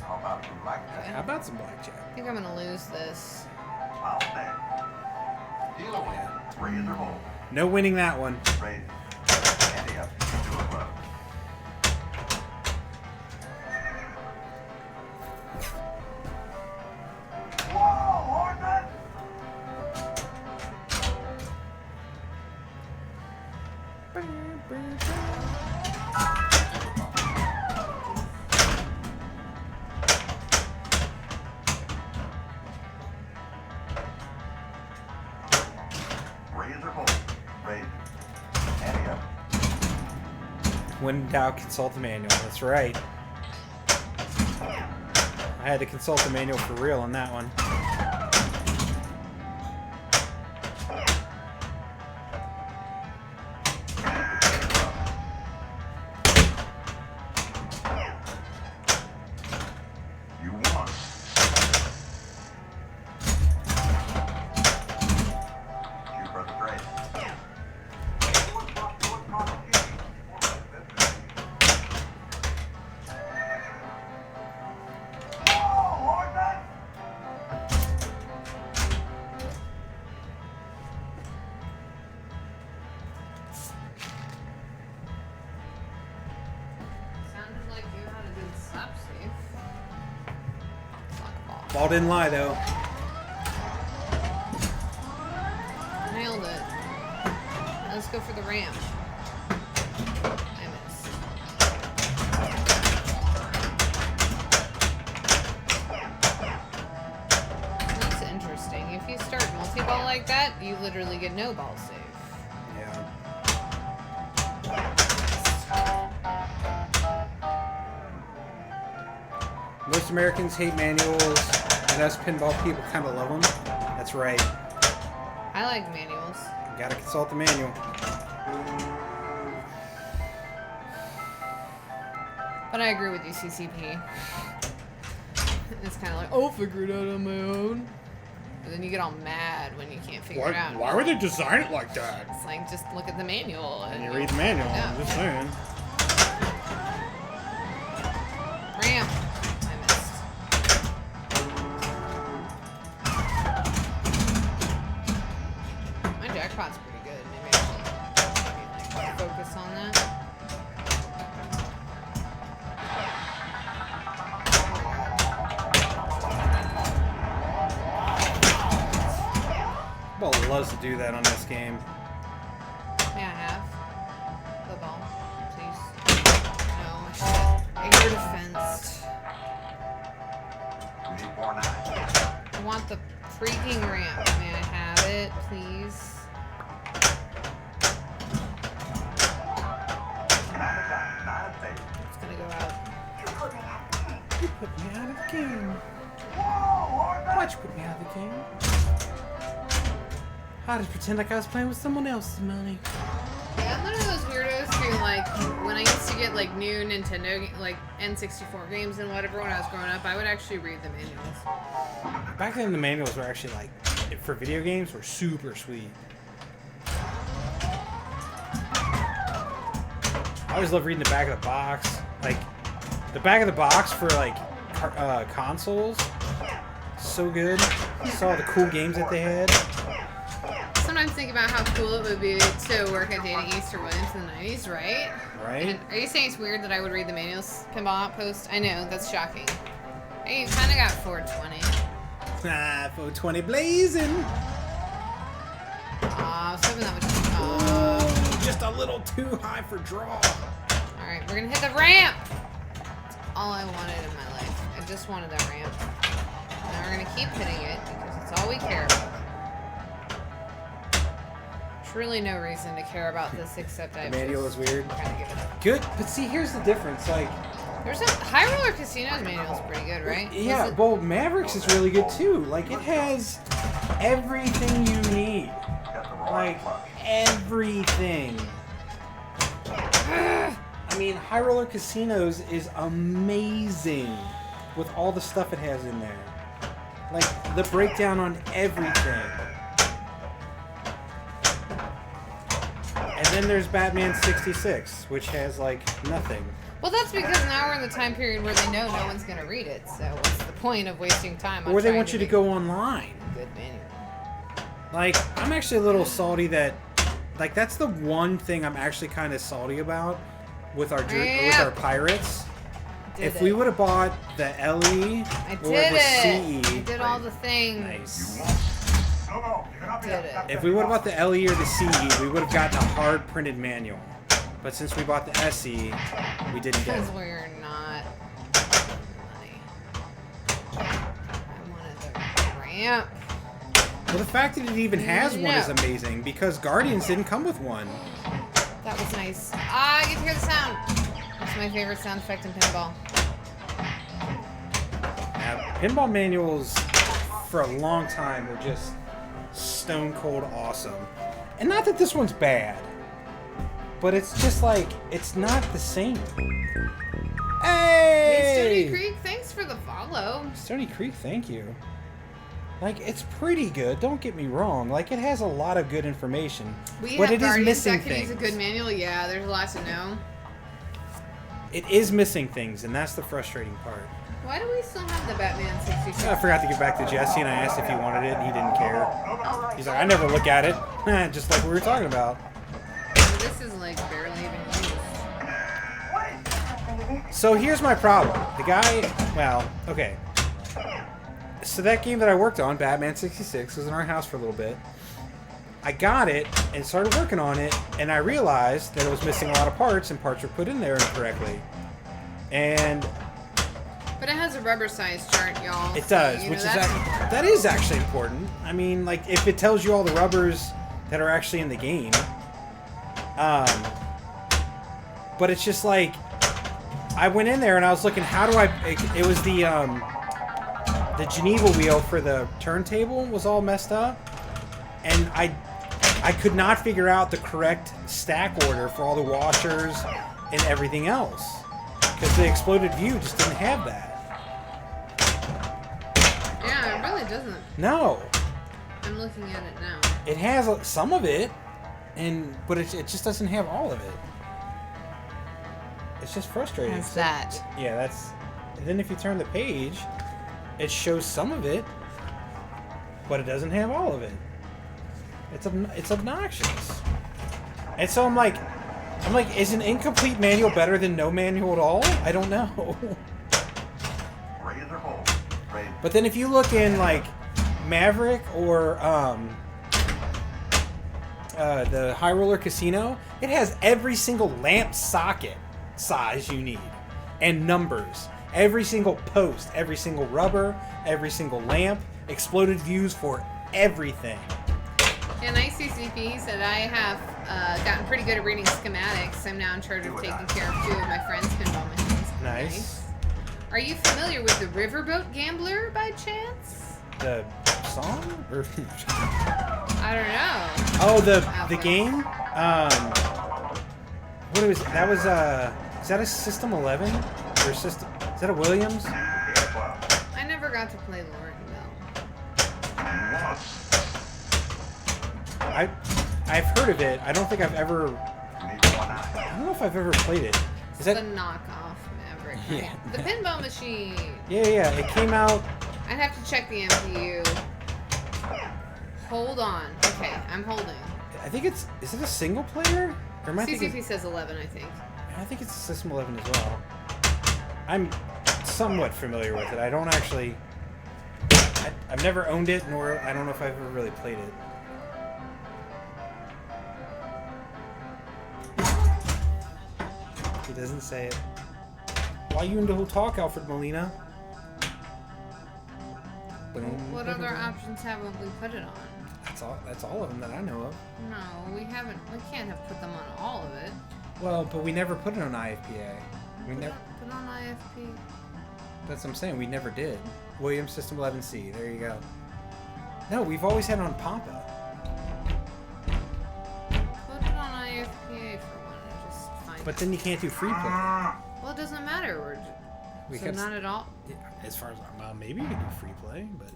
How about some blackjack? How about some blackjack? I think I'm gonna lose this. Out there. Deal away. Raise or hold. No winning that one. Raise. Ante up. To a club. Whoa, Horton! Raise or hold. Raise. When in doubt, consult the manual. That's right. I had to consult the manual for real on that one. You won. You for the trade. Sounded like you had a good slap save. Fuck ball. Ball didn't lie, though. Nailed it. Let's go for the ramp. I missed. That's interesting. If you start multi-ball like that, you literally get no ball save. Yeah. Most Americans hate manuals, and us pinball people kind of love them. That's right. I like manuals. You gotta consult the manual. But I agree with you, CCP. It's kind of like, oh, figure it out on my own. But then you get all mad when you can't figure it out. Why would they design it like that? It's like, just look at the manual. And you read the manual, Yeah. I'm just saying. Ramp. I missed. My jackpot's pretty good. Maybe I should like, focus on that. Ball loves to do that on this game. May I have the ball, please? No, shit. Air defense. You need 4-9. I want the freaking ramp. May I have it, please? It's gonna go out. You put me out of the game. Why'd you put me out of the game? I just pretend like I was playing with someone else's money. Yeah, I'm one of those weirdos who, like, when I used to get, like, new Nintendo, like, N64 games and whatever when I was growing up, I would actually read the manuals. Back then, the manuals were actually, like, for video games, were super sweet. I always love reading the back of the box. Like, the back of the box for, like, consoles. So good. Saw all the cool games that they had. Sometimes think about how cool it would be to work at Data East or Williams in the 90s, right? Right? And are you saying it's weird that I would read the manuals Pinball Outpost? I know, that's shocking. Hey, you kind of got 420. Ah, 420 blazing. Aw, I was hoping that would just... Ooh, just a little too high for draw. Alright, we're gonna hit the ramp! That's all I wanted in my life. I just wanted that ramp. Now we're gonna keep hitting it because it's all we care about. There's really no reason to care about this except I The manual just is weird. kind of give it up. Good, but see, here's the difference. Like, There's a High Roller Casino's manual's pretty good, right? yeah, Was it- well, Mavericks is really good too. Like, it has everything you need. Like, everything. I mean, High Roller Casinos is amazing with all the stuff it has in there. Like, the breakdown on everything. And then there's Batman 66, which has, like, nothing. Well, that's because now we're in the time period where they know no one's going to read it. So what's the point of wasting time on Or they trying want you to make go online. a good manual? Like, I'm actually a little salty that, like, that's the one thing I'm actually kind of salty about with our with our Pirates. If we would have bought the LE I or did the it. CE, I did all the things. nice. No, no, you cannot be Did it. that. If we would have bought the LE or the CE, we would have gotten a hard printed manual. But since we bought the SE, we didn't get Because it. we're not money. I wanted the ramp. Well, the fact that it even has one is No. amazing because Guardians didn't come with one. That was nice. Ah, I get to hear the sound. my favorite sound effect in pinball. Now, pinball manuals for a long time were just stone cold awesome. And not that this one's bad, but it's just like, it's not the same. Hey! Stony Creek, thanks for the follow. Stony Creek, thank you. Like, it's pretty good, don't get me wrong. Like, it has a lot of good information. But it is missing that could use a good manual. Yeah, there's a lot to know. It is missing things, and that's the frustrating part. Why do we still have the Batman 66? I forgot to get back to Jesse, and I asked if he wanted it, and he didn't care. He's like, I never look at it. Just like we were talking about. This is like barely even used. So here's my problem. The guy, well, okay. So that game that I worked on, Batman 66, was in our house for a little bit. I got it and started working on it, and I realized that it was missing a lot of parts, and parts were put in there incorrectly. And but it has a rubber size chart, y'all. it does, so, which is that is actually important. I mean, like, if it tells you all the rubbers that are actually in the game. But it's just like, I went in there and I was looking, how do I, it was the Geneva wheel for the turntable was all messed up, and I could not figure out the correct stack order for all the washers and everything else, because the exploded view just didn't have that. Yeah, it really doesn't. No. I'm looking at it now. It has some of it, but it just doesn't have all of it. It's just frustrating. What's that? Yeah, that's... And then if you turn the page, it shows some of it, but it doesn't have all of it. It's obnoxious. And so I'm like, is an incomplete manual better than no manual at all? I don't know. Razor bowl. Razor. But then if you look in, like, Maverick or the High Roller Casino, it has every single lamp socket size you need, and numbers. Every single post, every single rubber, every single lamp, exploded views for everything. And ICCP said, I have gotten pretty good at reading schematics. I'm now in charge of taking care of 2 of my friends' pinball machines. Nice. Are you familiar with the Riverboat Gambler by chance? The song? Or I don't know. oh, the game? What was that? Was is that a System 11 or system? Is that a Williams? I never got to play Lauren Bell. I've heard of it. I don't think I've ever. I don't know if I've ever played it. Is The that? knockoff Maverick. Right? Yeah. The pinball machine. Yeah. It came out. I'd have to check the MPU. Hold on. Okay, I'm holding. I think it's. Is it a single player? Or am I thinking? CCP says 11, I think. I think it's a System 11 as well. I'm somewhat familiar with it. I don't actually. I've never owned it, nor I don't know if I've ever really played it. He doesn't say it. Why you into who talk, Alfred Molina? What other options haven't we put it on? That's all of them that I know of. No, we haven't. We can't have put them on all of it. Well, but we never put it on IFPA. We never. Put on IFP. That's what I'm saying. We never did. Williams System 11C. There you go. No, we've always had it on Pampa. Put it on IFPA for one and just find But it. then you can't do free play. Well, it doesn't matter. We So kept- not at all. Yeah, as far as maybe you could do free play, but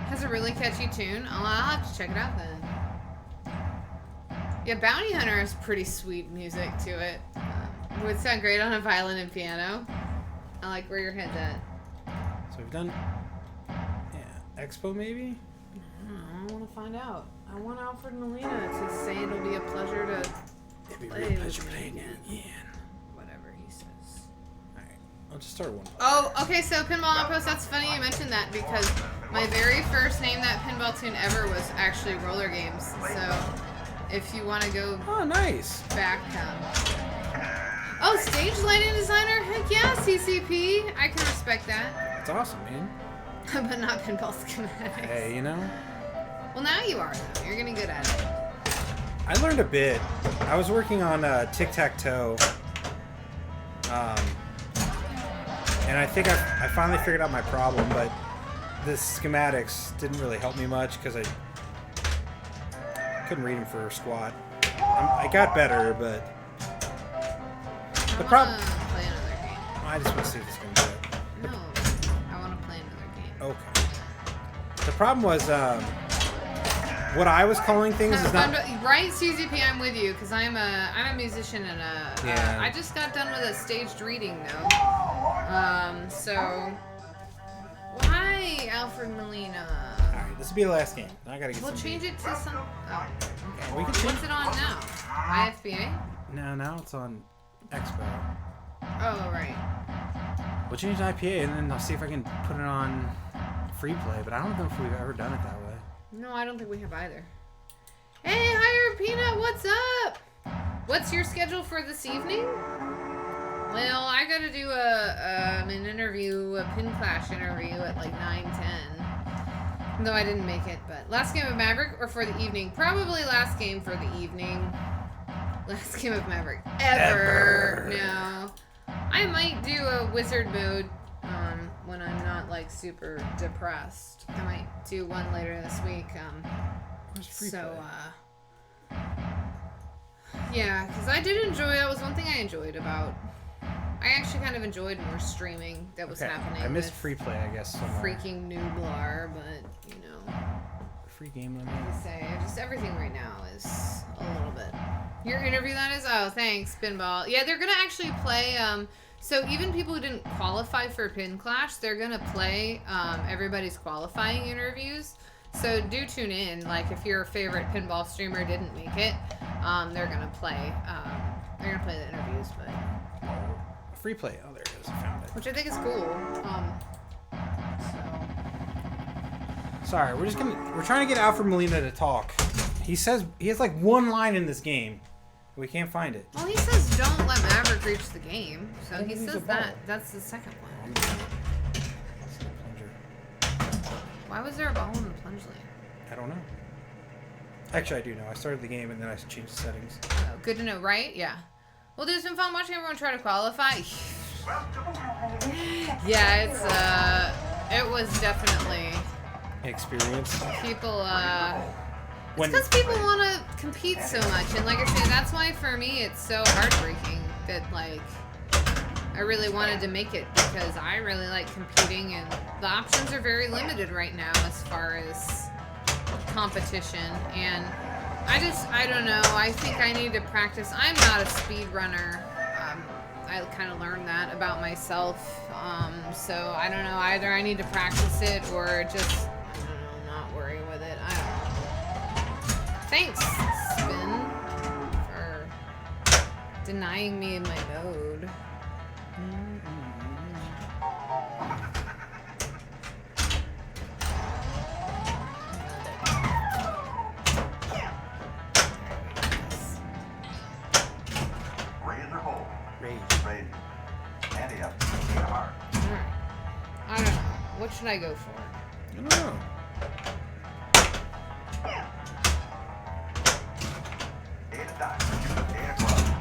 Has a really catchy tune. I'll have to check it out then. Yeah, Bounty Hunter has pretty sweet music to it. Would sound great on a violin and piano. I like where your head's at. so we've done. Yeah, Expo maybe. I want to find out. I want Alfred Molina to say it'll be a pleasure to It'd be a play real with pleasure me playing you again. again. Whatever he says. All right, I'll just start one. Oh, okay, so Pinball Outpost, that's funny you mentioned that because my very first name that pinball tune ever was actually Roller Games. So if you want to go Oh, nice. back, oh, stage lighting designer? Heck yeah, CCP. I can respect that. That's awesome, man. But not pinball schematics. Hey, you know, Well, now you are, though. You're getting good at it. I learned a bit. I was working on Tic-Tac-Toe, And I think I finally figured out my problem, but the schematics didn't really help me much because I couldn't read them for squat. I got better, but the problem. Play another game. I just want to see if it's gonna do it. No, I want to play another game. Okay. The problem was what I was calling things is not. Right, CZP, I'm with you because I'm a musician and Yeah. I just got done with a staged reading though. So why Alfred Molina? All right, this will be the last game. I gotta get. We'll some change it to some. Oh, okay. We can change. What's it on now? IFBA? No, now it's on Expo. Oh right. We'll change the IPA and then I'll see if I can put it on free play. But I don't know if we've ever done it that way. No, I don't think we have either. Hey, Higher Peanut, what's up? What's your schedule for this evening? Well, I gotta do an interview, a Pin Clash interview at like 9:10. Though I didn't make it, but last game of Maverick or for the evening? Probably last game for the evening. Last game of Maverick ever. No. I might do a wizard mode when I'm not like super depressed. I might do one later this week. Yeah, because I did enjoy. That was one thing I enjoyed about. I actually kind of enjoyed more streaming that was happening. I missed with free play, I guess. Somewhere. freaking Nooblar, but you know. Free game limit. I say, just everything right now is a little bit. Your interview, that is? Oh, thanks, Pinball. Yeah, they're gonna actually play. So even people who didn't qualify for Pin Clash, they're gonna play everybody's qualifying interviews. So do tune in. Like if your favorite pinball streamer didn't make it, they're gonna play. They're gonna play the interviews, but Free play. Oh, there it is. I found it. which I think is cool. Sorry, we're trying to get Alfred Molina to talk. He says he has like one line in this game. We can't find it. Well, he says don't let Maverick reach the game. So he He's a says ball. that's the second one. That's the plunger. Why was there a ball in the plunge lane? I don't know. Actually, I do know. I started the game and then I changed the settings. Oh, good to know, right? Yeah. Well, dude, it's been fun watching everyone try to qualify. Yeah, it was definitely Experience. people. It's because people want to compete so much, and like I say, that's why for me it's so heartbreaking that like I really wanted to make it because I really like competing, and the options are very limited right now as far as competition. And I don't know. I think I need to practice. I'm not a speed runner. I kind of learned that about myself. So I don't know. Either I need to practice it or just not worry with it. I don't know. Thanks, Spin, for denying me my mode. Razor hold. Rage. Raise. Ante up. Hard. Alright. I don't know. What should I go for? I don't know. Eight of diamonds. 8 of clubs.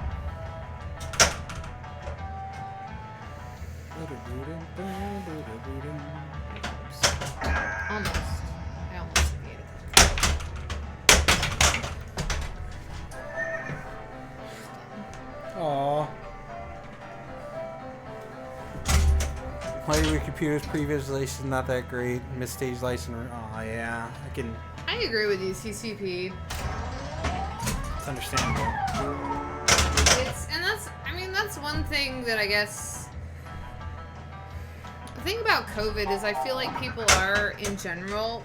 Almost. I almost made it. Aww. Playing with computers, pre-visualization not that great. Mid-stage license. Oh yeah, I can. I agree with you, CCP. It's understandable. That's one thing that I guess. The thing about COVID is I feel like people are in general,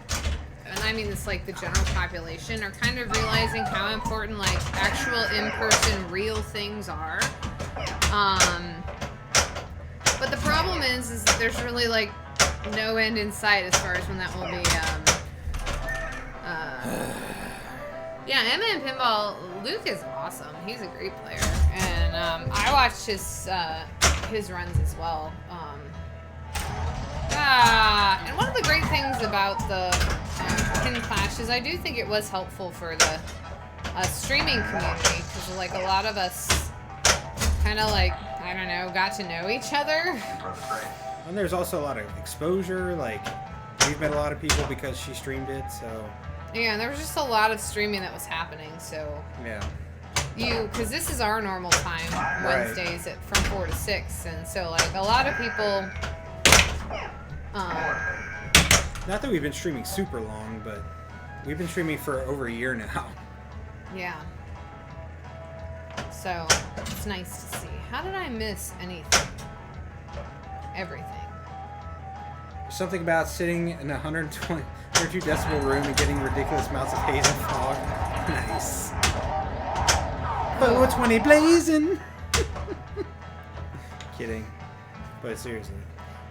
and I mean this like the general population, are kind of realizing how important like actual in-person real things are. But the problem is that there's really like no end in sight as far as when that will be. Yeah, Emma and Pinball. Luke is awesome. He's a great player, and I watched his runs as well. And one of the great things about the Pin Clash is I do think it was helpful for the streaming community because like a lot of us kind of like, I don't know, got to know each other. And there's also a lot of exposure. Like, we've met a lot of people because she streamed it, so... Yeah, and there was just a lot of streaming that was happening, so... Yeah. Because this is our normal time, Wednesdays from 4 to 6, and so, like, a lot of people... Not that we've been streaming super long, but we've been streaming for over a year now. Yeah. So, it's nice to see. How did I miss anything? Everything. Something about sitting in a 102 decibel room and getting ridiculous amounts of haze and fog. Nice. 420 blazing. Kidding. But seriously.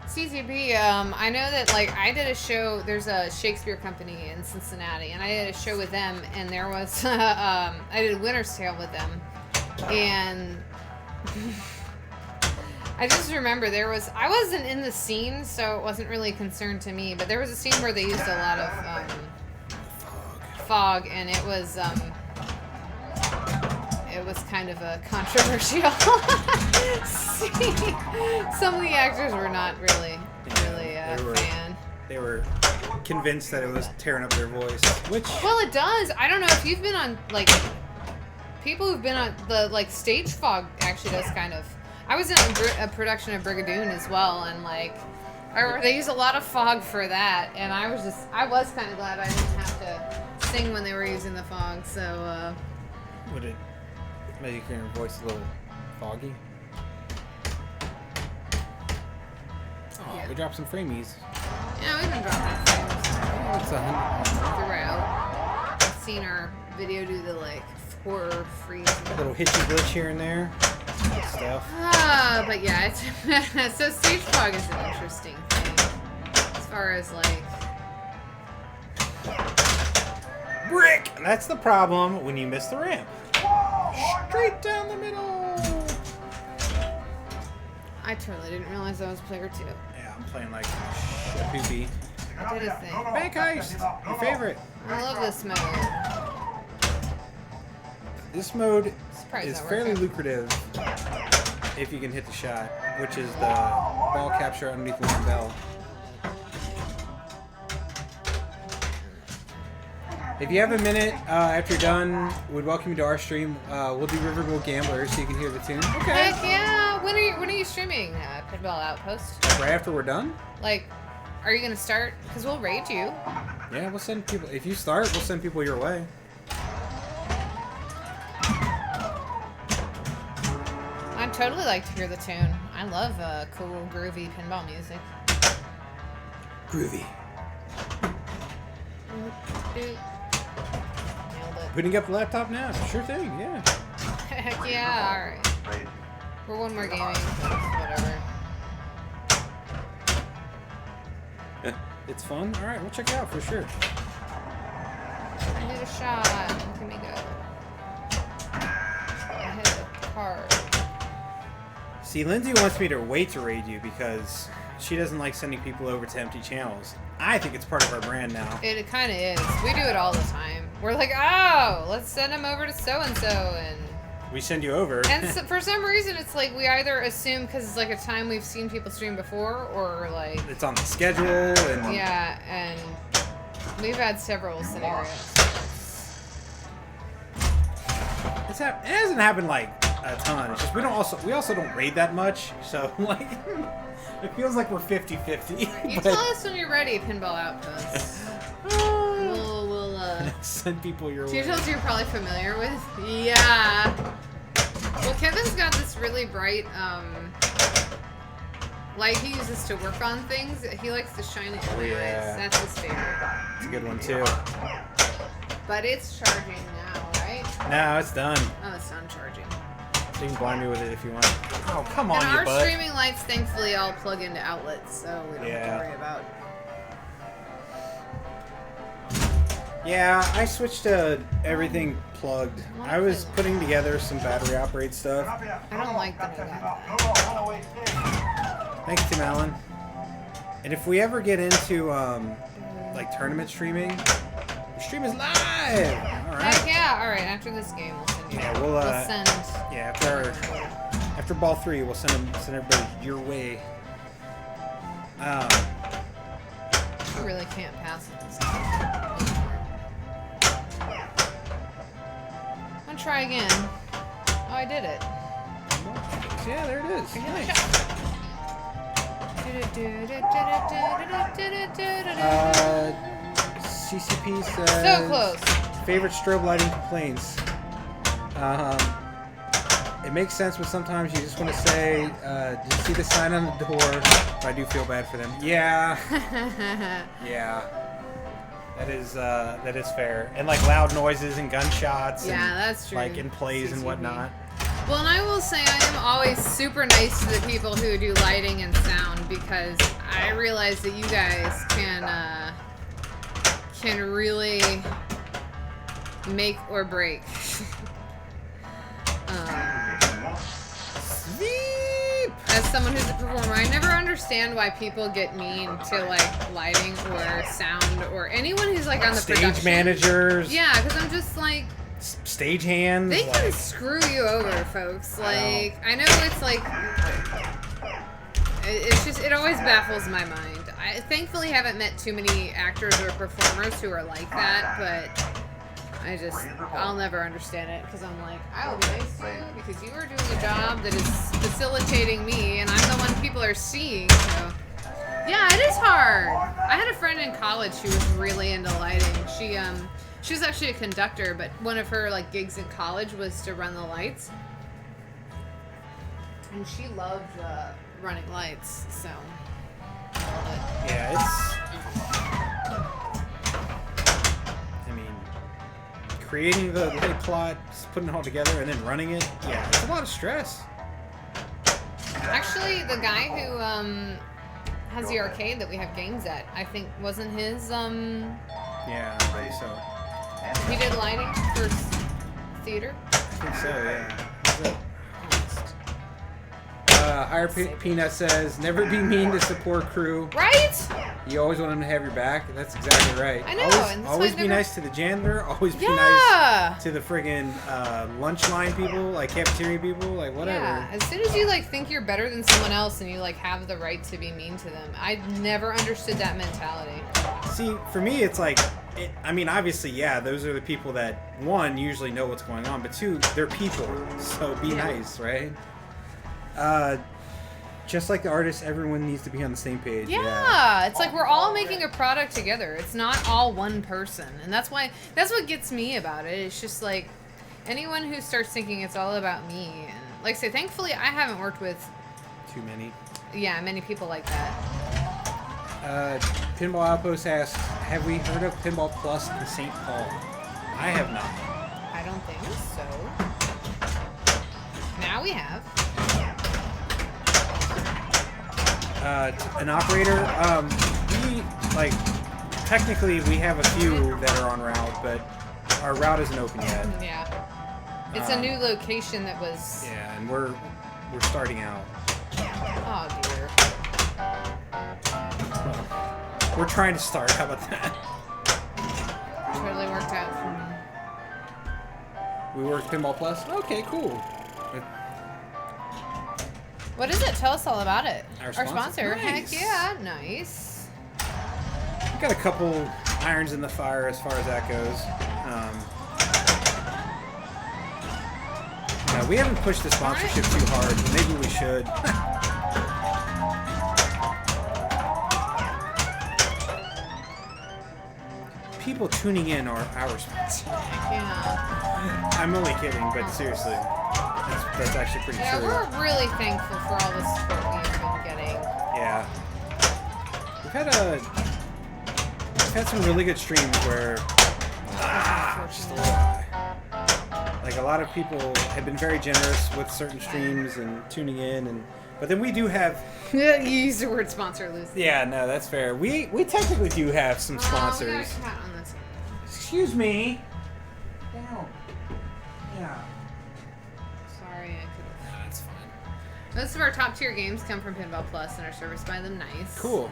CTB, I know that, like, I did a show, there's a Shakespeare company in Cincinnati, and I did a show with them, and there was, I did Winter's Tale with them, and I just remember I wasn't in the scene, so it wasn't really a concern to me, but there was a scene where they used a lot of, fog, and it was kind of a controversial scene. Some of the actors were not really a fan. They were convinced that it was tearing up their voice, which... Well, it does. I don't know if you've been on, like... People who've been on the, like, stage fog actually does kind of... I was in a production of Brigadoon as well, and, like... they use a lot of fog for that, and I was kind of glad I didn't have to sing when they were using the fog, so, Would it make your voice a little foggy? Oh, Yeah. we dropped some framies. Yeah, we've been dropping things What's a hundred? throughout. I've seen our video do the, like, horror freeze. A little hitchy glitch here and there. Good stuff. But yeah, it's so stage fog is an interesting thing. As far as, like... Brick! That's the problem when you miss the ramp. Straight down the middle! I totally didn't realize I was player 2. Yeah, I'm playing like a poopy. I did a thing. Bank Heist! Your favorite. I love this mode. This mode Surprised is that fairly worked. lucrative if you can hit the shot, which is the ball capture underneath the bell. If you have a minute after you're done, we'd welcome you to our stream. We'll do Riverboat Gambler so you can hear the tune. Okay. Heck yeah! When are you streaming Pinball Outpost? Right after we're done? Like, are you gonna start? Because we'll raid you. Yeah, we'll send people. If you start, we'll send people your way. I'd totally like to hear the tune. I love cool, groovy pinball music. Groovy. Nailed it. Putting up the laptop now. Sure thing, yeah. Heck yeah, alright. We're one more gaming. Whatever. It's fun? Alright, we'll check it out for sure. I hit a shot. Look at me go. I hit a card. See, Lindsay wants me to wait to raid you because she doesn't like sending people over to empty channels. I think it's part of our brand now. It kind of is. We do it all the time. We're like, oh, let's send them over to so-and-so, and... We send you over. And so, for some reason, it's like we either assume because it's like a time we've seen people stream before, or like... It's on the schedule, and... Yeah, and we've had several scenarios. It hasn't happened, like, a ton. It's just we also don't raid that much, so, like... It feels like we're 50-50. You tell us when you're ready, Pinball Outpost. We'll send people your way. Tutorials you're probably familiar with? Yeah. Well, Kevin's got this really bright, light he uses to work on things. He likes to shine it in the eyes. That's his favorite. It's a good one, too. But it's charging now, right? No, it's done. Oh, it's done charging. So you can blind me with it if you want. Oh, come on, And you our butt. streaming lights, thankfully, all plug into outlets, so we don't have to worry about. Yeah, I switched to everything plugged. I was putting together some battery operated stuff. I don't like the new one. Thanks, Tim Allen. And if we ever get into like tournament streaming, the stream is live. All right. Heck yeah! All right, after this game, we'll send you. Yeah, we'll send. Yeah, after our After ball 3, we'll send everybody your way. I really can't pass it this time. I'm gonna try again. Oh, I did it. Yeah, there it is. Nice. CCP says... So close. Favorite strobe lighting complaints. It makes sense, but sometimes you just want to say, did you see the sign on the door? But I do feel bad for them. Yeah. Yeah. That is fair. And like loud noises and gunshots. Yeah, and, that's true. Like in plays and whatnot. Well, and I will say I am always super nice to the people who do lighting and sound because I realize that you guys can really make or break. As someone who's a performer, I never understand why people get mean to like lighting or sound or anyone who's like on the stage production. managers. Yeah, because I'm just like stage hands. they can screw you over, folks. Like I know it's like it's just it always baffles my mind. I thankfully haven't met too many actors or performers who are like that, but I'll never understand it because I'm like, I will be nice to you because you are doing a job that is facilitating me and I'm the one people are seeing. So, yeah, it is hard. I had a friend in college who was really into lighting. She was actually a conductor, but one of her like gigs in college was to run the lights. And she loved running lights, so I love it. Yeah, creating the light plot, putting it all together, and then running it. Yeah, it's a lot of stress. Actually, the guy who has the arcade that we have games at, I think wasn't his. Yeah, I think so. He did lighting for theater. I think so. Yeah. Higher Peanut says, never be mean to support crew. Right? You always want them to have your back. That's exactly right. I know. Always be nice to the janitor. Always be Yeah. nice to the friggin' lunch line people, like cafeteria people, like whatever. Yeah. As soon as you like think you're better than someone else and you like have the right to be mean to them, I never understood that mentality. See, for me, it's like, I mean, obviously, yeah, those are the people that, one, usually know what's going on, but two, they're people, so be nice, right? Just like the artists, everyone needs to be on the same page. Yeah, it's like we're all making a product together. It's not all one person, and that's what gets me about it. It's just like anyone who starts thinking it's all about me, and like I say, thankfully I haven't worked with Too many. Yeah, many people like that. Pinball Outpost asks, have we heard of Pinball Plus in St. Paul? I have not. I don't think so. Now we have. An operator, technically we have a few that are on route, but our route isn't open yet. Yeah. It's a new location that was... Yeah, and we're starting out. Oh, dear. Well, we're trying to start, how about that? Totally worked out for me. We work Pinball Plus? Okay, cool. What is it? Tell us all about it. Our sponsor. Nice. Heck yeah, nice. We've got a couple irons in the fire as far as that goes. We haven't pushed the sponsorship too hard. Maybe we should. People tuning in are our sponsors. Yeah. I'm only kidding, but seriously, that's actually pretty Yeah, true. we're really thankful for all the support we've been getting. Yeah. We've had some really good streams where like a lot of people have been very generous with certain streams and tuning in, but then we do have. You used the word sponsor loosely. Yeah, no, that's fair. We technically do have some sponsors. We got a cat on this one. Excuse me. Down. Yeah. Sorry, I could. That's fine. Most of our top tier games come from Pinball Plus and are serviced by them. Nice. Cool.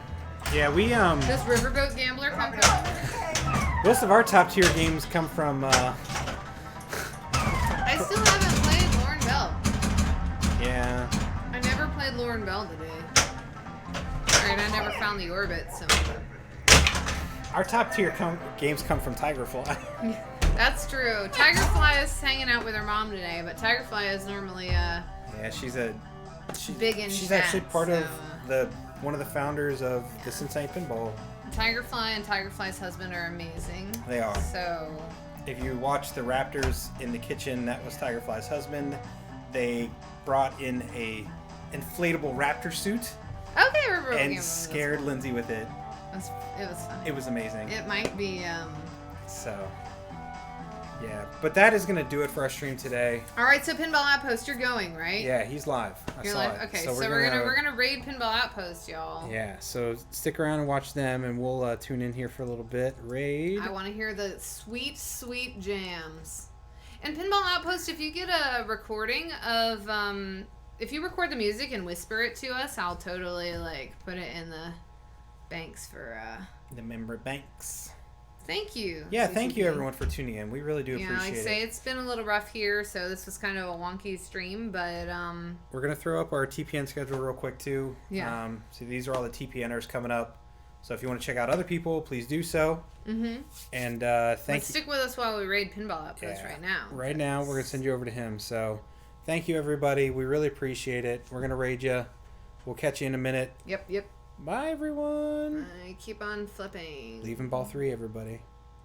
Yeah, we Does Riverboat Gambler come from? most of our top tier games come from I still haven't played Lauren Bell. yeah. Lauren Bell today. Alright, I never found the orbit, so... Our top tier games come from Tigerfly. That's true. Tigerfly is hanging out with her mom today, but Tigerfly is normally Yeah, she's big in she's chat, actually part so, of one of the founders of the Cincinnati Pinball. Tigerfly and Tigerfly's husband are amazing. They are. So if you watch the Raptors in the kitchen, that was Tigerfly's husband. They brought in a inflatable raptor suit okay, we're broken. and scared Lindsay with it. It was fun. It was amazing. It might be. So, yeah. But that is going to do it for our stream today. All right, so Pinball Outpost, you're going, right? Yeah, he's live. You're saw live. it. Okay, so we're gonna raid Pinball Outpost, y'all. Yeah, so stick around and watch them, and we'll tune in here for a little bit. Raid. I want to hear the sweet, sweet jams. And Pinball Outpost, if you get a recording of, if you record the music and whisper it to us, I'll totally put it in the banks for the member banks. Thank you. Yeah, CCP. thank you everyone for tuning in. We really do Yeah, appreciate like I say, it's been a little rough here, so this was kind of a wonky stream, but we're gonna throw up our TPN schedule real quick too. Yeah. So these are all the TPNers coming up. So if you want to check out other people, please do so. Mm-hmm. And Let's stick with us while we raid Pinball Outpost right now. Right now, we're gonna send you over to him. So thank you everybody. We really appreciate it. We're gonna raid you. We'll catch you in a minute. Yep. Bye everyone. I keep on flipping. Leave in ball 3, everybody.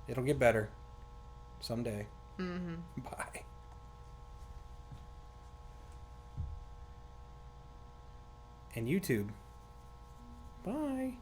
It'll get better someday. Mm-hmm. Bye. And YouTube. Bye.